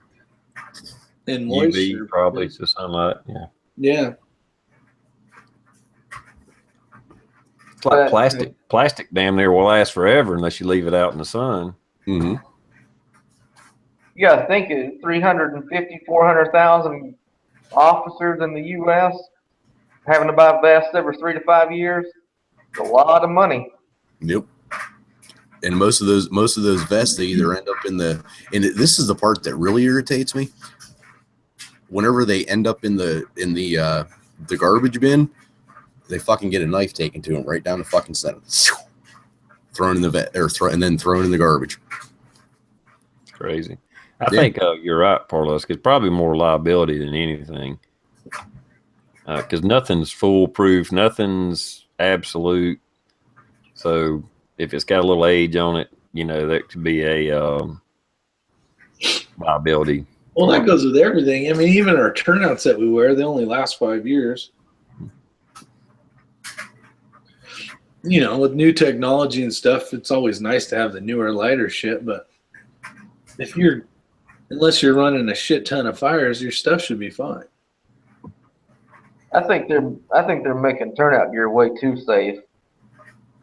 and moisture. UV probably to sunlight. Yeah. Yeah. It's like plastic. Plastic damn near will last forever unless you leave it out in the sun. Mm-hmm. You got to think 350, 400,000 officers in the U.S. having to buy vests every 3 to 5 years. It's a lot of money. Yep. And most of those vests, they either end up and this is the part that really irritates me. Whenever they end up in the garbage bin, they fucking get a knife taken to them right down the fucking center, thrown in the and then thrown in the garbage. It's crazy. I think you're right, Parlos. It's probably more liability than anything, because nothing's foolproof, nothing's absolute. So if it's got a little age on it, that could be a liability. Well, that goes with everything. I mean, even our turnouts that we wear, they only last 5 years. you know, with new technology and stuff, it's always nice to have the newer, lighter shit. But unless you're running a shit ton of fires, your stuff should be fine. I think they're making turnout gear way too safe.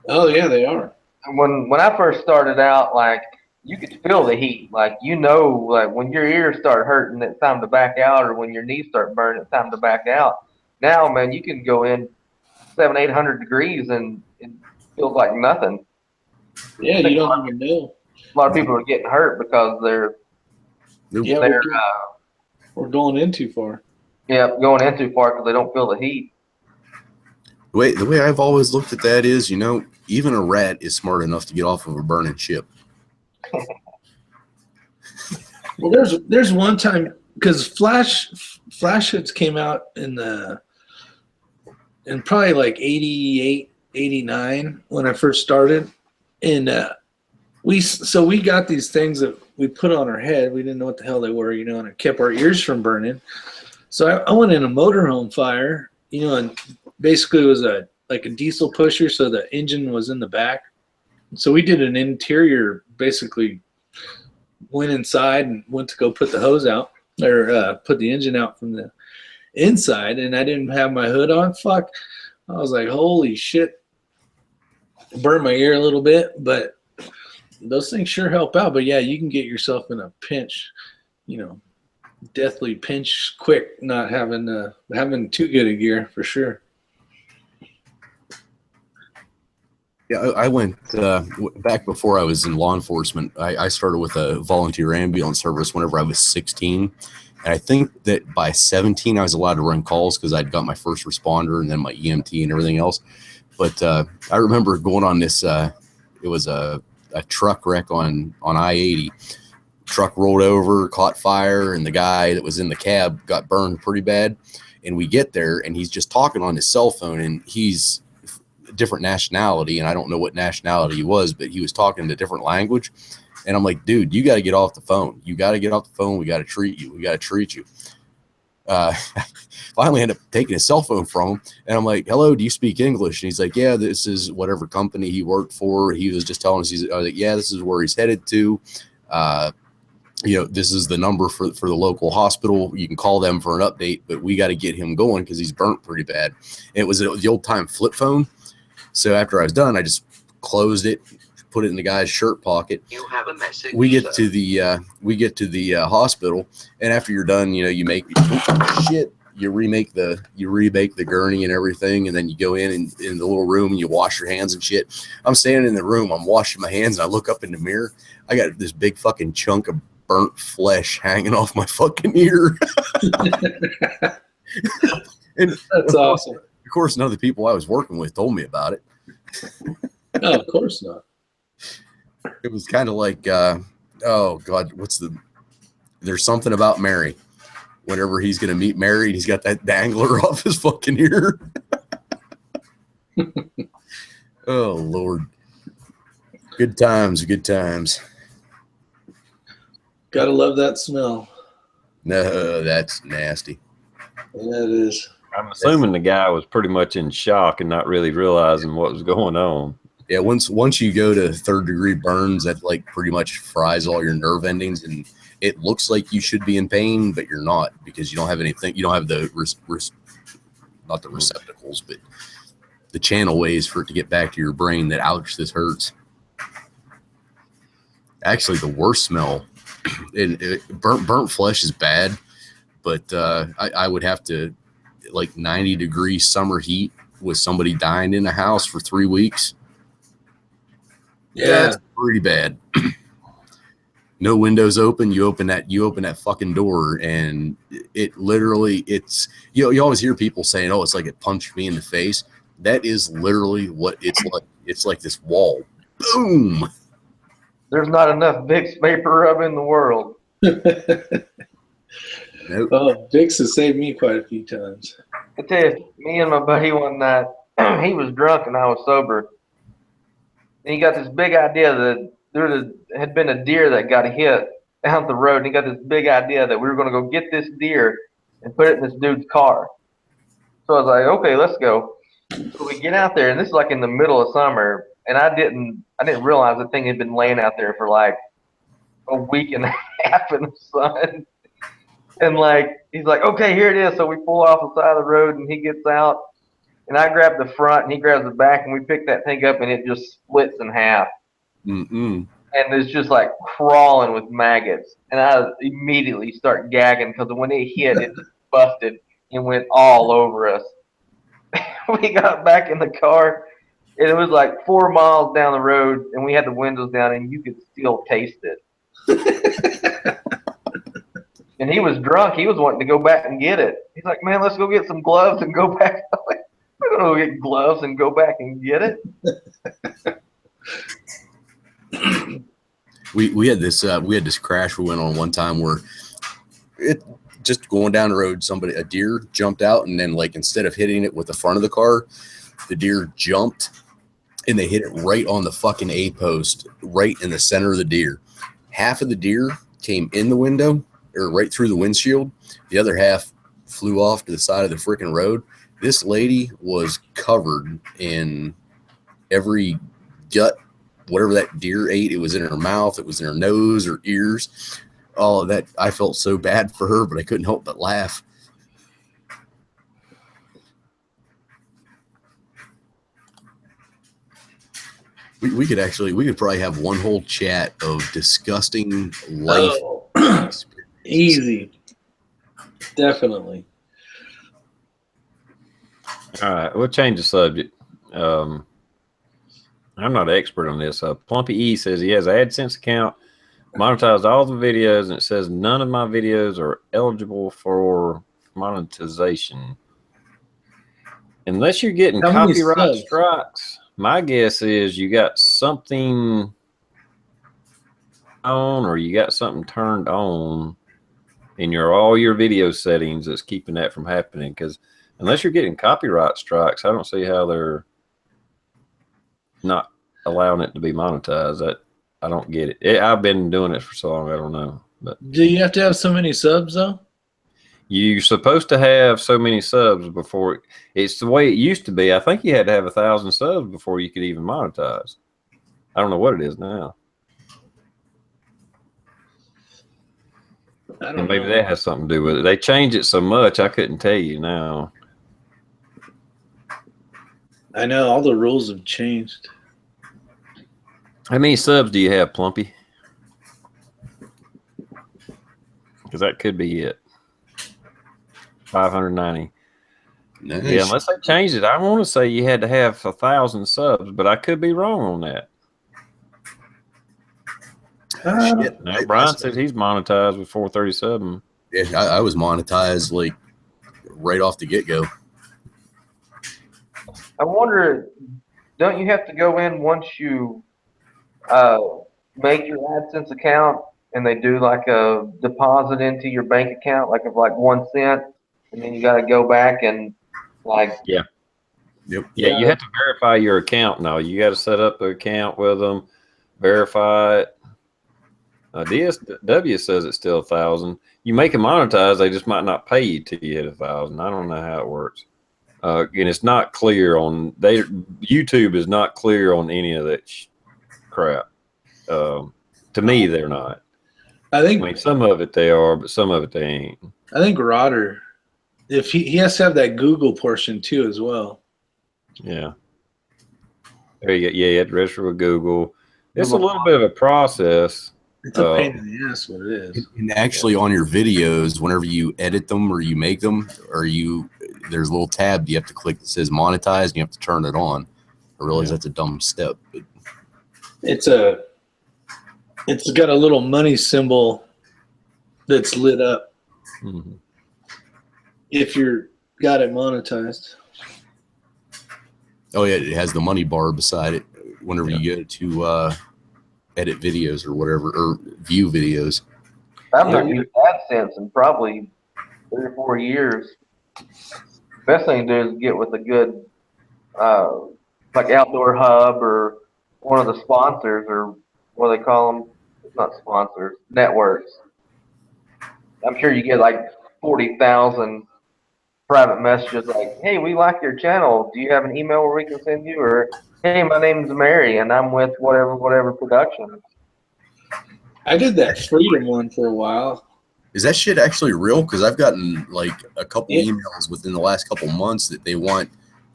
Oh yeah, they are. When I first started out, like you could feel the heat. Like like when your ears start hurting, it's time to back out, or when your knees start burning, it's time to back out. Now, man, you can go in 700-800 degrees and it feels like nothing. Yeah, I think you don't even know. a lot of people are getting hurt because Yeah, they're we're going in too far. going in too far because they don't feel the heat. The way I've always looked at that is, you know, even a rat is smart enough to get off of a burning ship. Well, there's one time because flash hits came out in probably like 88, 89 when I first started, and we got these things that we put on our head. We didn't know what the hell they were, you know, and it kept our ears from burning. So I went in a motorhome fire, you know, and basically it was like a diesel pusher, so the engine was in the back. So we did an interior, basically went inside and went to go put the hose out or put the engine out from the inside, and I didn't have my hood on. Fuck, I was like, holy shit, burned my ear a little bit, but those things sure help out. But yeah, you can get yourself in a pinch, you know, deathly pinch quick, not having too good a gear for sure. Yeah, I went back before I was in law enforcement. I started with a volunteer ambulance service whenever I was 16. And I think that by 17, I was allowed to run calls because I'd got my first responder and then my EMT and everything else. But I remember going on this, it was a truck wreck on I-80. Truck rolled over, caught fire, and the guy that was in the cab got burned pretty bad. And we get there, and he's just talking on his cell phone, and he's a different nationality, and I don't know what nationality he was, but he was talking a different language. And I'm like, dude, you got to get off the phone. You got to get off the phone. We got to treat you. We got to treat you. Finally ended up taking his cell phone from him, and I'm like, hello, do you speak English? And he's like, yeah, this is whatever company he worked for. He was just telling us, I was like, yeah, this is where he's headed to. You know, this is the number for the local hospital. You can call them for an update, but we got to get him going because he's burnt pretty bad. And it was the old time flip phone. So after I was done, I just closed it, put it in the guy's shirt pocket. You have a message. We get to the hospital, and after you're done, you know, you remake the gurney and everything, and then you go in the little room and you wash your hands and shit. I'm standing in the room, I'm washing my hands, and I look up in the mirror. I got this big fucking chunk of burnt flesh hanging off my fucking ear. And that's awesome. Of course, none of the people I was working with told me about it. No, of course not. It was kind of like, oh God, there's something about Mary. Whenever he's going to meet Mary, he's got that dangler off his fucking ear. Oh, Lord. Good times, good times. Gotta love that smell. No, that's nasty. Yeah, it is. I'm assuming the guy was pretty much in shock and not really realizing what was going on. Yeah, once you go to third degree burns, that like pretty much fries all your nerve endings, and it looks like you should be in pain, but you're not because you don't have anything. You don't have the not the receptacles, but the channel ways for it to get back to your brain that, ouch, this hurts. Actually, the worst smell, and burnt flesh is bad, but I would have to, like 90-degree summer heat with somebody dying in a house for 3 weeks. Yeah, that's pretty bad. No windows open. You open that fucking door, and it literally, it's, you always hear people saying, oh, it's like it punched me in the face. That is literally what it's like. It's like this wall. Boom. There's not enough Vicks vapor rub in the world. Nope. Oh, Vicks has saved me quite a few times. I tell you, me and my buddy one night, he was drunk and I was sober. And he got this big idea that there had been a deer that got hit down the road. And he got this big idea that we were going to go get this deer and put it in this dude's car. So I was like, okay, let's go. So we get out there, and this is like in the middle of summer, and I didn't realize the thing had been laying out there for like a week and a half in the sun. And like he's like, okay, here it is. So we pull off the side of the road, and he gets out, and I grab the front, and he grabs the back, and we pick that thing up, and it just splits in half. Mm-mm. And it's just like crawling with maggots. And I immediately start gagging because when it hit, it just busted and went all over us. We got back in the car, and it was like 4 miles down the road, and we had the windows down, and you could still taste it. And he was drunk. He was wanting to go back and get it. He's like, man, let's go get some gloves and go back. I'm like, we're going to go get gloves and go back and get it. We had this crash we went on one time where it just going down the road, a deer jumped out, and then like instead of hitting it with the front of the car, the deer jumped and they hit it right on the fucking A post, right in the center of the deer. Half of the deer came in the window or right through the windshield. The other half flew off to the side of the freaking road. This lady was covered in every gut, whatever that deer ate. It was in her mouth, it was in her nose, her ears, all of that. I felt so bad for her, but I couldn't help but laugh. We could probably have one whole chat of disgusting life. Oh, easy. Definitely. All right, we'll change the subject. I'm not an expert on this. Plumpy E says he has an AdSense account, monetized all the videos, and it says none of my videos are eligible for monetization. Unless you're getting copyright strikes, my guess is you got something on or you got something turned on in all your video settings that's keeping that from happening. Because unless you're getting copyright strikes, I don't see how they're not allowing it to be monetized. I don't get it. I've been doing it for so long, I don't know. But do you have to have so many subs though? You're supposed to have so many subs before. It's the way it used to be. I think you had to have 1,000 subs before you could even monetize. I don't know what it is now. I don't and maybe know. that has something to do with it. They changed it so much, I couldn't tell you now. I know all the rules have changed. How many subs do you have, Plumpy? Because that could be it. 590. Nice. Yeah, unless they changed it. I want to say you had to have 1,000 subs, but I could be wrong on that. Shit. Now, Brian says he's monetized with 437. Yeah, I was monetized like right off the get-go. I wonder, don't you have to go in once you make your AdSense account and they do like a deposit into your bank account, like of like 1 cent, and then you got to go back and like Yep. Yeah. You have to verify your account now. You got to set up an account with them, verify it. DSW says it's still 1,000. You make it monetize, they just might not pay you till you hit 1,000. I don't know how it works. And it's not clear on YouTube is not clear on any of that crap. To me, they're not. I mean, some of it they are, but some of it they ain't. I think Rodder, if he has to have that Google portion too as well. Yeah. There you go. Yeah, you have to register with Google. It's a little bit of a process. It's a pain in the ass what it is. And actually on your videos, whenever you edit them or you make them, there's a little tab you have to click that says monetize and you have to turn it on. I realize that's a dumb step, but it's got a little money symbol that's lit up. Mm-hmm. If you're got it monetized. oh yeah, it has the money bar beside it whenever you go to edit videos or whatever, or view videos. I've not used AdSense in probably 3 or 4 years. Best thing to do is get with a good like Outdoor Hub or one of the sponsors, or what do they call them? It's not sponsors, networks. I'm sure you get like 40,000 private messages like, "Hey, we like your channel. Do you have an email where we can send you?" Or, "Hey, my name's Mary and I'm with whatever production." I did that Freedom one for a while. Is that shit actually real? Because I've gotten like a couple Yeah. emails within the last couple months that they want,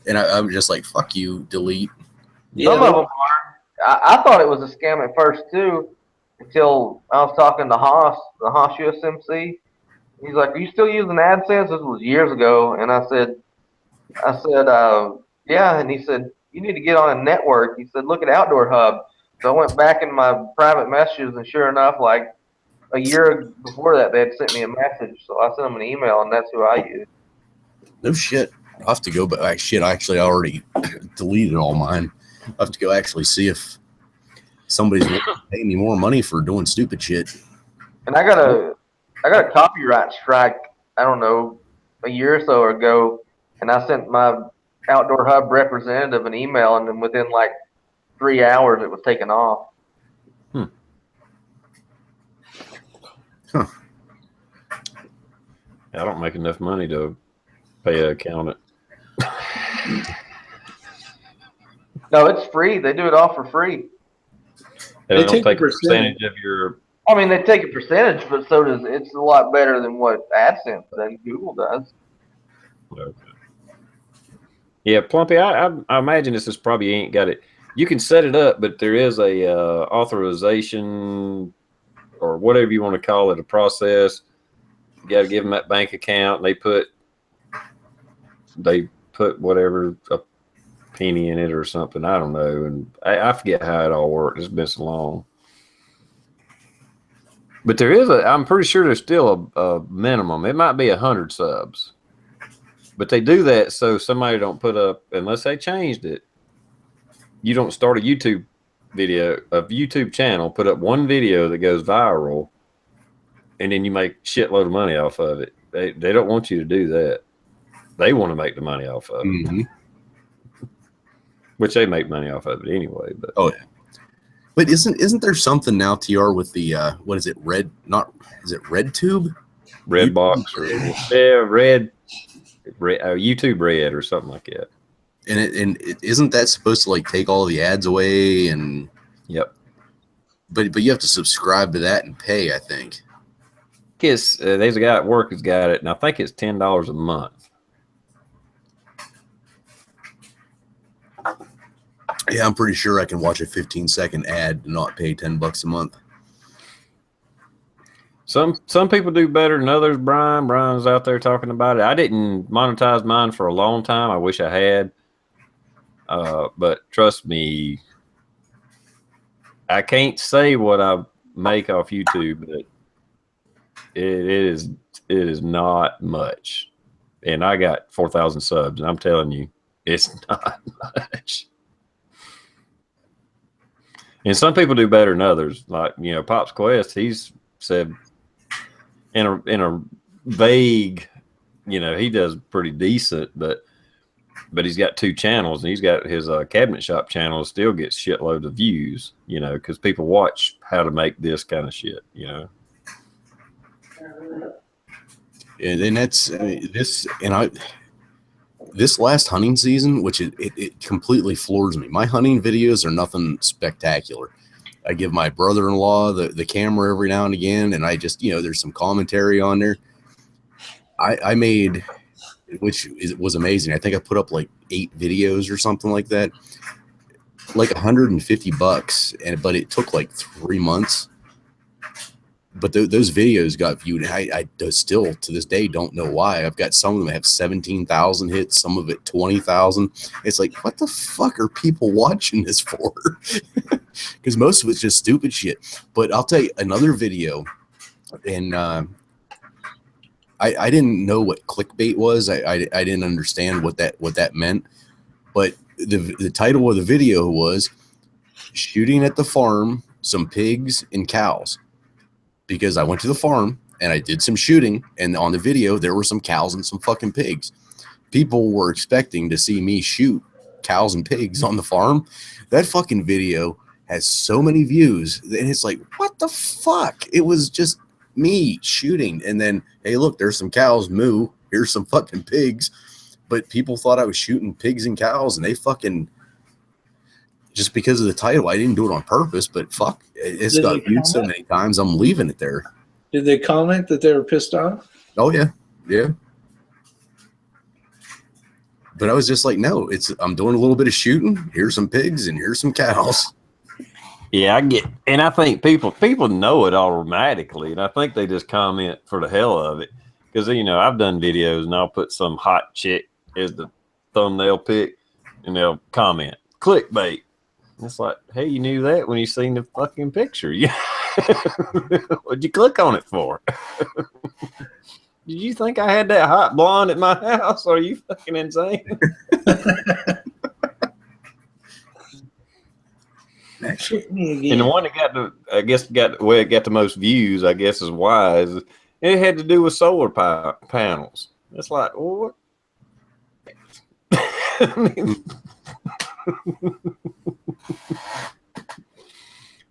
and I'm just like, fuck you, delete. Yeah, Some of them are. I thought it was a scam at first too, until I was talking to Haas, the Haas USMC. He's like, "Are you still using AdSense?" This was years ago, and I said, "Yeah." And he said, "You need to get on a network." He said, "Look at Outdoor Hub." So I went back in my private messages, and sure enough, like a year before that, they had sent me a message. So I sent them an email, and that's who I used. No shit. I'll have to go back. Shit, I already deleted all mine. I'll have to go actually see if somebody's willing to pay me more money for doing stupid shit. And I got a copyright strike. I don't know, a year or so ago, and I sent my Outdoor Hub representative an email, and then within like 3 hours, it was taken off. I don't make enough money to pay an accountant. No, it's free. They do it all for free. They They don't take take a a percentage of your. I mean, they take a percentage, but so does it's a lot better than what AdSense and Google does. Okay. Yeah, Plumpy. I imagine this is probably ain't got it. You can set it up, but there is a authorization or whatever you want to call it, a process. You got to give them that bank account. They put whatever, a penny in it or something. I don't know, and I forget how it all works. It's been so long. But there is I'm pretty sure there's still a minimum. It might be 100 subs, but they do that so somebody don't put up, unless they changed it. You don't start a YouTube channel, put up one video that goes viral, and then you make shitload of money off of it. They don't want you to do that. They want to make the money off of it, Mm-hmm. which they make money off of it anyway. But oh yeah, but isn't there something now, TR, with the what is it? Is it RedTube? Redbox or Red YouTube Red or something like that. And isn't that supposed to like take all the ads away and? Yep. But you have to subscribe to that and pay, I think. There's a guy at work who's got it, and I think it's $10 a month. Yeah, I'm pretty sure I can watch a 15-second ad and not pay $10 a month. Some people do better than others. Brian's out there talking about it. I didn't monetize mine for a long time. I wish I had. But trust me, I can't say what I make off YouTube, but it is not much. And I got 4,000 subs, and I'm telling you, it's not much. And some people do better than others. Like, Pop's Quest, he's said in a vague, he does pretty decent, but he's got 2 channels, and he's got his cabinet shop channel still gets shitloads of views, because people watch how to make this kind of shit, And that's this last hunting season, which it completely floors me. My hunting videos are nothing spectacular. I give my brother-in-law the camera every now and again, and I just, there's some commentary on there. I made, which was amazing. I think I put up like 8 videos or something like that, like $150, but it took like 3 months. But those videos got viewed. I still to this day don't know why. I've got some of them have 17,000 hits, some of it 20,000. It's like, what the fuck are people watching this for? Because most of it's just stupid shit. But I'll tell you another video, and I didn't know what clickbait was. I didn't understand what that meant. But the title of the video was "Shooting at the Farm, Some Pigs and Cows." Because I went to the farm and I did some shooting, and on the video there were some cows and some fucking pigs. People were expecting to see me shoot cows and pigs on the farm. That fucking video has so many views, and it's like, what the fuck? It was just me shooting, and then, hey, look, there's some cows moo, here's some fucking pigs. But people thought I was shooting pigs and cows, and they fucking, just because of the title, I didn't do it on purpose, but fuck, it's Did got they viewed so comment? many times, I'm leaving it there. Did they comment that they were pissed off? Oh yeah, yeah. But I was just like, no, I'm doing a little bit of shooting. Here's some pigs and here's some cows. Yeah, I get, and I think people know it automatically, and I think they just comment for the hell of it, because I've done videos and I'll put some hot chick as the thumbnail pic, and they'll comment clickbait. And it's like, hey, you knew that when you seen the fucking picture. Yeah, what'd you click on it for? Did you think I had that hot blonde at my house? Are you fucking insane? And the one that got the most views, I guess, is Wise. It had to do with solar panels. It's like, what? I mean,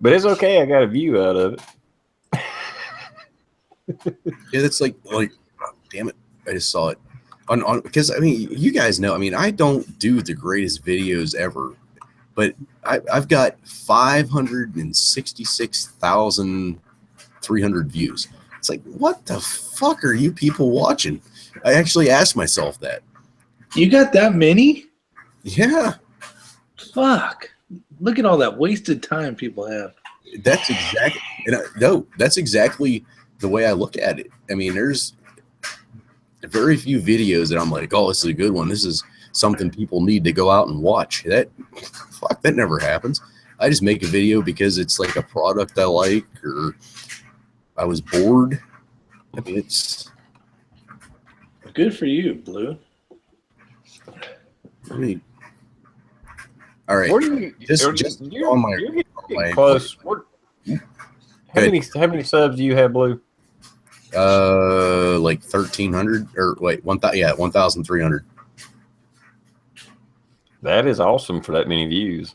but it's okay. I got a view out of it. Yeah, that's like, oh, damn it! I just saw it on because I mean, you guys know. I mean, I don't do the greatest videos ever, but I've got 566,300 views. It's like, what the fuck are you people watching? I actually asked myself that. You got that many? Yeah. Fuck. Look at all that wasted time people have. That's exactly, no, that's exactly the way I look at it. I mean, there's very few videos that I'm like, oh, this is a good one. This is something people need to go out and watch. That never happens. I just make a video because it's like a product I like, or I was bored. I mean, it's good for you, Blue. I mean, all right. Where do you, just you're, on my, you're getting on my close. How many subs do you have, Blue? Like 1,300 or wait, 1,000. Yeah, 1,300. That is awesome for that many views.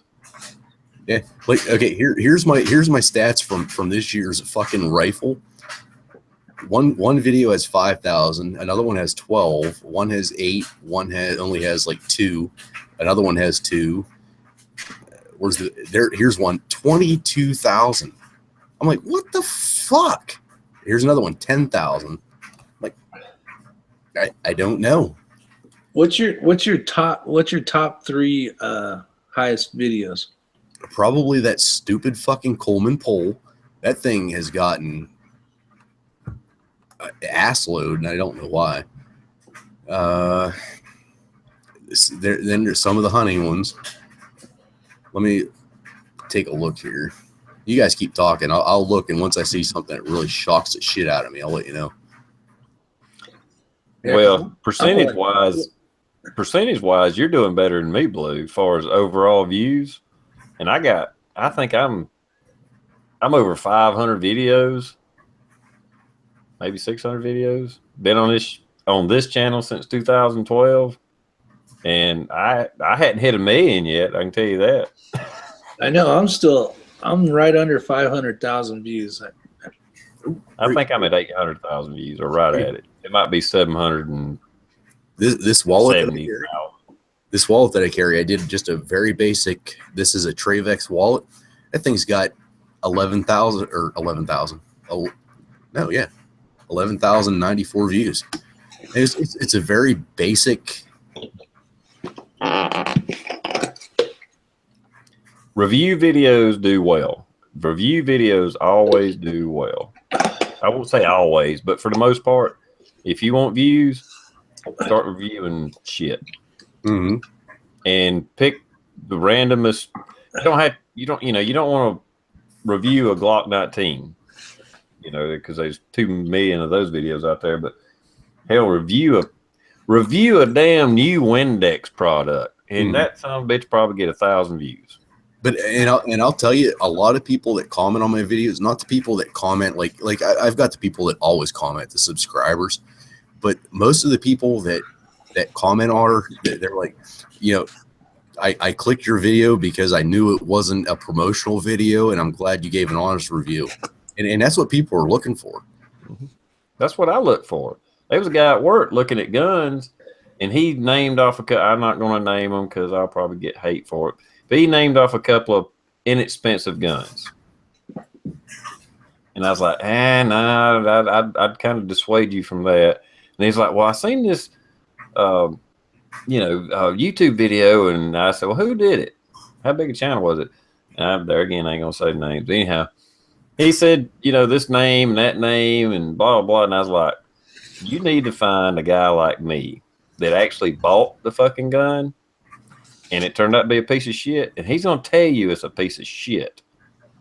Yeah, like okay, here's my stats from this year's fucking rifle. One video has 5,000, another one has 12, one has 8, one only has like 2, another one has 2. Where's here's one, 22,000. I'm like, what the fuck? Here's another one, 10,000. Like, I don't know. What's your top 3 highest videos? Probably that stupid fucking Coleman pole. That thing has gotten ass load, and I don't know why. Then there's some of the hunting ones. Let me take a look here. You guys keep talking. I'll look, and once I see something that really shocks the shit out of me, I'll let you know. Well, percentage wise, you're doing better than me, Blue, as far as overall views. And I think I'm over 500 videos, maybe 600 videos. Been on this channel since 2012, and I hadn't hit 1 million yet. I can tell you that. I know. I'm right under 500,000 views. I think I'm at 800,000 views, or right at it. It might be 700 and this wallet that I carry, I did just a very basic. This is a Travex wallet. That thing's got 11,000 or 11,000. Oh no, yeah, 11,094 views. It's a very basic. Review videos do well. Review videos always do well. I won't say always, but for the most part, if you want views, start reviewing shit. Mm-hmm. And pick the randomest. You don't want to review a Glock 19, because there's 2 million of those videos out there. But hell, review a damn new Windex product, and that son of a bitch probably get 1,000 views. But I'll tell you, a lot of people that comment on my videos, not the people that comment like I've got the people that always comment, the subscribers, but most of the people that comment they're like, I clicked your video because I knew it wasn't a promotional video, and I'm glad you gave an honest review, and that's what people are looking for. That's what I look for. There was a guy at work looking at guns, and he named off I'm not going to name them because I'll probably get hate for it. But he named off a couple of inexpensive guns. And I was like, no, I'd kind of dissuade you from that. And he's like, well, I seen this, YouTube video. And I said, well, who did it? How big a channel was it? And there again, I ain't going to say the names. Anyhow, he said, this name and that name and blah, blah, blah. And I was like, you need to find a guy like me that actually bought the fucking gun and it turned out to be a piece of shit. And he's going to tell you it's a piece of shit.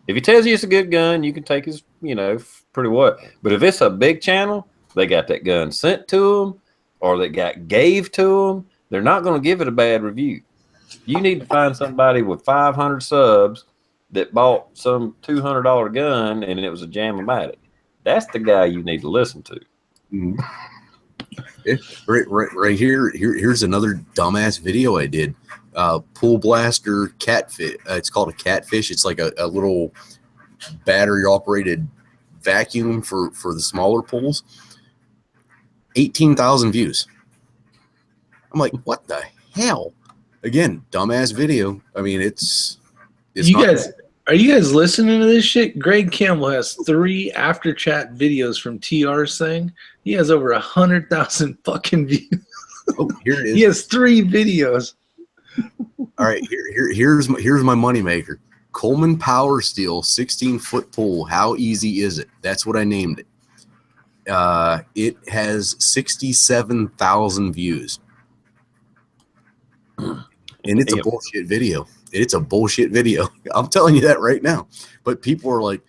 If he tells you it's a good gun, you can take his, pretty well. But if it's a big channel, they got that gun sent to them or they gave to them, they're not going to give it a bad review. You need to find somebody with 500 subs that bought some $200 gun and it was a Jam-O-Matic. That's the guy you need to listen to. Mm-hmm. Right here. Here's another dumbass video I did. Pool blaster catfish. It's called a catfish. It's like a little battery operated vacuum for the smaller pools. 18,000 views. I'm like, what the hell? Again, dumbass video. I mean, it's are you guys listening to this shit? Greg Campbell has 3 after chat videos from TR's thing. He has over 100,000 fucking views. Oh, here it is. He has 3 videos. All right, here's my moneymaker. Coleman Power Steel 16-foot pool. How easy is it? That's what I named it. It has 67,000 views. And it's a bullshit video. It's a bullshit video. I'm telling you that right now. But people are like,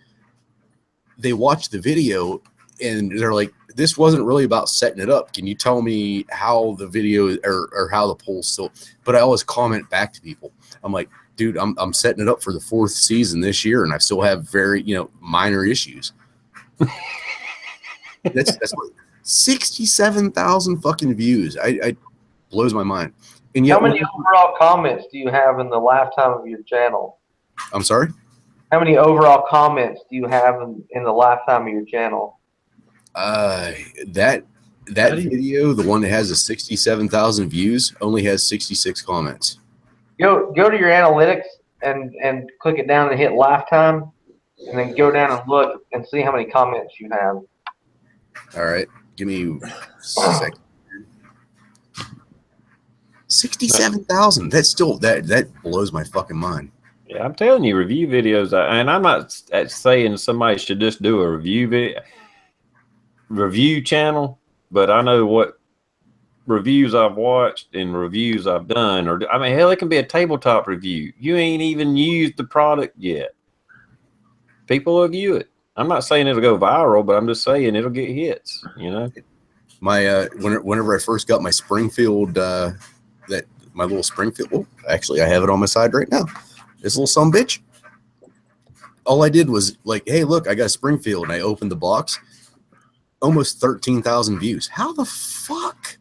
they watch the video and they're like, this wasn't really about setting it up. Can you tell me how the video or how the poll's still? But I always comment back to people. I'm like, dude, I'm setting it up for the 4th season this year, and I still have very minor issues. That's what 67,000 fucking views. I blows my mind. And yet, how many overall comments do you have in the lifetime of your channel? I'm sorry? How many overall comments do you have in the lifetime of your channel? That video, the one that has the 67,000 views, only has 66 comments. Go to your analytics and click it down and hit lifetime, and then go down and look and see how many comments you have. All right, give me a second. 67,000. That's still that blows my fucking mind. Yeah, I'm telling you, review videos, and I'm not saying somebody should just do a review channel, but I know what reviews I've watched and reviews I've done, or I mean, hell, it can be a tabletop review. You ain't even used the product yet. People will view it. I'm not saying it'll go viral, but I'm just saying it'll get hits. My whenever I first got my Springfield, my little Springfield. Oh, actually, I have it on my side right now. This little son of a bitch. All I did was like, hey, look, I got a Springfield, and I opened the box. Almost 13,000 views. How the fuck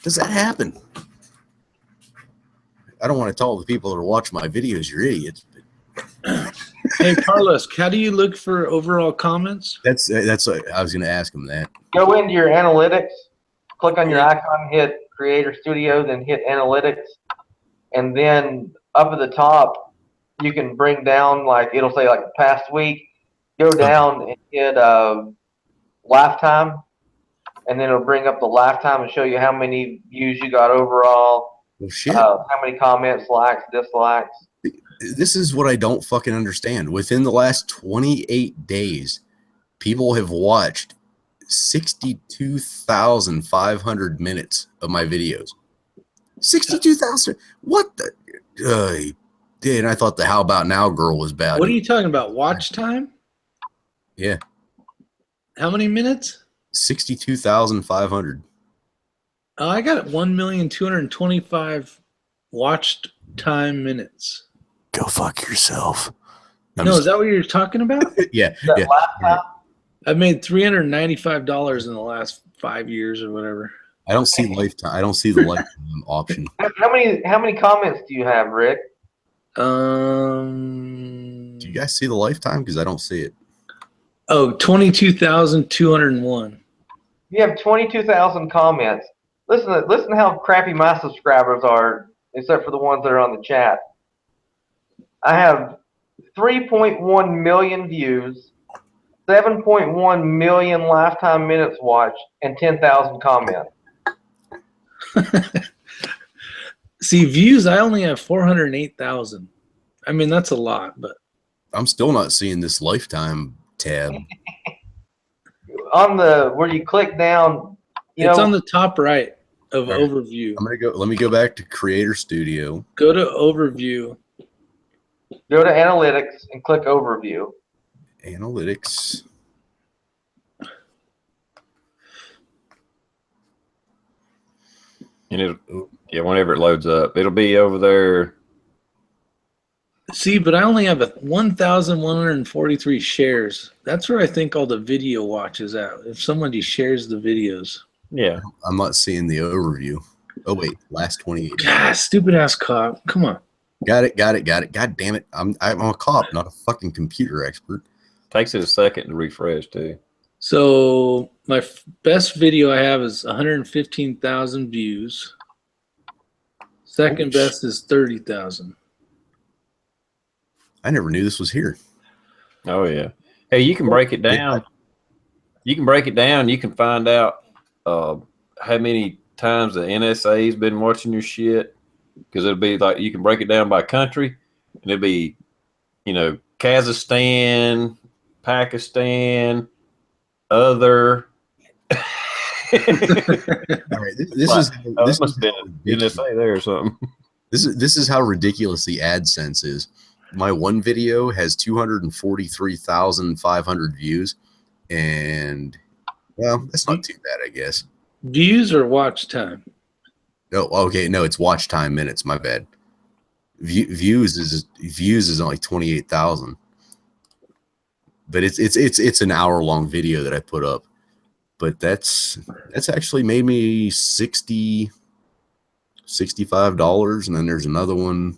does that happen? I don't want to tell the people that are watching my videos you're idiots. Hey, Carlos, how do you look for overall comments? That's I was going to ask him that. Go into your analytics, click on your icon, hit Creator Studio, then hit Analytics, and then up at the top, you can bring down, like, it'll say, like, past week. Go down and hit lifetime, and then it'll bring up the lifetime and show you how many views you got overall, Well, shit. How many comments, likes, dislikes. This is what I don't fucking understand. Within the last 28 days, people have watched 62,500 minutes of my videos. 62,000. What the? And I thought the How About Now girl was bad. What are you talking about? Watch time? Yeah. How many minutes? 62,500. Oh, I got 1,225,000 watched time minutes. Go fuck yourself. Is that what you're talking about? Yeah. Yeah. I've made $395 in the last 5 years or whatever. I don't see lifetime. I don't see the lifetime option. How many comments do you have, Rick? Do you guys see the lifetime? Because I don't see it. Oh, 22,201. You have 22,000 comments. Listen to how crappy my subscribers are, except for the ones that are on the chat. I have 3.1 million views, 7.1 million lifetime minutes watched, and 10,000 comments. See, views, I only have 408,000. I mean, that's a lot, but I'm still not seeing this lifetime tab. On where you click down, it's on the top right of overview. I'm gonna go. Let me go back to Creator Studio. Go to overview. Go to analytics and click overview. Analytics. And whenever it loads up, it'll be over there. See, but I only have 1,143 shares. That's where I think all the video watches at. If somebody shares the videos. Yeah. I'm not seeing the overview. Oh wait, last 28. God, stupid ass cop. Come on. Got it. God damn it. I'm a cop, not a fucking computer expert. Takes it a second to refresh too. So my best video I have is 115,000 views. Second best is 30,000. I never knew this was here. Oh yeah. Hey, you can break it down. You can break it down. You can find out how many times the NSA has been watching your shit. Because it'll be like, you can break it down by country, and it'll be, Kazakhstan, Pakistan, other. All right, this must have been NSA there or something. This is how ridiculous the AdSense is. My one video has 243,500 views, and well, that's not too bad, I guess. Views or watch time? Oh, okay, no, it's watch time minutes. My bad. Views is only 28,000, but it's an hour-long video that I put up. But that's actually made me $65, and then there's another one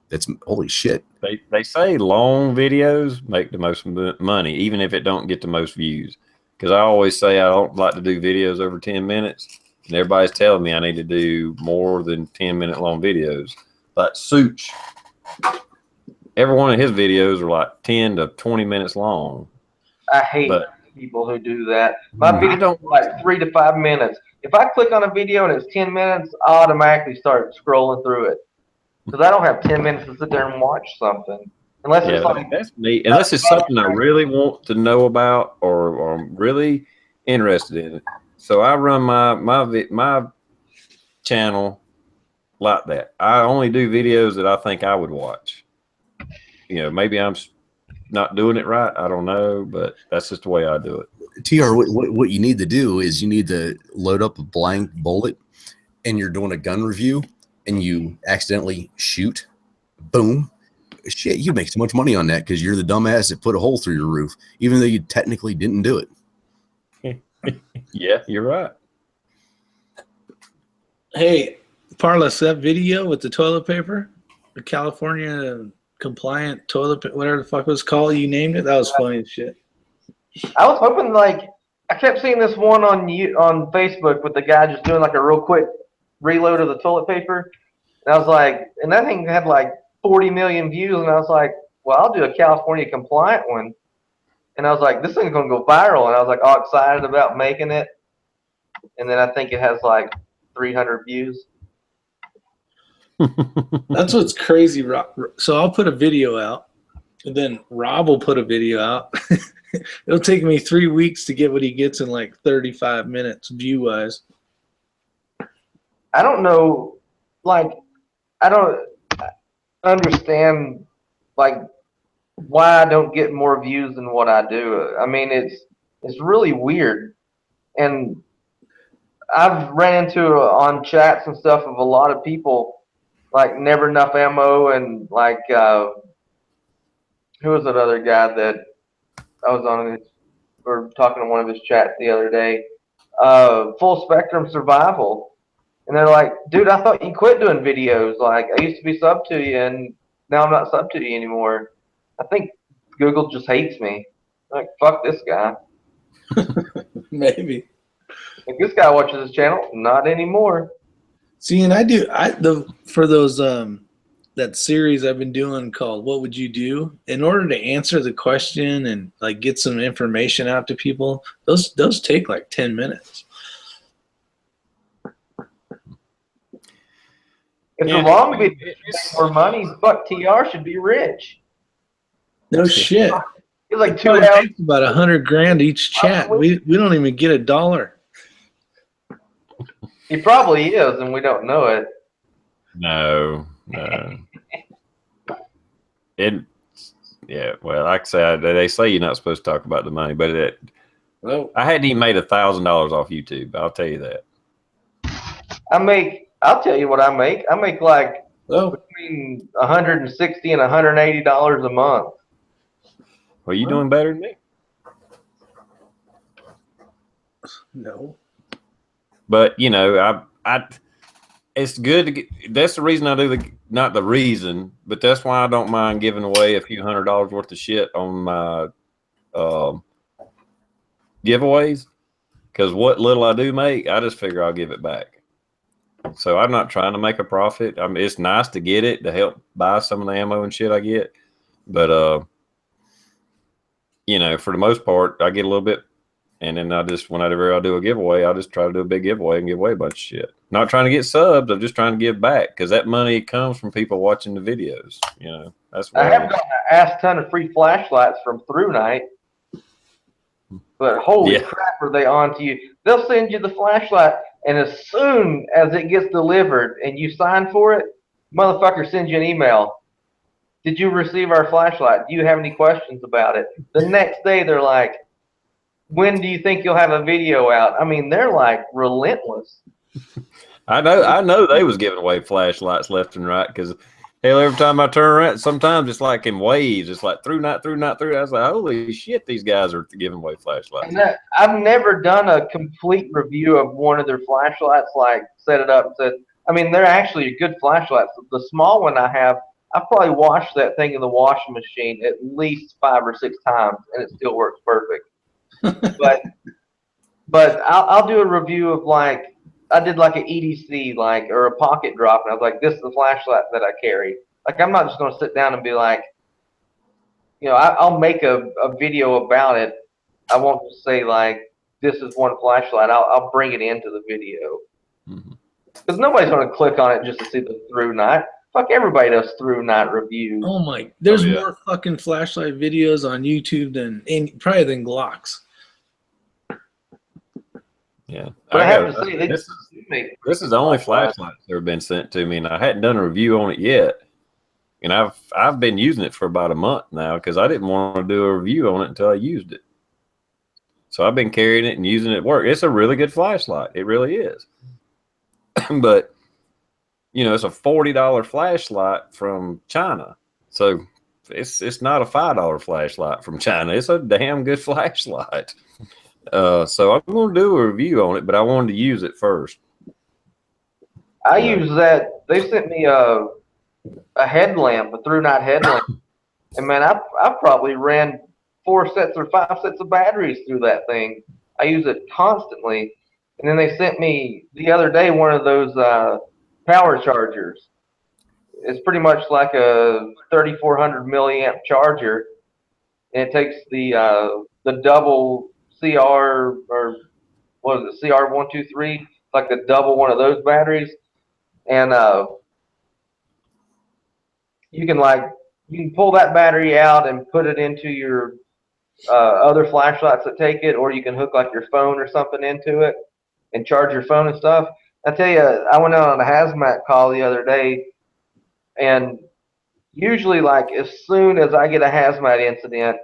that's holy shit. They say long videos make the most money, even if it don't get the most views. Because I always say I don't like to do videos over 10 minutes. And everybody's telling me I need to do more than 10-minute long videos. Like Such, every one of his videos are like 10 to 20 minutes long. I hate people who do that. My videos are like 3 to 5 minutes. If I click on a video and it's 10 minutes, I automatically start scrolling through it. Because I don't have 10 minutes to sit there and watch something. Unless it's like, that's neat. Unless it's something I really want to know about or I'm really interested in it. So I run my channel like that. I only do videos that I think I would watch. Maybe I'm not doing it right. I don't know, but that's just the way I do it. TR, what you need to do is you need to load up a blank bullet, and you're doing a gun review, and you accidentally shoot. Boom. Shit, you make so much money on that because you're the dumbass that put a hole through your roof, even though you technically didn't do it. Yeah, you're right. Hey, Parlas, that video with the toilet paper, the California compliant toilet paper, whatever the fuck it was called, you named it. That was funny as shit. I was hoping I kept seeing this one on Facebook with the guy just doing like a real quick reload of the toilet paper, and I was like, and that thing had like 40 million views, and I was like, well, I'll do a California compliant one. And I was like, this thing's going to go viral. And I was like all excited about making it. And then I think it has like 300 views. That's what's crazy. So I'll put a video out, and then Rob will put a video out. It'll take me 3 weeks to get what he gets in like 35 minutes view-wise. I don't know. I don't understand why I don't get more views than what I do. I mean, it's really weird. And I've ran into on chats and stuff of a lot of people like Never Enough Ammo and who was that other guy that I was on or talking to one of his chats the other day? Full Spectrum Survival. And they're like, dude, I thought you quit doing videos. Like, I used to be sub to you, and now I'm not sub to you anymore. I think Google just hates me. Like, fuck this guy. Maybe. Like, this guy watches this channel. Not anymore. See, and for those that series I've been doing called "What Would You Do?" In order to answer the question and like get some information out to people, those take like 10 minutes. If the long video makes more money, fuck TR should be rich. No shit. It's like It 2 probably hours. takes about $100,000 each chat. We don't even get $1. He probably is, and we don't know it. No. Yeah, well, like I said, they say you're not supposed to talk about the money, but I hadn't even made $1,000 off YouTube. I'll tell you that. I'll tell you what I make. I make like between $160 and $180 a month. Well, you doing better than me? No. But you know, I it's good to get. That's the reason I do not the reason, but that's why I don't mind giving away a few $100 worth of shit on my giveaways. Because what little I do make, I just figure I'll give it back. So I'm not trying to make a profit. I mean, it's nice to get it to help buy some of the ammo and shit I get, but you know, for the most part, I get a little bit. And then whenever I do a giveaway, I'll just try to do a big giveaway and give away a bunch of shit. Not trying to get subs. I'm just trying to give back because that money comes from people watching the videos. You know, that's what I have gotten an ass ton of free flashlights from Through Night. But holy crap, are they on to you? They'll send you the flashlight, and as soon as it gets delivered and you sign for it, motherfucker sends you an email. Did you receive our flashlight? Do you have any questions about it? The next day, they're like, when do you think you'll have a video out? I mean, they're like relentless. I know they was giving away flashlights left and right because hell, every time I turn around, sometimes it's like in waves. It's like through night. I was like, holy shit, these guys are giving away flashlights. And I've never done a complete review of one of their flashlights, like set it up and said, I mean, they're actually good flashlights. The small one I have, I probably washed that thing in the washing machine at least 5 or 6 times, and it still works perfect. but I'll do a review of like I did like an EDC or a pocket drop, and I was like, this is the flashlight that I carry. Like, I'm not just going to sit down and be like, you know, I'll make a video about it. I won't just say like, this is one flashlight. I'll bring it into the video because nobody's going to click on it just to see the Through Night. Fuck, everybody does Through Night reviews. Oh my! There's more fucking flashlight videos on YouTube than Glocks. Yeah, but I have to say this is the only flashlight that's ever been sent to me, and I hadn't done a review on it yet. And I've been using it for about a month now because I didn't want to do a review on it until I used it. So I've been carrying it and using it at work. It's a really good flashlight. It really is. But you know, it's a $40 flashlight from China, so it's not a $5 flashlight from China. It's a damn good flashlight. So I'm going to do a review on it, but I wanted to use it first. I use that. They sent me a headlamp, a Through Night headlamp, and man, I probably ran 4 sets or 5 sets of batteries through that thing. I use it constantly. And then they sent me the other day one of those power chargers. It's pretty much like a 3,400 milliamp charger, and it takes the double CR, or what is it, CR123, like the double one of those batteries, and you can pull that battery out and put it into your other flashlights that take it, or you can hook like your phone or something into it and charge your phone and stuff. I tell you, I went out on a hazmat call the other day, and usually like as soon as I get a hazmat incident,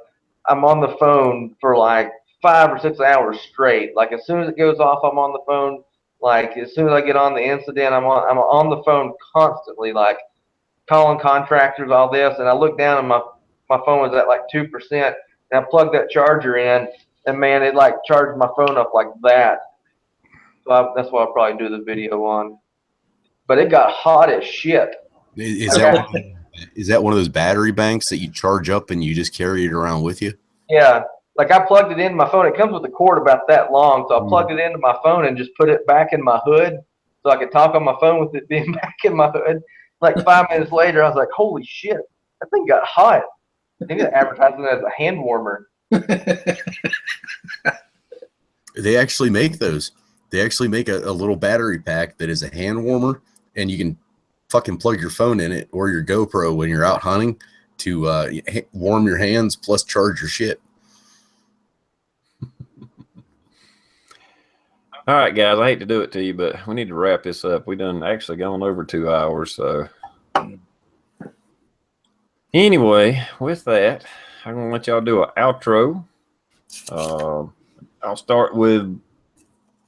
I'm on the phone for like 5 or 6 hours straight. Like as soon as it goes off, I'm on the phone. Like as soon as I get on the incident, I'm on the phone constantly, like calling contractors, all this. And I look down and my phone was at like 2%, and I plugged that charger in, and man, it like charged my phone up like that. So that's what I'll probably do the video on. But it got hot as shit. Is that one of those battery banks that you charge up and you just carry it around with you? Yeah. like I plugged it into my phone. It comes with a cord about that long, so I plugged it into my phone and just put it back in my hood so I could talk on my phone with it being back in my hood. Like 5 minutes later, I was like, "Holy shit, that thing got hot!" They got advertising it as a hand warmer. They actually make those. They actually make a little battery pack that is a hand warmer, and you can fucking plug your phone in it or your GoPro when you're out hunting to warm your hands plus charge your shit. All right, guys, I hate to do it to you, but we need to wrap this up. We done actually gone over 2 hours, so anyway, with that, I'm gonna let y'all do an outro. I'll start with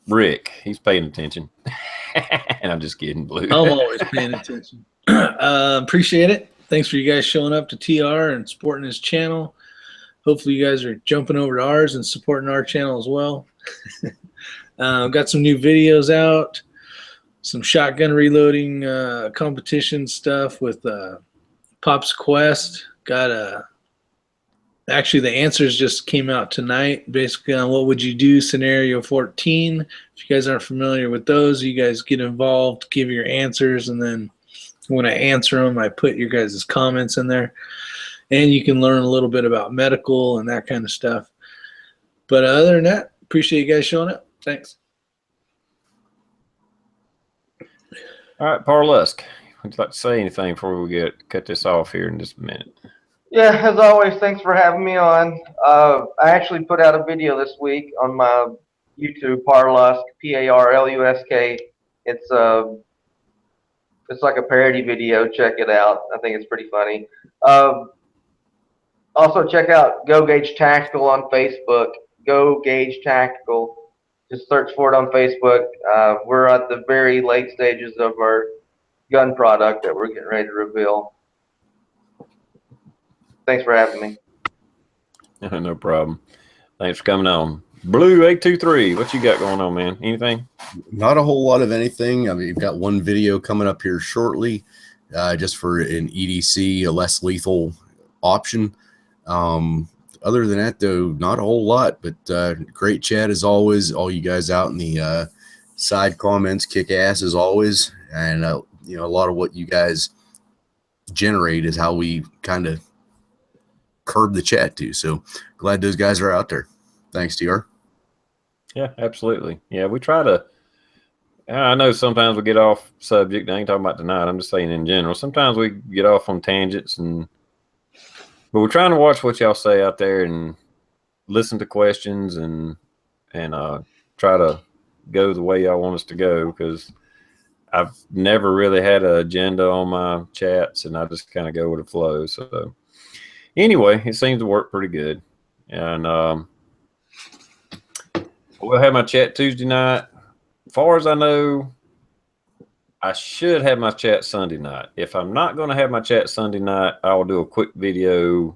Rick. He's paying attention. And I'm just kidding, Blue. I'm always paying attention. Appreciate it. Thanks for you guys showing up to TR and supporting his channel. Hopefully you guys are jumping over to ours and supporting our channel as well. Got some new videos out, some shotgun reloading competition stuff with Pop's Quest. Actually, the answers just came out tonight, basically on what would you do scenario 14. If you guys aren't familiar with those, you guys get involved, give your answers, and then when I answer them, I put your guys' comments in there. And you can learn a little bit about medical and that kind of stuff. But other than that, appreciate you guys showing up. Thanks. All right, Parlusk, would you like to say anything before we cut this off here in just a minute? Yeah, as always, thanks for having me on. I actually put out a video this week on my YouTube, Parlusk, P-A-R-L-U-S-K. It's like a parody video. Check it out. I think it's pretty funny. Also, check out Go Gauge Tactical on Facebook. Go Gauge Tactical. Just search for it on Facebook. We're at the very late stages of our gun product that we're getting ready to reveal. Thanks for having me. No problem. Thanks for coming on. Blue 823, what you got going on, man? Anything? Not a whole lot of anything. I mean, you've got one video coming up here shortly, just for an EDC, a less lethal option. Other than that, though, not a whole lot. But great chat as always. All you guys out in the side comments kick ass as always. And you know, a lot of what you guys generate is how we kind of curb the chat too. So glad those guys are out there. Thanks, TR. Yeah, absolutely. Yeah, we try to. I know sometimes we get off subject. I ain't talking about tonight. I'm just saying in general. Sometimes we get off on tangents, but we're trying to watch what y'all say out there and listen to questions and try to go the way y'all want us to go, because I've never really had an agenda on my chats, and I just kind of go with the flow. So anyway, it seems to work pretty good. And we'll have my chat Tuesday night. As far as I know, I should have my chat Sunday night. If I'm not going to have my chat Sunday night, I will do a quick video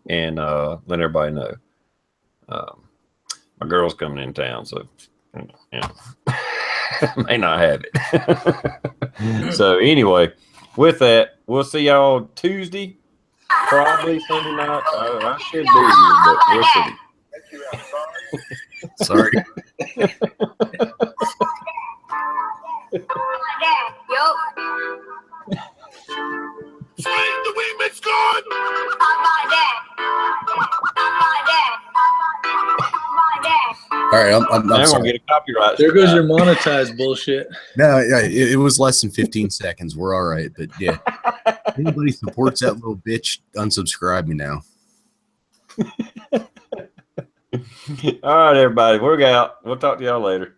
and let everybody know. My girl's coming in town, so yeah, may not have it. So anyway, with that, we'll see y'all Tuesday, probably Sunday night. I should be here, but we'll see. Sorry. The wingman's gone. All right, I'm I'm sorry. gonna get a copyright. There goes your monetized bullshit. No, yeah, it was less than 15 seconds. We're all right, but yeah, anybody supports that little bitch, unsubscribe me now. All right, everybody, we're out. We'll talk to y'all later.